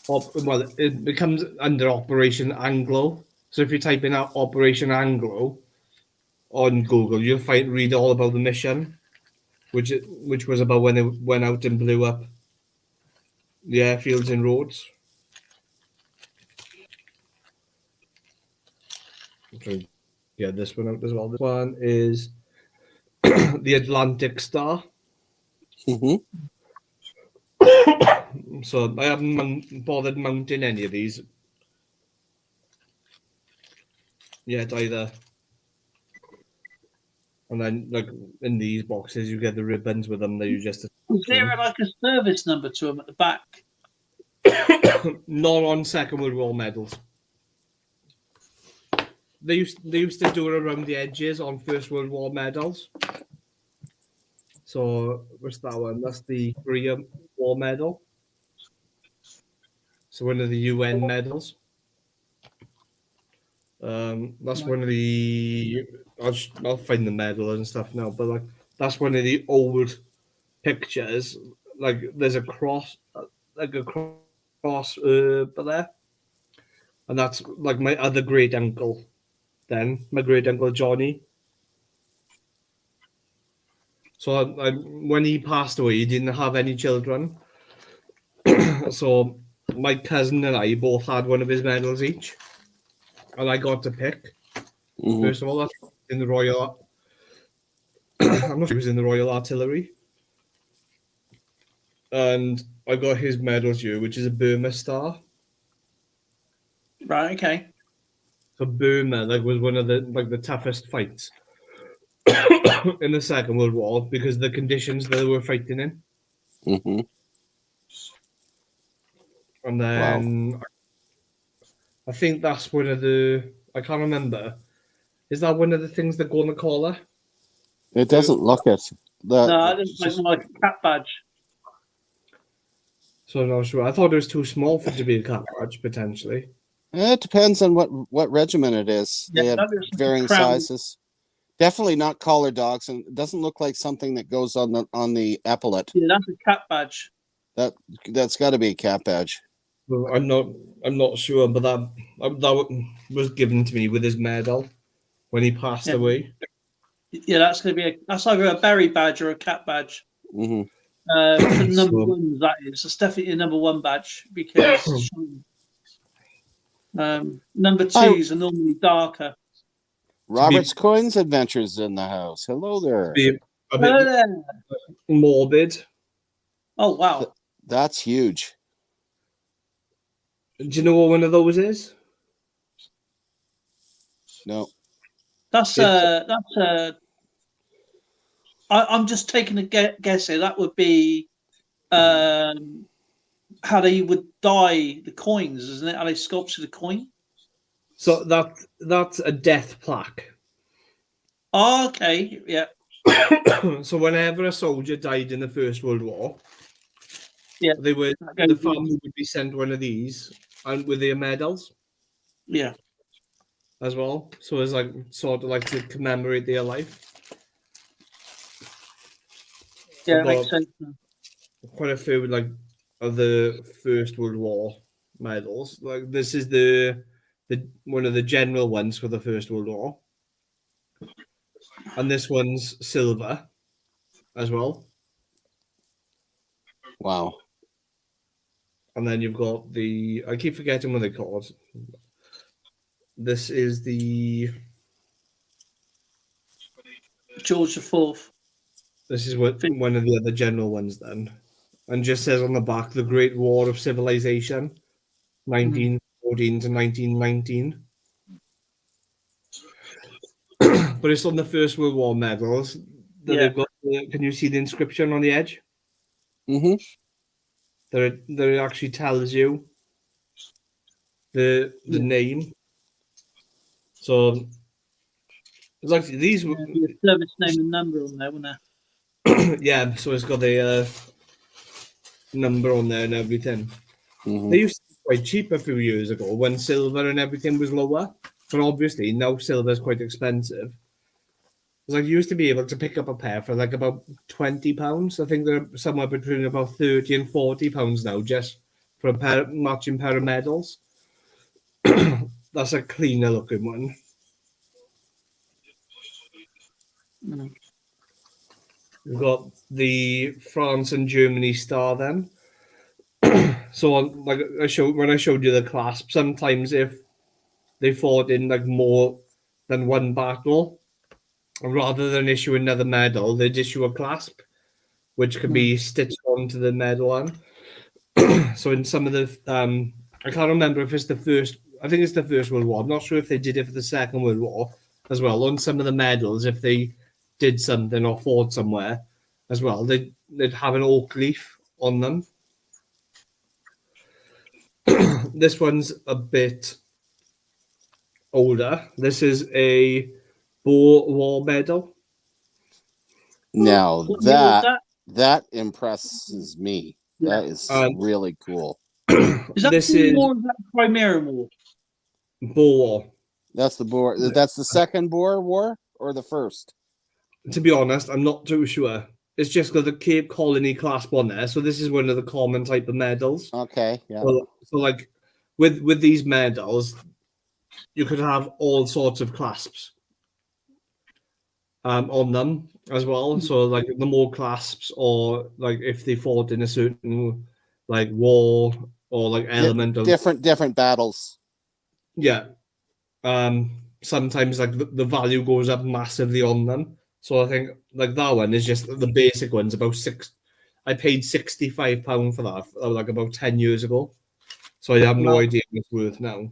it becomes under Operation Anglo. So if you type in Operation Anglo on Google, you'll read all about the mission, which was about when it went out and blew up Yeah, Fields and Roads. Okay. Yeah, this one out as well. This one is the Atlantic Star. Hmm. So I haven't bothered mounting any of these yet either. And then, like in these boxes, you get the ribbons with them that you just Is there like a service number to them at the back? not on Second World War medals. They used to do it around the edges on First World War medals. So what's that one? That's the Korea War medal. So one of the UN medals. That's one of the. I'll find the medal and stuff now, but like that's one of the old pictures. Like there's a cross, like a cross there, and that's like my other great uncle. Then my great uncle Johnny. So when he passed away, he didn't have any children. So my cousin and I both had one of his medals each, and I got to pick. Hmm. First of all, that's in the Royal. I'm not sure he was in the Royal Artillery, and I got his medals here, which is a Burma Star. Right. Okay. So Burma was one of the toughest fights in the Second World War because of the conditions that they were fighting in. Hmm. And then I think that's one of the. I can't remember. Is that one of the things that go on the collar? It doesn't look it. No, I didn't like a cat badge. So I'm not sure. I thought it was too small for it to be a cat badge potentially. It depends on what regiment it is. They Yeah, have that is like a varying crown. sizes. Definitely not collar dogs, and it doesn't look like something that goes on the epaulette. Yeah, that's a cat badge. That's got to be a cat badge. Well, I'm not sure, but that was given to me with his medal when he passed Yeah. away. Yeah, that's going to be that's either a berry badge or a cat badge. Hmm. For number So- one, that is. It's definitely a number one badge because number twos are normally darker. Robert's Coins Adventures in the house. Hello there. Be a Hello bit there. morbid. Oh wow! That's huge. Do you know what one of those is? No. That's I'm just taking a guess here. That would be how they would dye the coins, isn't it? How they sculpture the coin. So that's a death plaque. Oh, okay, yeah, So whenever a soldier died in the First World War, Yeah. the goes family would be sent one of these and with their medals yeah. as well. So it's like sort of like to commemorate their life. Yeah, I've it makes got sense. quite a few like of the First World War medals. Like this is the one of the general ones for the First World War. And this one's silver as well. Wow. And then you've got I keep forgetting what they're called. This is the George IV. This is one of the other general ones then. And just says on the back, the Great War of Civilization, 1914 to 1919. But it's on the First World War medals that they've got. Can you see the inscription on the edge? Hmm. That it actually tells you the name. So it's like these. The service name and number on there, wouldn't there? Yeah, so it's got the number on there and everything. Hmm. They used to be quite cheap a few years ago when silver and everything was lower. But obviously now silver is quite expensive. It's like you used to be able to pick up a pair for like about £20. I think they're somewhere between about £30 and £40 now just for a matching pair of medals. That's a cleaner looking one. Mm. We've got the France and Germany star then. So like when I showed you the clasp, sometimes if they fought in like more than one battle, rather than issue another medal, they'd issue a clasp, which could be stitched onto the medal arm. So in some of the I can't remember if it's the first. I think it's the First World War. I'm not sure if they did it for the Second World War as well. On some of the medals, if they did something or fought somewhere as well, they'd have an oak leaf on them. This one's a bit older. This is a Boer War medal. Now What year was that impresses me. That is really cool. Is that This the is War or is that Crimea War? Boer War. That's the Boer. That's the second Boer War or the first? To be honest, I'm not too sure. It's just got the Cape Colony clasp on there, so this is one of the common type of medals. Okay, yeah. So like with these medals, you could have all sorts of clasps on them as well. So like the more clasps, or like if they fought in a certain like war or like element of different battles. Yeah. Sometimes like the value goes up massively on them. So I think like that one is just the basic one's about I paid £65 for that like about 10 years ago. So I have no idea what it's worth now.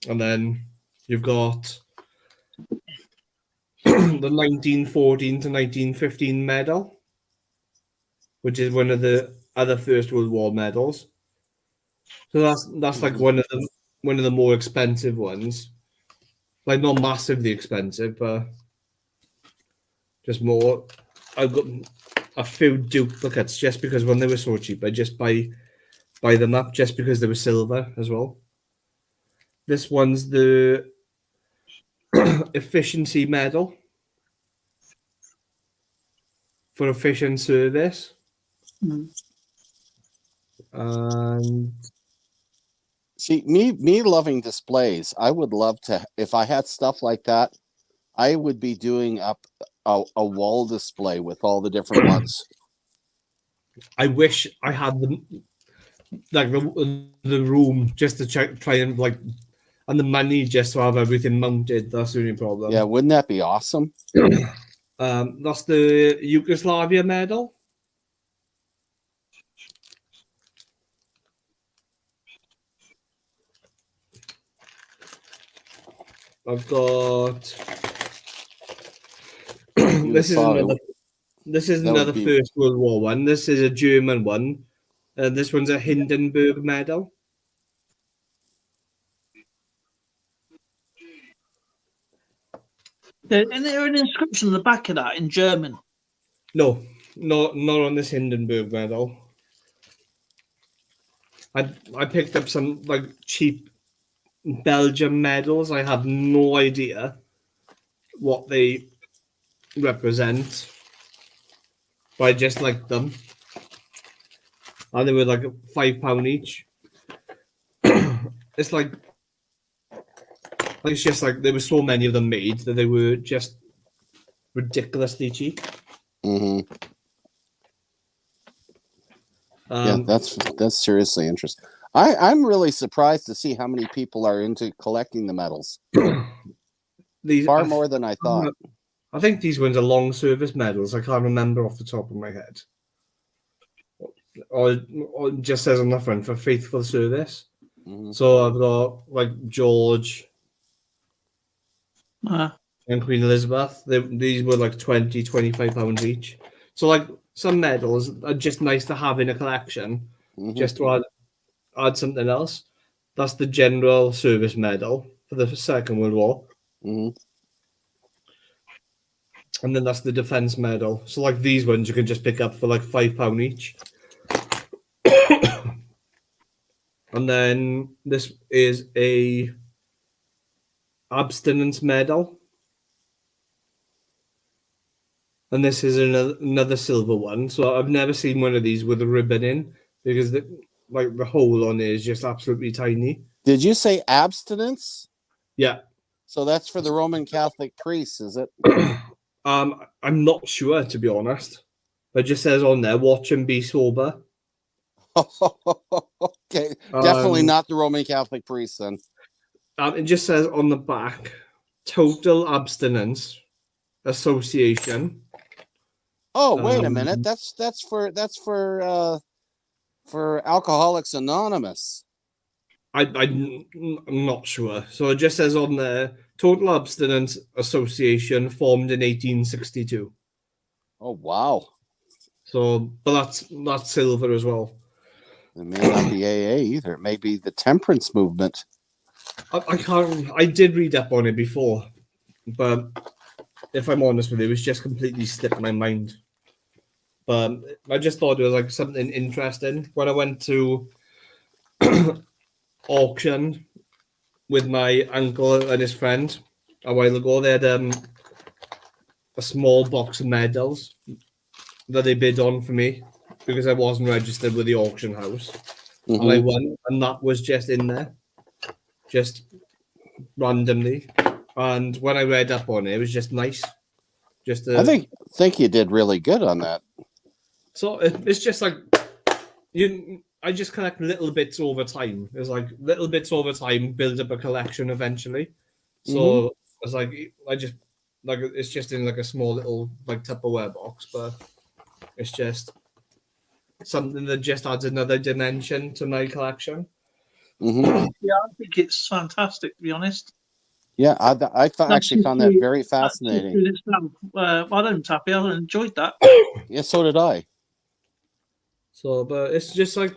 And then you've got the 1914 to 1915 medal, which is one of the other First World War medals. So that's like one of the more expensive ones. Like not massively expensive, but just more. I've got a few duplicates just because when they were so cheap, I just buy them up just because they were silver as well. This one's the efficiency medal for efficient service. And see, me loving displays, I would love to, if I had stuff like that, I would be doing up a wall display with all the different ones. I wish I had the room just to try and like, and the money just to have everything mounted. That's the only problem. Yeah, wouldn't that be awesome? That's the Yugoslavia medal. I've got this is another First World War one. This is a German one. This one's a Hindenburg medal. Isn't there an inscription on the back of that in German? No, not on this Hindenburg medal. I picked up some like cheap Belgium medals. I have no idea what they represent, but I just liked them, and they were like £5 each. It's just like there were so many of them made that they were just ridiculously cheap. Mm-hmm. Yeah, that's seriously interesting. I'm really surprised to see how many people are into collecting the medals. Far more than I thought. I think these ones are long service medals. I can't remember off the top of my head. Or it just says on the front for faithful service. Mm-hmm. So I've got like George and Queen Elizabeth. These were like £25 each. So like some medals are just nice to have in a collection, just to add something else. That's the General Service Medal for the Second World War. Mm-hmm. And then that's the Defence Medal. So like these ones you can just pick up for like £5 each. And then this is a Abstinence Medal. And this is another silver one. So I've never seen one of these with a ribbon in, because the hole on it is just absolutely tiny. Did you say abstinence? Yeah. So that's for the Roman Catholic priests, is it? I'm not sure, to be honest. It just says on there, watch and be sober. Okay, definitely Um, not the Roman Catholic priest then. It just says on the back, Total Abstinence Association. Oh, wait a minute. That's for Alcoholics Anonymous. I'm not sure. So it just says on there, Total Abstinence Association formed in 1862. Oh, wow. So, but that's silver as well. It may not be AA either. It may be the temperance movement. I can't. I did read up on it before, but if I'm honest with you, it was just completely slipped my mind. But I just thought it was like something interesting when I went to auction with my uncle and his friend a while ago. They had a small box of medals that they bid on for me because I wasn't registered with the auction house, and I won, and that was just in there, just randomly. And when I read up on it, it was just nice. Just I think you did really good on that. so it's just like I just collect little bits over time. It's like little bits over time build up a collection eventually. So it's like I just like it's just in like a small little like Tupperware box, but it's just something that just adds another dimension to my collection. Mm-hmm. Yeah, I think it's fantastic, to be honest. Yeah, I actually found that very fascinating. Well done, Tappy. I enjoyed that. Yeah, so did I. So, but it's just like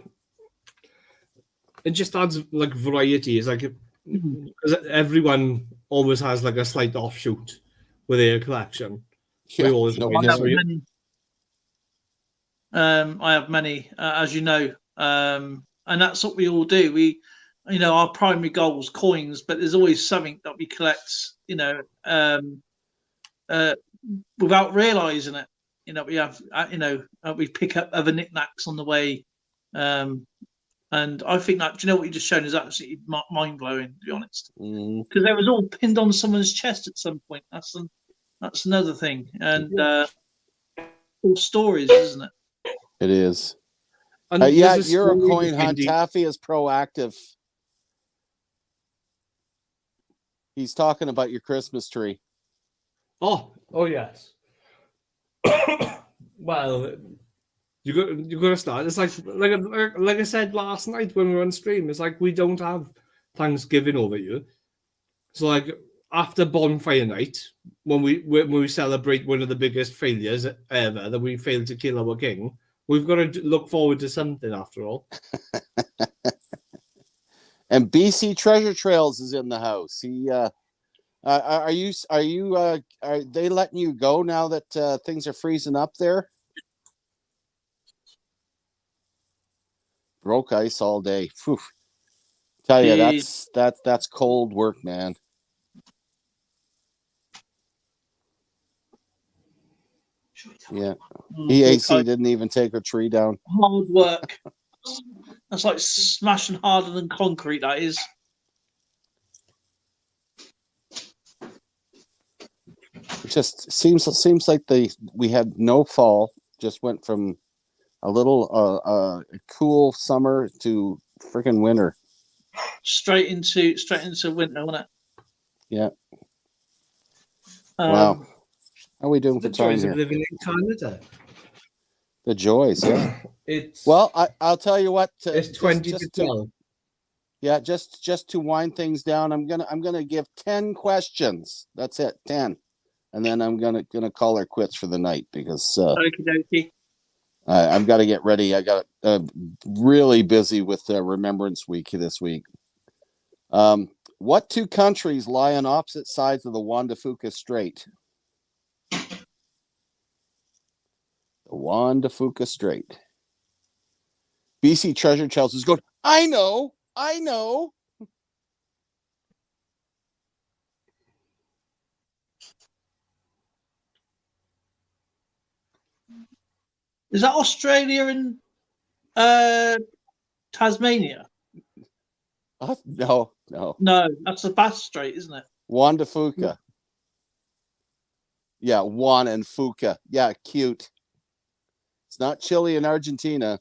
it just adds like variety. It's like because everyone always has like a slight offshoot with their collection. Yeah, We always no I have kidding. many. I have many, as you know, and that's what we all do. We, our primary goal is coins, but there's always something that we collect, without realizing it. We have, we pick up other knickknacks on the way, and I think that what you just shown is absolutely mind blowing, to be honest, because they was all pinned on someone's chest at some point. That's another thing, and all stories, isn't it? It is. And Yeah, there's a you're a story coin behind hunt. the- Taffy is proactive. He's talking about your Christmas tree. Oh yes. Well, you got to start. It's like I said last night when we were on stream. It's like we don't have Thanksgiving over here. So like after bonfire night, when we celebrate one of the biggest failures ever that we failed to kill our king, we've got to look forward to something after all. And BC Treasure Trails is in the house. He are they letting you go now that things are freezing up there? Broke ice all day. Whew. Tell you that's cold work, man. Yeah. EAC didn't even take her tree down. Hard work. That's like smashing harder than concrete. That is. It just seems like we had no fall. Just went from a little cool summer to freaking winter. Straight into winter, wasn't it? Yeah. Wow. How are we doing The for time joys here? of living in Canada. The joys, yeah. I'll tell you what. It's 20 to 12. Yeah, just to wind things down, I'm gonna give 10 questions. That's it, 10, and then I'm gonna call her quits for the night because I've got to get ready. I got really busy with Remembrance Week this week. What two countries lie on opposite sides of the Juan de Fuca Strait? The Juan de Fuca Strait. BC Treasure Trails is going, I know. Is that Australia and Tasmania? No. No, that's the Bass Strait, isn't it? Juan de Fuca. Yeah, Juan and Fuca. Yeah, cute. It's not Chile and Argentina.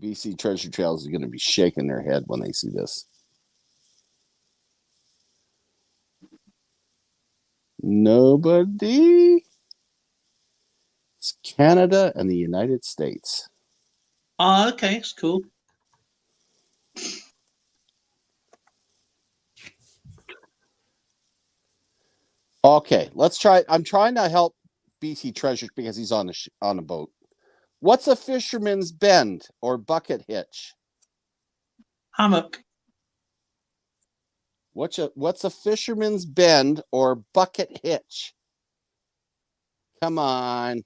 BC Treasure Trails is going to be shaking their head when they see this. Nobody. It's Canada and the United States. Oh, okay, it's cool. Okay, let's try. I'm trying to help BC Treasure because he's on a boat. What's a fisherman's bend or bucket hitch? Hammock. What's a fisherman's bend or bucket hitch? Come on.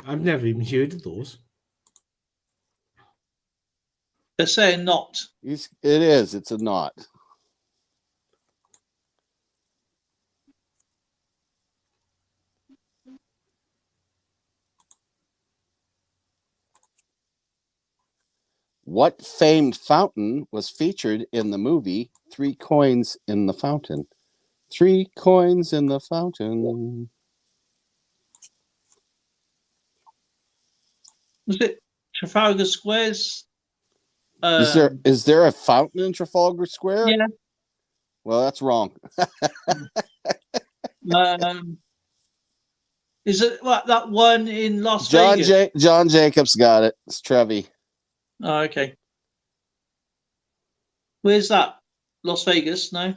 I've never even heard of those. They're saying not. It is. It's a knot. What famed fountain was featured in the movie 3 Coins in the Fountain? 3 coins in the fountain. Was it Trafalgar Square's? Is there a fountain in Trafalgar Square? Yeah. Well, that's wrong. Is it what, that one in Las Vegas? John Jacobs got it. It's Trevi. Oh, okay. Where's that? Las Vegas? No.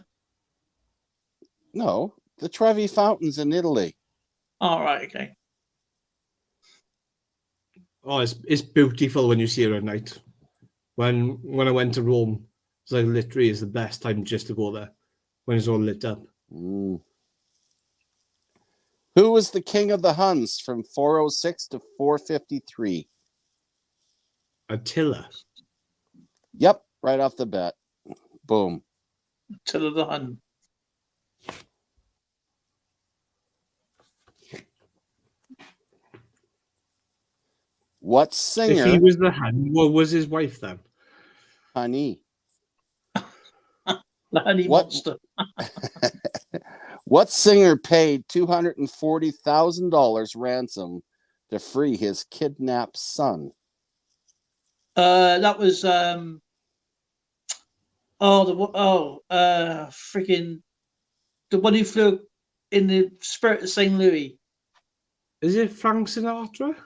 No, the Trevi Fountains in Italy. All right. Okay. Oh, it's beautiful when you see it at night. When I went to Rome, it's like literally is the best time just to go there when it's all lit up. Mm. Who was the king of the Huns from 406 to 453? Attila. Yep, right off the bat. Boom. Attila the Hun. What singer? If he was the Hun, what was his wife then? Honey. The honey What- monster. What singer paid $240,000 ransom to free his kidnapped son? That was freaking the one who flew in the Spirit of St. Louis. Is it Frank Sinatra?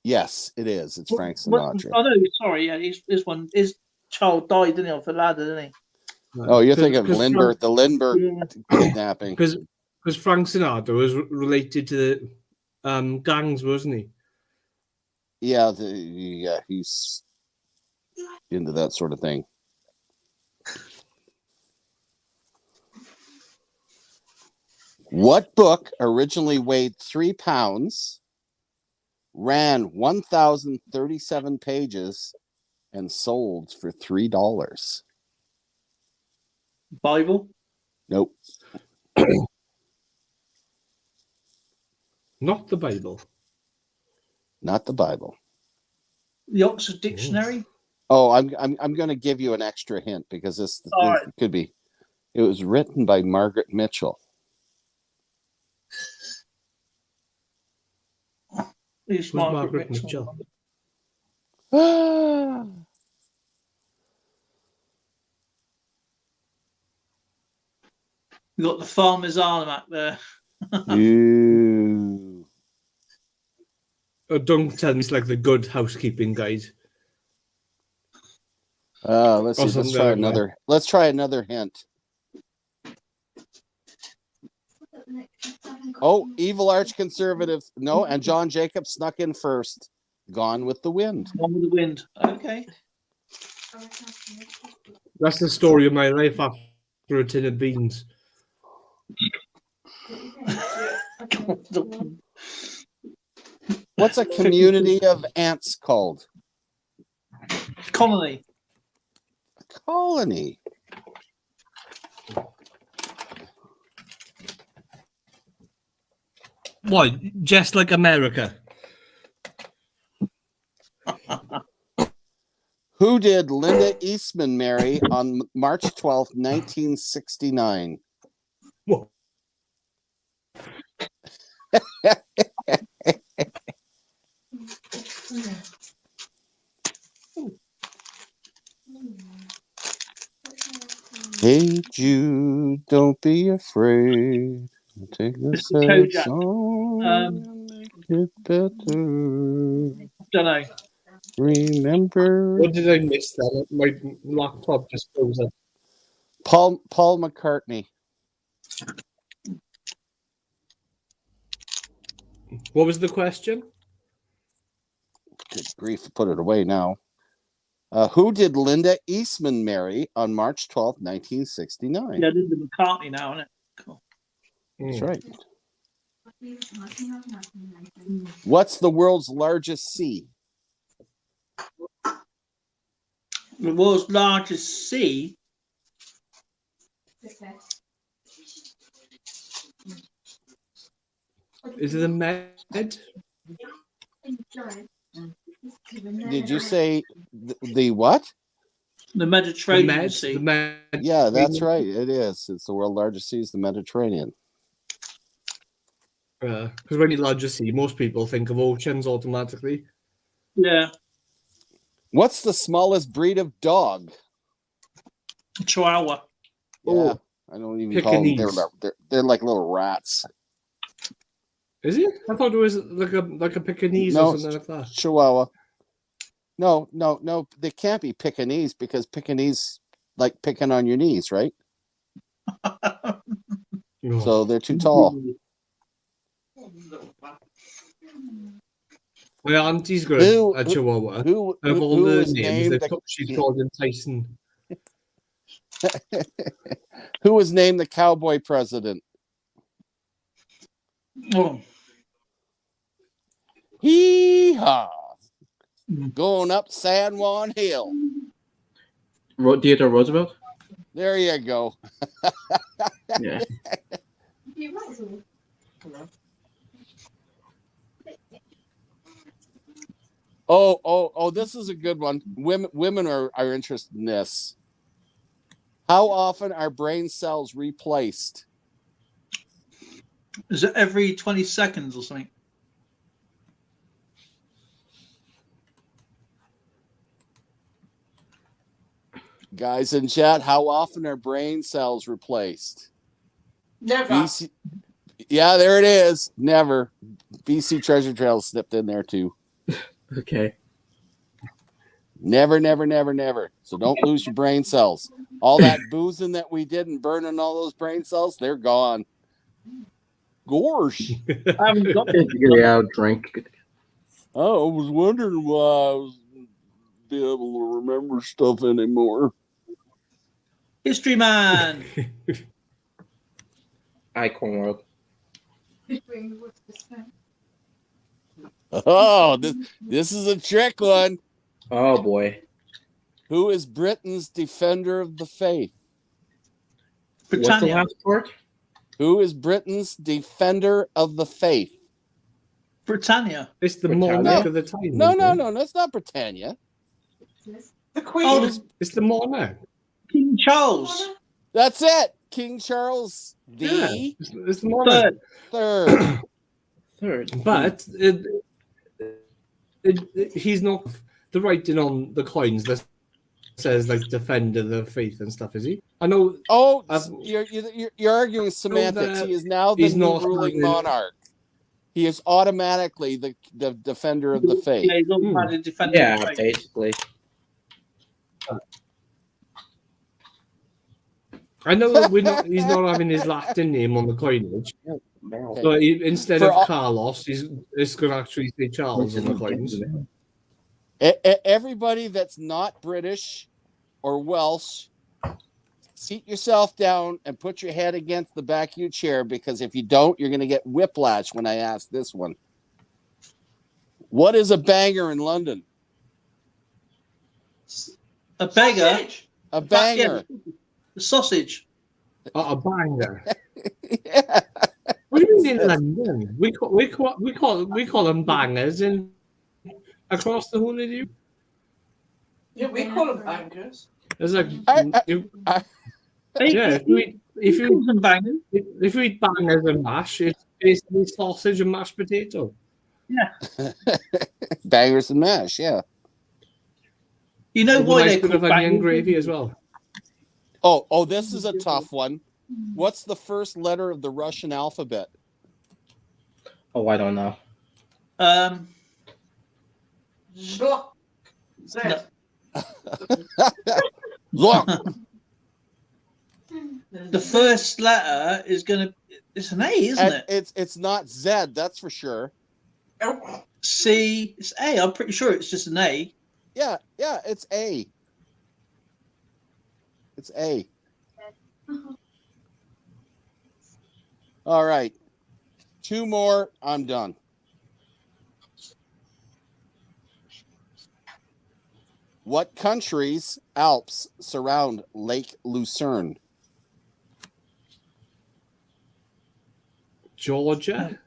Yes, it is. It's Frank What- Sinatra. Oh no, sorry, yeah, his child died, didn't he, off a ladder, didn't he? Oh, you're thinking of Lindbergh, the Lindbergh Yeah. kidnapping. Because Frank Sinatra was related to the gangs, wasn't he? Yeah, he's into that sort of thing. What book originally weighed 3 pounds, ran 1,037 pages, and sold for $3? Bible. Nope. Not the Bible. Not the Bible. The Oxford Dictionary. Oh, I'm going to give you an extra hint because this All right. could be. It was written by Margaret Mitchell. Who's Margaret Mitchell? Ah. You got the Farmer's Almanac there. Ew. Oh, don't tell me it's like the Good Housekeeping Guide. Let's see. Awesome, Let's try another hint. Oh, evil arch conservative. No, and John Jacobs snuck in first. Gone with the Wind. One with the Wind. Okay. That's the story of my life after a tin of beans. What's a community of ants called? Colony. Colony. What? Just like America? Who did Linda Eastman marry on March 12th, 1969? What? Hey Jude, don't be afraid. Take a Mr. sad Kojak, song and make it better. don't know. Remember What did I miss then? My laptop just froze up. Paul McCartney. What was the question? Good grief, put it away now. Who did Linda Eastman marry on March 12th, 1969? Yeah, this is McCartney now, isn't it? Cool. That's right. What's the world's largest sea? The world's largest sea. Is it the Med? Did you say the what? The The Mediterranean Med? Sea. The Med? Yeah, that's right. It is. It's the world's largest sea is the Mediterranean. Because when you larger sea, most people think of oceans automatically. Yeah, What's the smallest breed of dog? Chihuahua. Yeah, Oh, I don't even call them. Pekingese. They're like little rats. Is it? I thought it was like a Pekingese No, or something like that. Chihuahua. No. They can't be Pekingese because Pekingese like picking on your knees, right? Oh. So they're too tall. My auntie's got Who- a Chihuahua. Who Of all who the was names, named she's called him Tyson. who was named the cowboy president? Oh, Hee-haw. Going up San Juan Hill. Theodore Roosevelt? There you go. Yeah. Oh, this is a good one. Women are interested in this. How often are brain cells replaced? is it every 20 seconds or something? Guys in chat, how often are brain cells replaced? Never. BC, yeah, there it is. Never. BC Treasure Trail slipped in there too. Okay. Never. So don't lose your brain cells. All that boozing that we did and burning all those brain cells, they're gone. Gorsh. I haven't got it. Yeah, drink. Oh, I was wondering why I was be able to remember stuff anymore. History man. Hi, CoinWorld. Oh, this is a trick one. Oh boy. Who is Britain's defender of the faith? What's the Britannia. last part? Who is Britain's defender of the faith? Britannia. It's the Britannia? monarch of the time. No, isn't it? that's not Britannia. The Queen. Oh, It's the monarch. King Charles. That's it. King Charles Yeah, the it's the monarch. Third. third. Third. But he's not the writing on the coins that says like defender the faith and stuff, is he? I know. Oh, I've- you're arguing semantics. that He is now the he's new not ruling having- monarch. He is automatically the defender of the faith. Yeah, he's all about the defender. of Yeah, the faith. basically. I know that he's not having his Latin name on the coinage. So instead For of all- Carlos, it's going to actually say Charles on the coins. Everybody that's not British or Welsh, seat yourself down and put your head against the back of your chair, because if you don't, you're going to get whiplash when I ask this one. What is a banger in London? A beggar. Sausage. A banger. The sausage. A banger. Yeah. What do you mean in London? We call them bangers in across the whole of you. Yeah, we call them bangers. There's like I- yeah. If you He calls them bangers. eat bangers and mash, basically sausage and mashed potato. Bangers and mash, yeah. You know With a why nice they're bit called of onion bangers? gravy as well. Oh, this is a tough one. What's the first letter of the Russian alphabet? Oh, I don't know. Schlock. No. Look, The first letter is gonna. It's an A, isn't and it? it's not Z, that's for sure. C. It's A. I'm pretty sure it's just an A. Yeah, it's A. It's A. All right. 2 more, I'm done. What country's Alps surround Lake Lucerne? Georgia.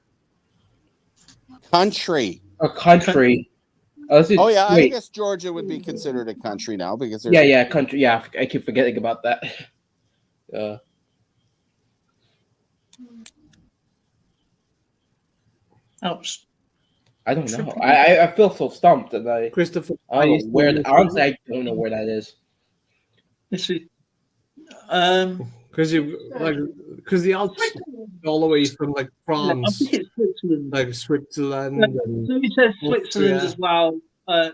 Country. A country. Oh yeah, I wait. guess Georgia would be considered a country now because there's Yeah, country. Yeah, I keep forgetting about that. Alps. I don't know. I feel so stumped that Christopher. I don't know where. Honestly, I don't know where that is. Let's see. Because the Alps all the way from like I France, think it's Switzerland. like Switzerland. Yeah, And so he says Switzerland Austria. as well.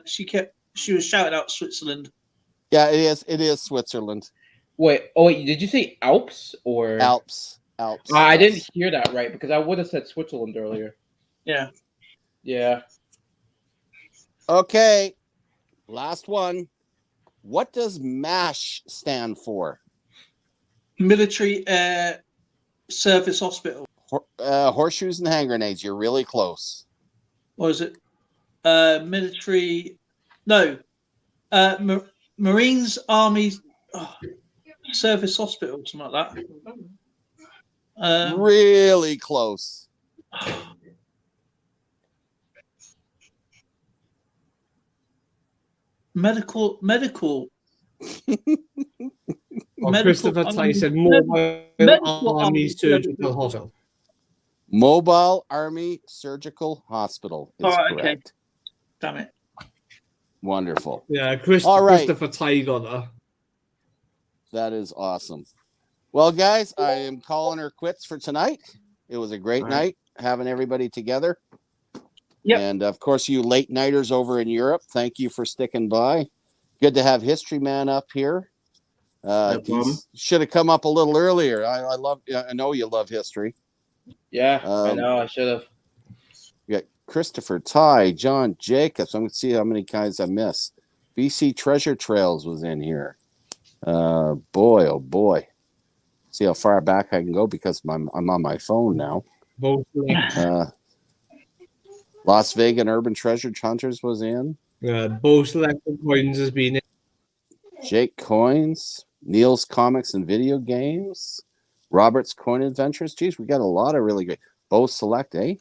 She was shouting out Switzerland. Yeah, it is Switzerland. Wait, did you say Alps or Alps. I didn't hear that right because I would have said Switzerland earlier. Yeah. Yeah. Okay. Last one. What does MASH stand for? Military Air Service Hospital. Horseshoes and hand grenades. You're really close. Or is it military? No. Marines Army Service Hospital, something like that. Really close. Medical. Christopher Tyson, Mobile Army Surgical Hospital. Mobile Army Surgical Hospital is correct. Okay. Damn it. Wonderful. Yeah, All right. Christopher Ty got her. That is awesome. Well, guys, I am calling her quits for tonight. It was a great night having everybody together. Yep. And of course, you late nighters over in Europe, thank you for sticking by. Good to have History Man up here. Should have come up a little earlier. I know you love history. Yeah, I know. I should have. You got Christopher Ty, John Jacobs. I'm going to see how many guys I missed. BC Treasure Trails was in here. Boy, oh boy. See how far back I can go because I'm on my phone now. Las Vegas Urban Treasure Hunters was in. Both selected coins has been in. Jake Coins, Neil's Comics and Video Games, Robert's Coin Adventures. Geez, we got a lot of really great. Bo Select, eh?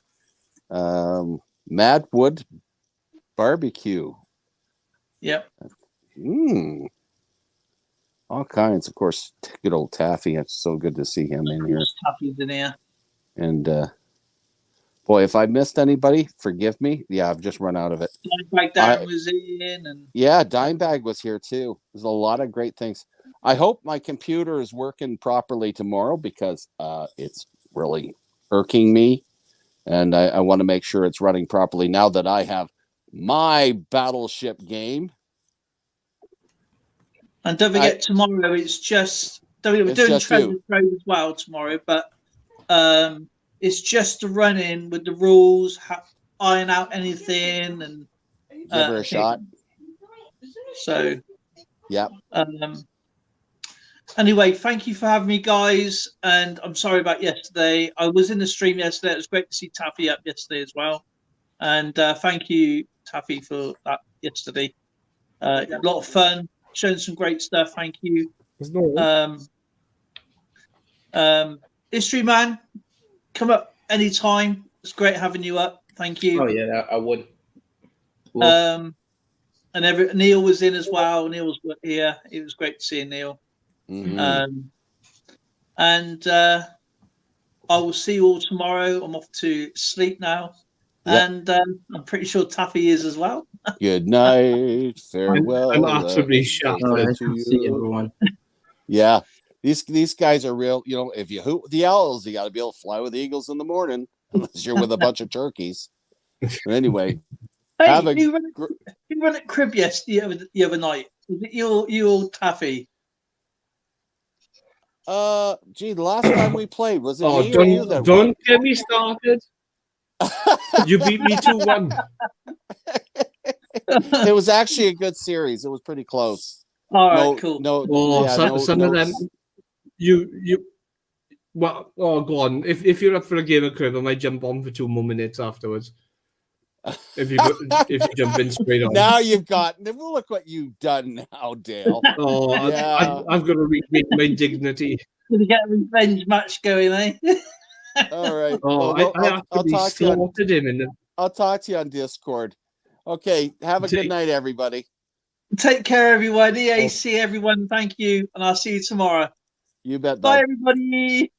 Madwood Barbecue. Yep. All kinds. Of course, good old Taffy. It's so good to see him in here. Taffy's in here. And boy, if I missed anybody, forgive me. Yeah, I've just run out of it. Dimebag Dan was in, and yeah, Dimebag was here too. There's a lot of great things. I hope my computer is working properly tomorrow because it's really irking me, and I want to make sure it's running properly now that I have my Battleship game. And don't forget, tomorrow it's just we're doing Treasure Trove as well tomorrow, but it's just a run in with the rules, iron out anything, and give her a shot. So, yeah. Anyway, thank you for having me, guys. And I'm sorry about yesterday. I was in the stream yesterday. It was great to see Taffy up yesterday as well. And thank you, Taffy, for that yesterday. A lot of fun, showing some great stuff. Thank you. History Man, come up anytime. It's great having you up. Thank you. Oh yeah, I would. Cool. And Neil was in as well. Neil was here. It was great to see Neil. Mm-hmm. I will see you all tomorrow. I'm off to sleep now. Yep. And I'm pretty sure Taffy is as well. Good night. Farewell. I'm absolutely and shattered. Oh, good nice to to see you. everyone. Yeah. These guys are real. You know, if you hoot with the owls, you got to be able to fly with the eagles in the morning, unless you're with a bunch of turkeys. But anyway, Hey, have a who ran at crib yesterday the other night? Was it you or Taffy? gee, the last time we played, was it Oh, me or you that won? don't get me started. You beat me 2-1. It was actually a good series. It was pretty close. All right, cool. Oh, Yeah, some of them. Well, oh, go on. If you're up for a game of crib, I might jump on for 2 more minutes afterwards. If you jump in straight on. Now you've got. Look what you've done now, Dale. Oh, Yeah. I've got to regain my dignity. Gonna get a revenge match going, eh? All right. Oh, Well, I actually slaughtered him in the. I'll talk to you on Discord. Okay. Have a good night, everybody. Take care, everyone. EAC, everyone. Thank you, and I'll see you tomorrow. You bet. Bye, Bud. everybody.